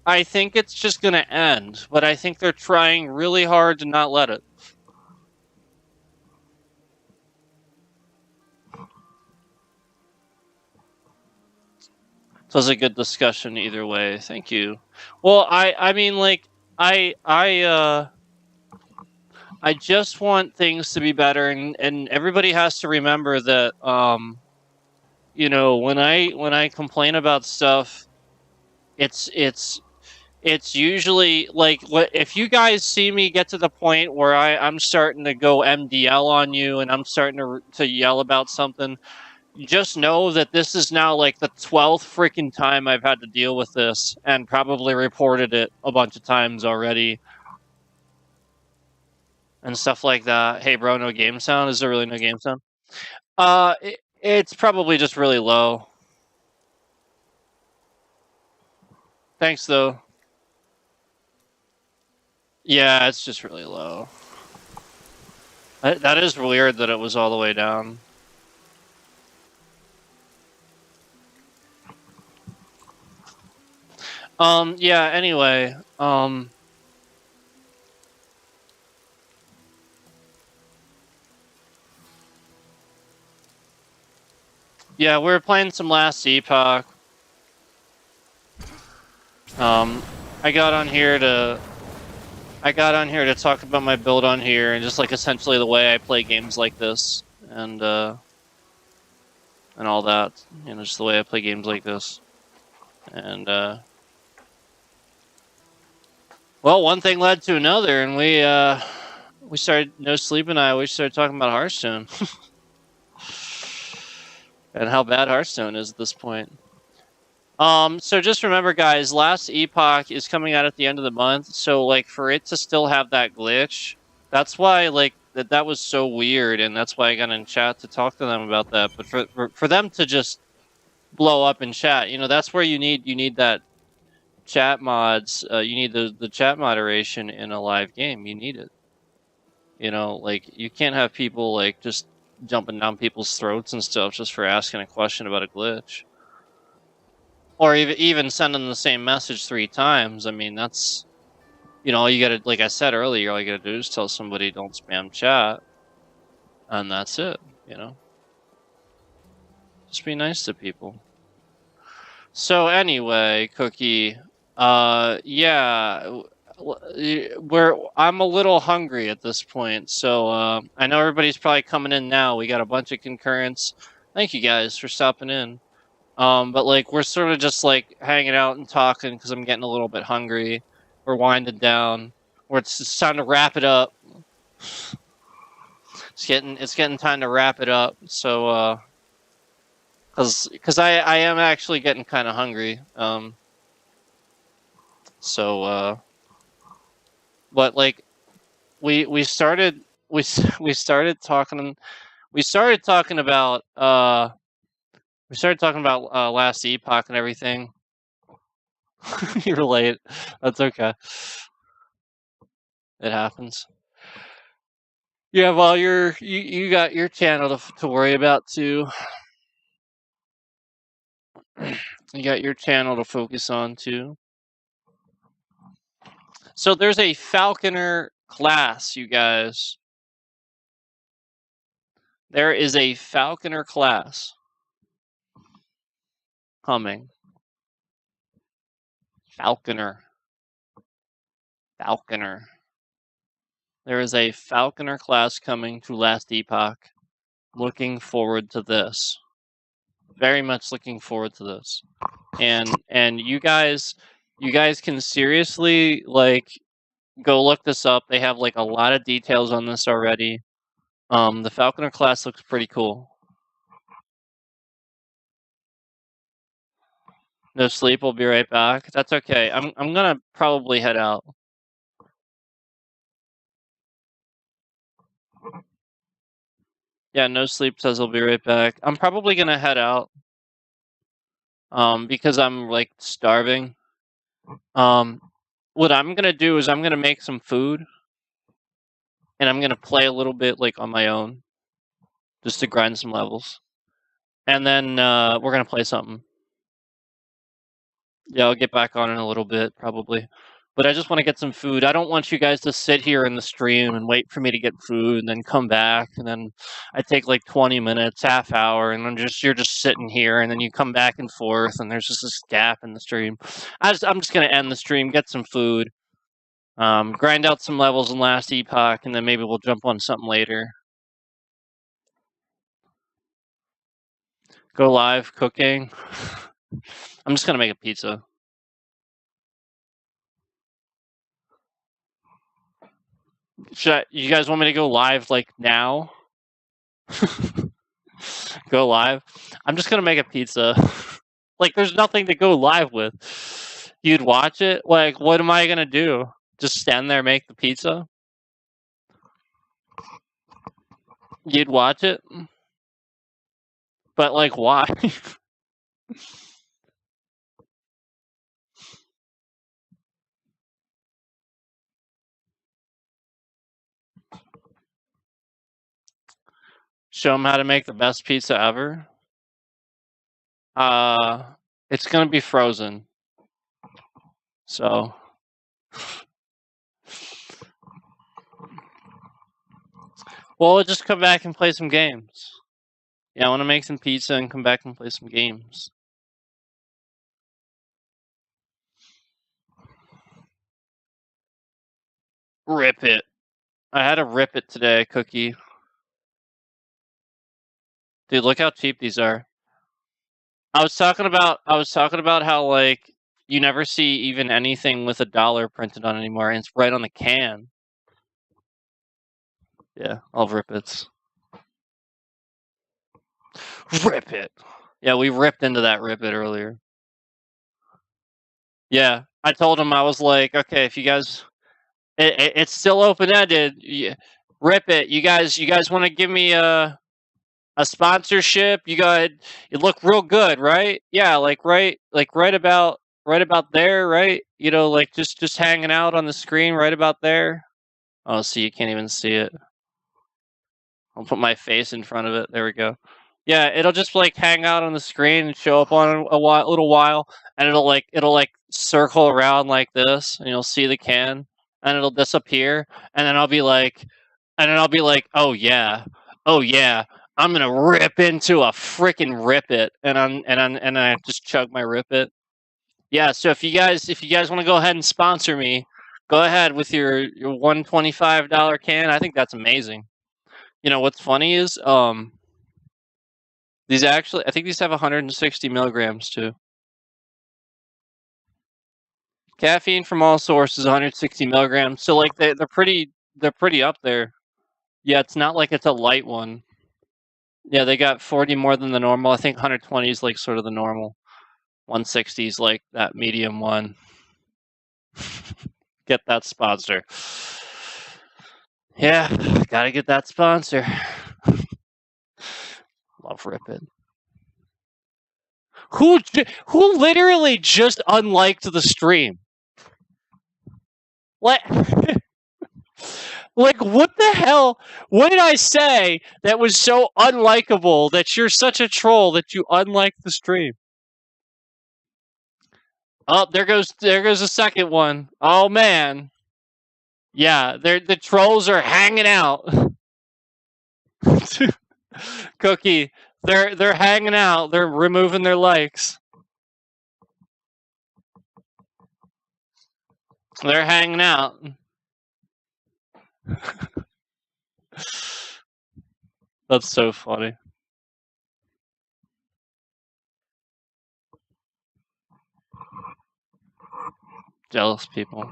I think it's just going to end, but I think they're trying really hard to not let it. So it was a good discussion either way. Thank you. Well, I mean, like, I just want things to be better, and everybody has to remember that, you know, when I complain about stuff, it's usually like, if you guys see me get to the point where I'm starting to go MDL on you and I'm starting to yell about something, just know that this is now like the 12th freaking time I've had to deal with this, and probably reported it a bunch of times already. and stuff like that. Hey, bro, no game sound. Is there really no game sound? It's probably just really low. Thanks, though. Yeah, it's just really low. That is weird that it was all the way down. Yeah, anyway, yeah, we were playing some last Epoch. I got on here to talk about my build on here and just like essentially the way I play games like this and all that, you know, just the way I play games like this. And well, one thing led to another, and we started No Sleep and we started talking about Hearthstone and how bad Hearthstone is at this point. So just remember, guys, last Epoch is coming out at the end of the month. So, like, for it to still have that glitch, that's why, like, that was so weird, and that's why I got in chat to talk to them about that. But for them to just blow up in chat, you know, that's where you need that chat mods. You need the chat moderation in a live game. You need it. You know, like, you can't have people like just jumping down people's throats and stuff just for asking a question about a glitch. Or even sending the same message 3 times. I mean, that's, you know, all you gotta, like I said earlier, all you gotta do is tell somebody don't spam chat. And that's it, you know? Just be nice to people. So anyway, Cookie, yeah, I'm a little hungry at this point. So I know everybody's probably coming in now. We got a bunch of concurrents. Thank you guys for stopping in. But like we're sort of just like hanging out and talking because I'm getting a little bit hungry. We're winding down. It's time to wrap it up. It's getting time to wrap it up. So because I am actually getting kind of hungry. But like we started talking about last Epoch and everything. You're late. That's okay. It happens. Yeah, well, you got your channel to worry about too. You got your channel to focus on too. So there's a Falconer class, you guys. There is a Falconer class coming. Falconer. There is a Falconer class coming to Last Epoch. Looking forward to this. Very much looking forward to this. And you guys can seriously like go look this up. They have like a lot of details on this already. The Falconer class looks pretty cool. No sleep, we'll be right back. That's okay. I'm gonna probably head out. Yeah, no sleep says I'll be right back. I'm probably gonna head out. Because I'm like starving. What I'm gonna do is I'm gonna make some food. And I'm gonna play a little bit like on my own. Just to grind some levels. And then we're gonna play something. Yeah, I'll get back on in a little bit, probably. But I just want to get some food. I don't want you guys to sit here in the stream and wait for me to get food and then come back. And then I take like 20 minutes, half hour, and you're just sitting here. And then you come back and forth, and there's just this gap in the stream. I'm just going to end the stream, get some food, grind out some levels in Last Epoch, and then maybe we'll jump on something later. Go live cooking. I'm just going to make a pizza. You guys want me to go live like now? Go live? I'm just gonna make a pizza. Like, there's nothing to go live with. You'd watch it? Like, what am I gonna do? Just stand there and make the pizza? You'd watch it? But, like, why? Show them how to make the best pizza ever? It's gonna be frozen. So... Well, we'll just come back and play some games. Yeah, I want to make some pizza and come back and play some games. Rip it. I had to rip it today, Cookie. Dude, look how cheap these are. I was talking about how, like, you never see even anything with $1 printed on it anymore, and it's right on the can. Yeah, I'll rip it. Rip it. Yeah, we ripped into that rip it earlier. Yeah, I told him, I was like, okay, if you guys, it's still open ended. Rip it. You guys want to give me a sponsorship? You look real good, right? Yeah, like right about there, right? You know, like just hanging out on the screen right about there. Oh, see, you can't even see it. I'll put my face in front of it. There we go. Yeah, it'll just like hang out on the screen and show up on a little while, and it'll like circle around like this, and you'll see the can, and it'll disappear, and then I'll be like, oh yeah, I'm gonna rip into a freaking rip it, and I just chug my rip it. Yeah, so if you guys want to go ahead and sponsor me, go ahead with your $125 can. I think that's amazing. You know what's funny is these actually, I think these have 160 milligrams too. Caffeine from all sources, 160 milligrams. So like they're pretty up there. Yeah, it's not like it's a light one. Yeah, they got 40 more than the normal. I think 120 is like sort of the normal. 160 is like that medium one. Get that sponsor. Yeah, gotta get that sponsor. Love Rip It. Who literally just unliked the stream? What? Like, what the hell? What did I say that was so unlikable that you're such a troll that you unliked the stream? Oh, there goes the second one. Oh man. Yeah, the trolls are hanging out. Cookie, they're hanging out. They're removing their likes. They're hanging out. That's so funny. Jealous people.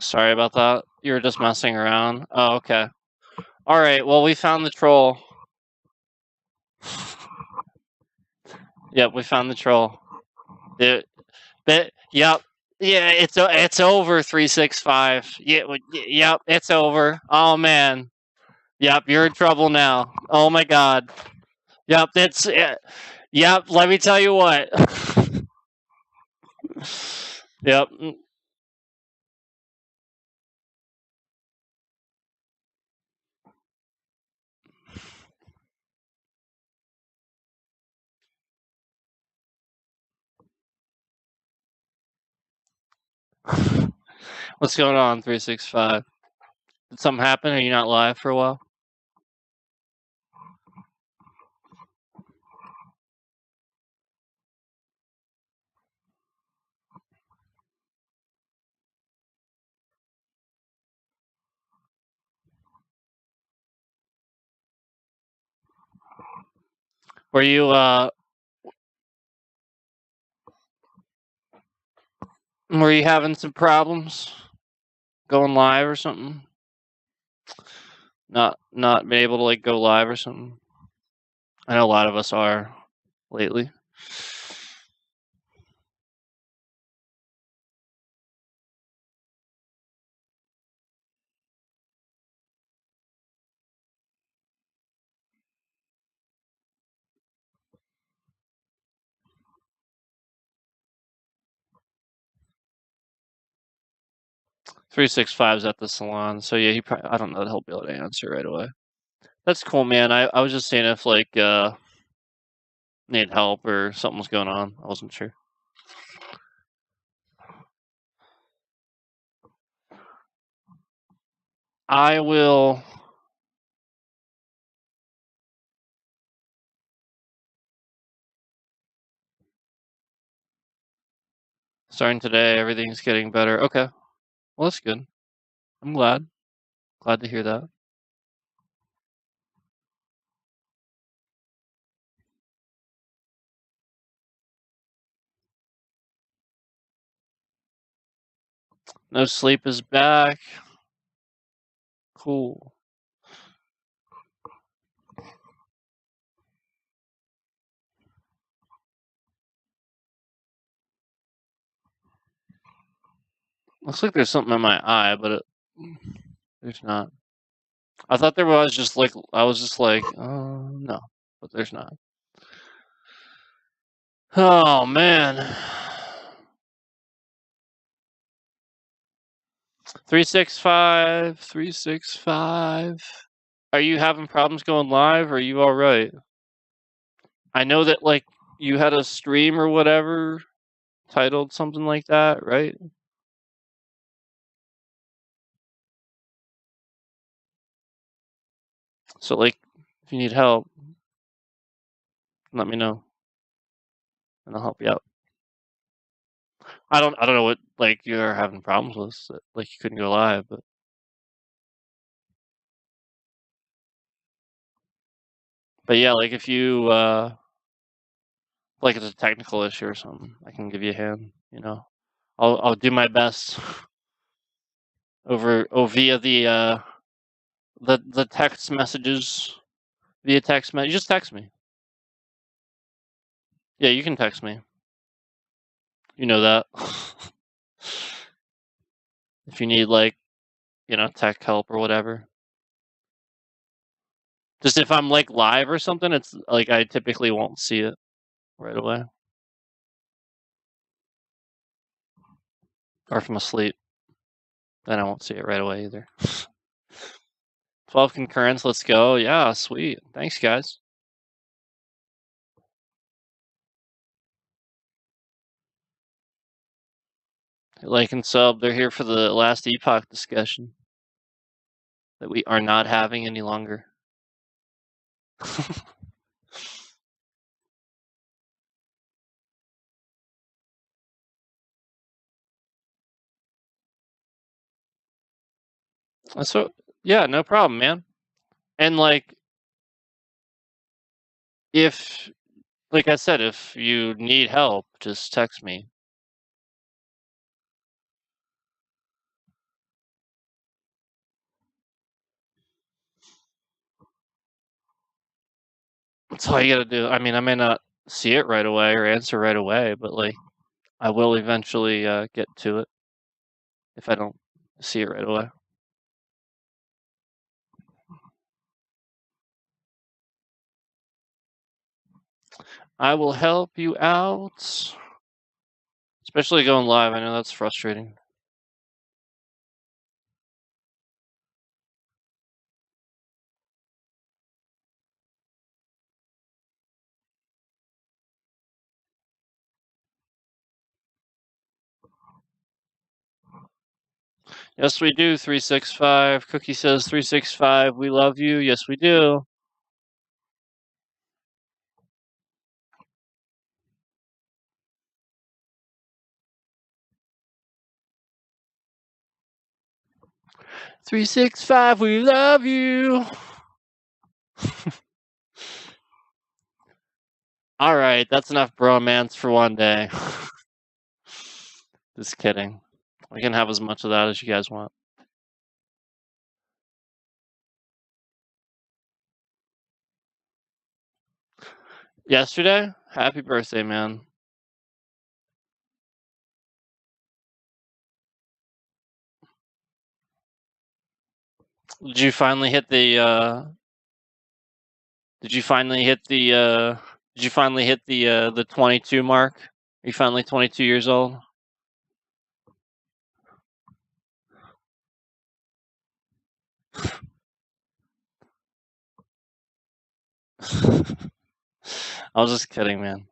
Sorry about that. You were just messing around. Oh, okay. Alright, well, we found the troll. Yep, we found the troll. Yep. Yeah, it's over, 365. Yep, it's over. Oh, man. Yep, you're in trouble now. Oh, my God. Yep, yep, let me tell you what. Yep. What's going on, 365? Did something happen? Are you not live for a while? Were you having some problems going live or something? not been able to like go live or something. I know a lot of us are lately. "365's at the salon, so yeah, I don't know that he'll be able to answer right away. That's cool, man. I was just saying if like need help or something was going on. I wasn't sure. I will. Starting today, everything's getting better. Okay, well that's good. I'm glad. Glad to hear that. No sleep is back. Cool. Looks like there's something in my eye, but there's not. I thought there was just like I was just like, no, but there's not. Oh man. 365, 365. Are you having problems going live? Or are you all right? I know that like you had a stream or whatever titled something like that, right? So like if you need help, let me know and I'll help you out. I don't know what like you're having problems with, like you couldn't go live, but yeah, like if you like it's a technical issue or something, I can give you a hand, you know. I'll do my best via the text messages via text message. Just text me. Yeah, you can text me. You know that. If you need like, you know, tech help or whatever. Just if I'm like live or something, it's like I typically won't see it right away. Or if I'm asleep, then I won't see it right away either. 12 concurrents, let's go. Yeah, sweet. Thanks, guys. Like and sub, they're here for the last Epoch discussion that we are not having any longer. So, yeah, no problem, man. And like, if, like I said, if you need help, just text me. That's all you gotta do. I mean, I may not see it right away or answer right away, but like, I will eventually get to it if I don't see it right away. I will help you out. Especially going live. I know that's frustrating. Yes, we do. 365. Cookie says 365. We love you. Yes, we do. "365, we love you." All right, that's enough bromance for one day. Just kidding. We can have as much of that as you guys want. Yesterday? Happy birthday, man. Did you finally hit the Did you finally hit the 22 mark? Are you finally 22 years old? I was just kidding, man.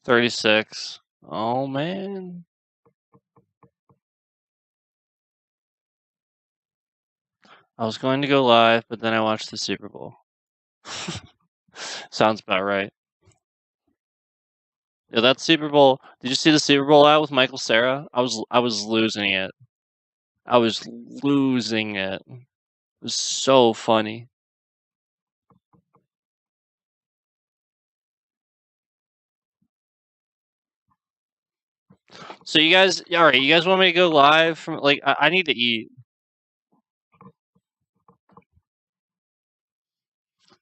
36. Oh man. I was going to go live, but then I watched the Super Bowl. Sounds about right. Yeah, that Super Bowl. Did you see the Super Bowl out with Michael Cera? I was losing it. I was losing it. It was so funny. So you guys, all right? You guys want me to go live from like? I need to eat.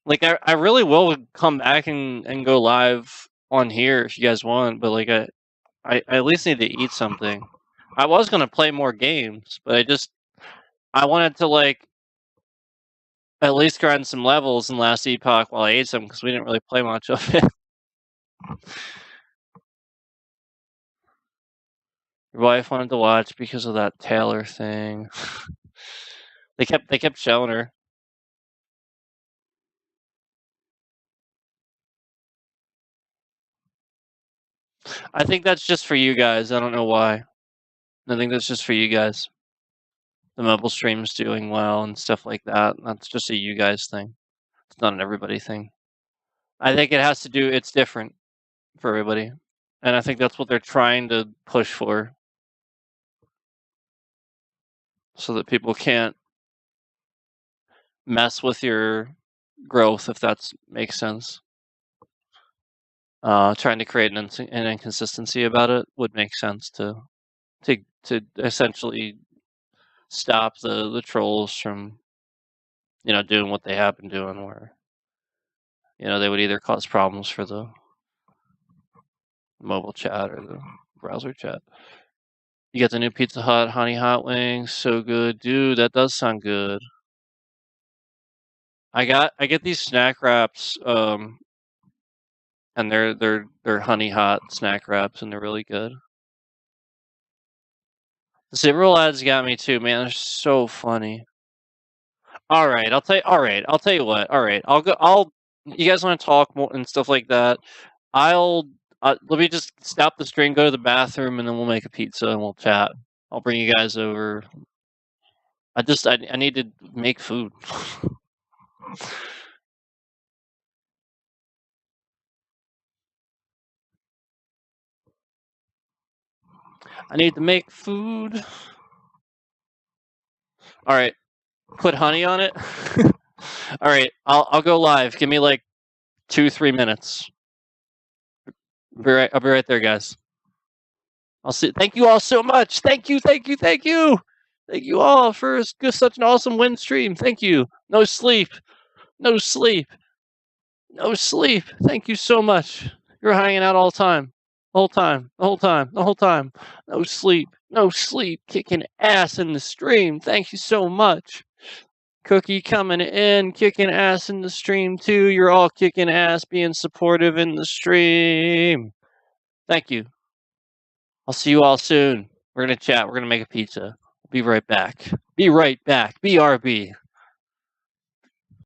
Like I really will come back and go live on here if you guys want, but like I at least need to eat something. I was gonna play more games, but I wanted to like at least grind some levels in last Epoch while I ate some because we didn't really play much of it. Your wife wanted to watch because of that Taylor thing. They kept showing her. I think that's just for you guys. I don't know why. I think that's just for you guys. The mobile stream's doing well and stuff like that. That's just a you guys thing. It's not an everybody thing. I think it has to do. It's different for everybody, and I think that's what they're trying to push for, so that people can't mess with your growth, if that makes sense. Trying to create an inconsistency about it would make sense to essentially stop the trolls from doing what they have been doing, where they would either cause problems for the mobile chat or the browser chat. You get the new Pizza Hut honey hot wings, so good, dude. That does sound good. I get these snack wraps, and they're honey hot snack wraps, and they're really good. The Super Bowl ads got me too, man. They're so funny. All right, I'll tell you. All right, I'll tell you what. All right, I'll go. You guys want to talk more and stuff like that? Let me just stop the stream, go to the bathroom, and then we'll make a pizza and we'll chat. I'll bring you guys over. I need to make food. I need to make food. All right, put honey on it. All right, I'll go live. Give me like 2-3 minutes. I'll be right there, guys. I'll see. Thank you all so much. Thank you. Thank you all for such an awesome win stream. Thank you. No sleep. Thank you so much. You're hanging out all the time. The whole time. No sleep. Kicking ass in the stream. Thank you so much. Cookie coming in, kicking ass in the stream too. You're all kicking ass, being supportive in the stream. Thank you. I'll see you all soon. We're gonna chat. We're gonna make a pizza. Be right back. BRB.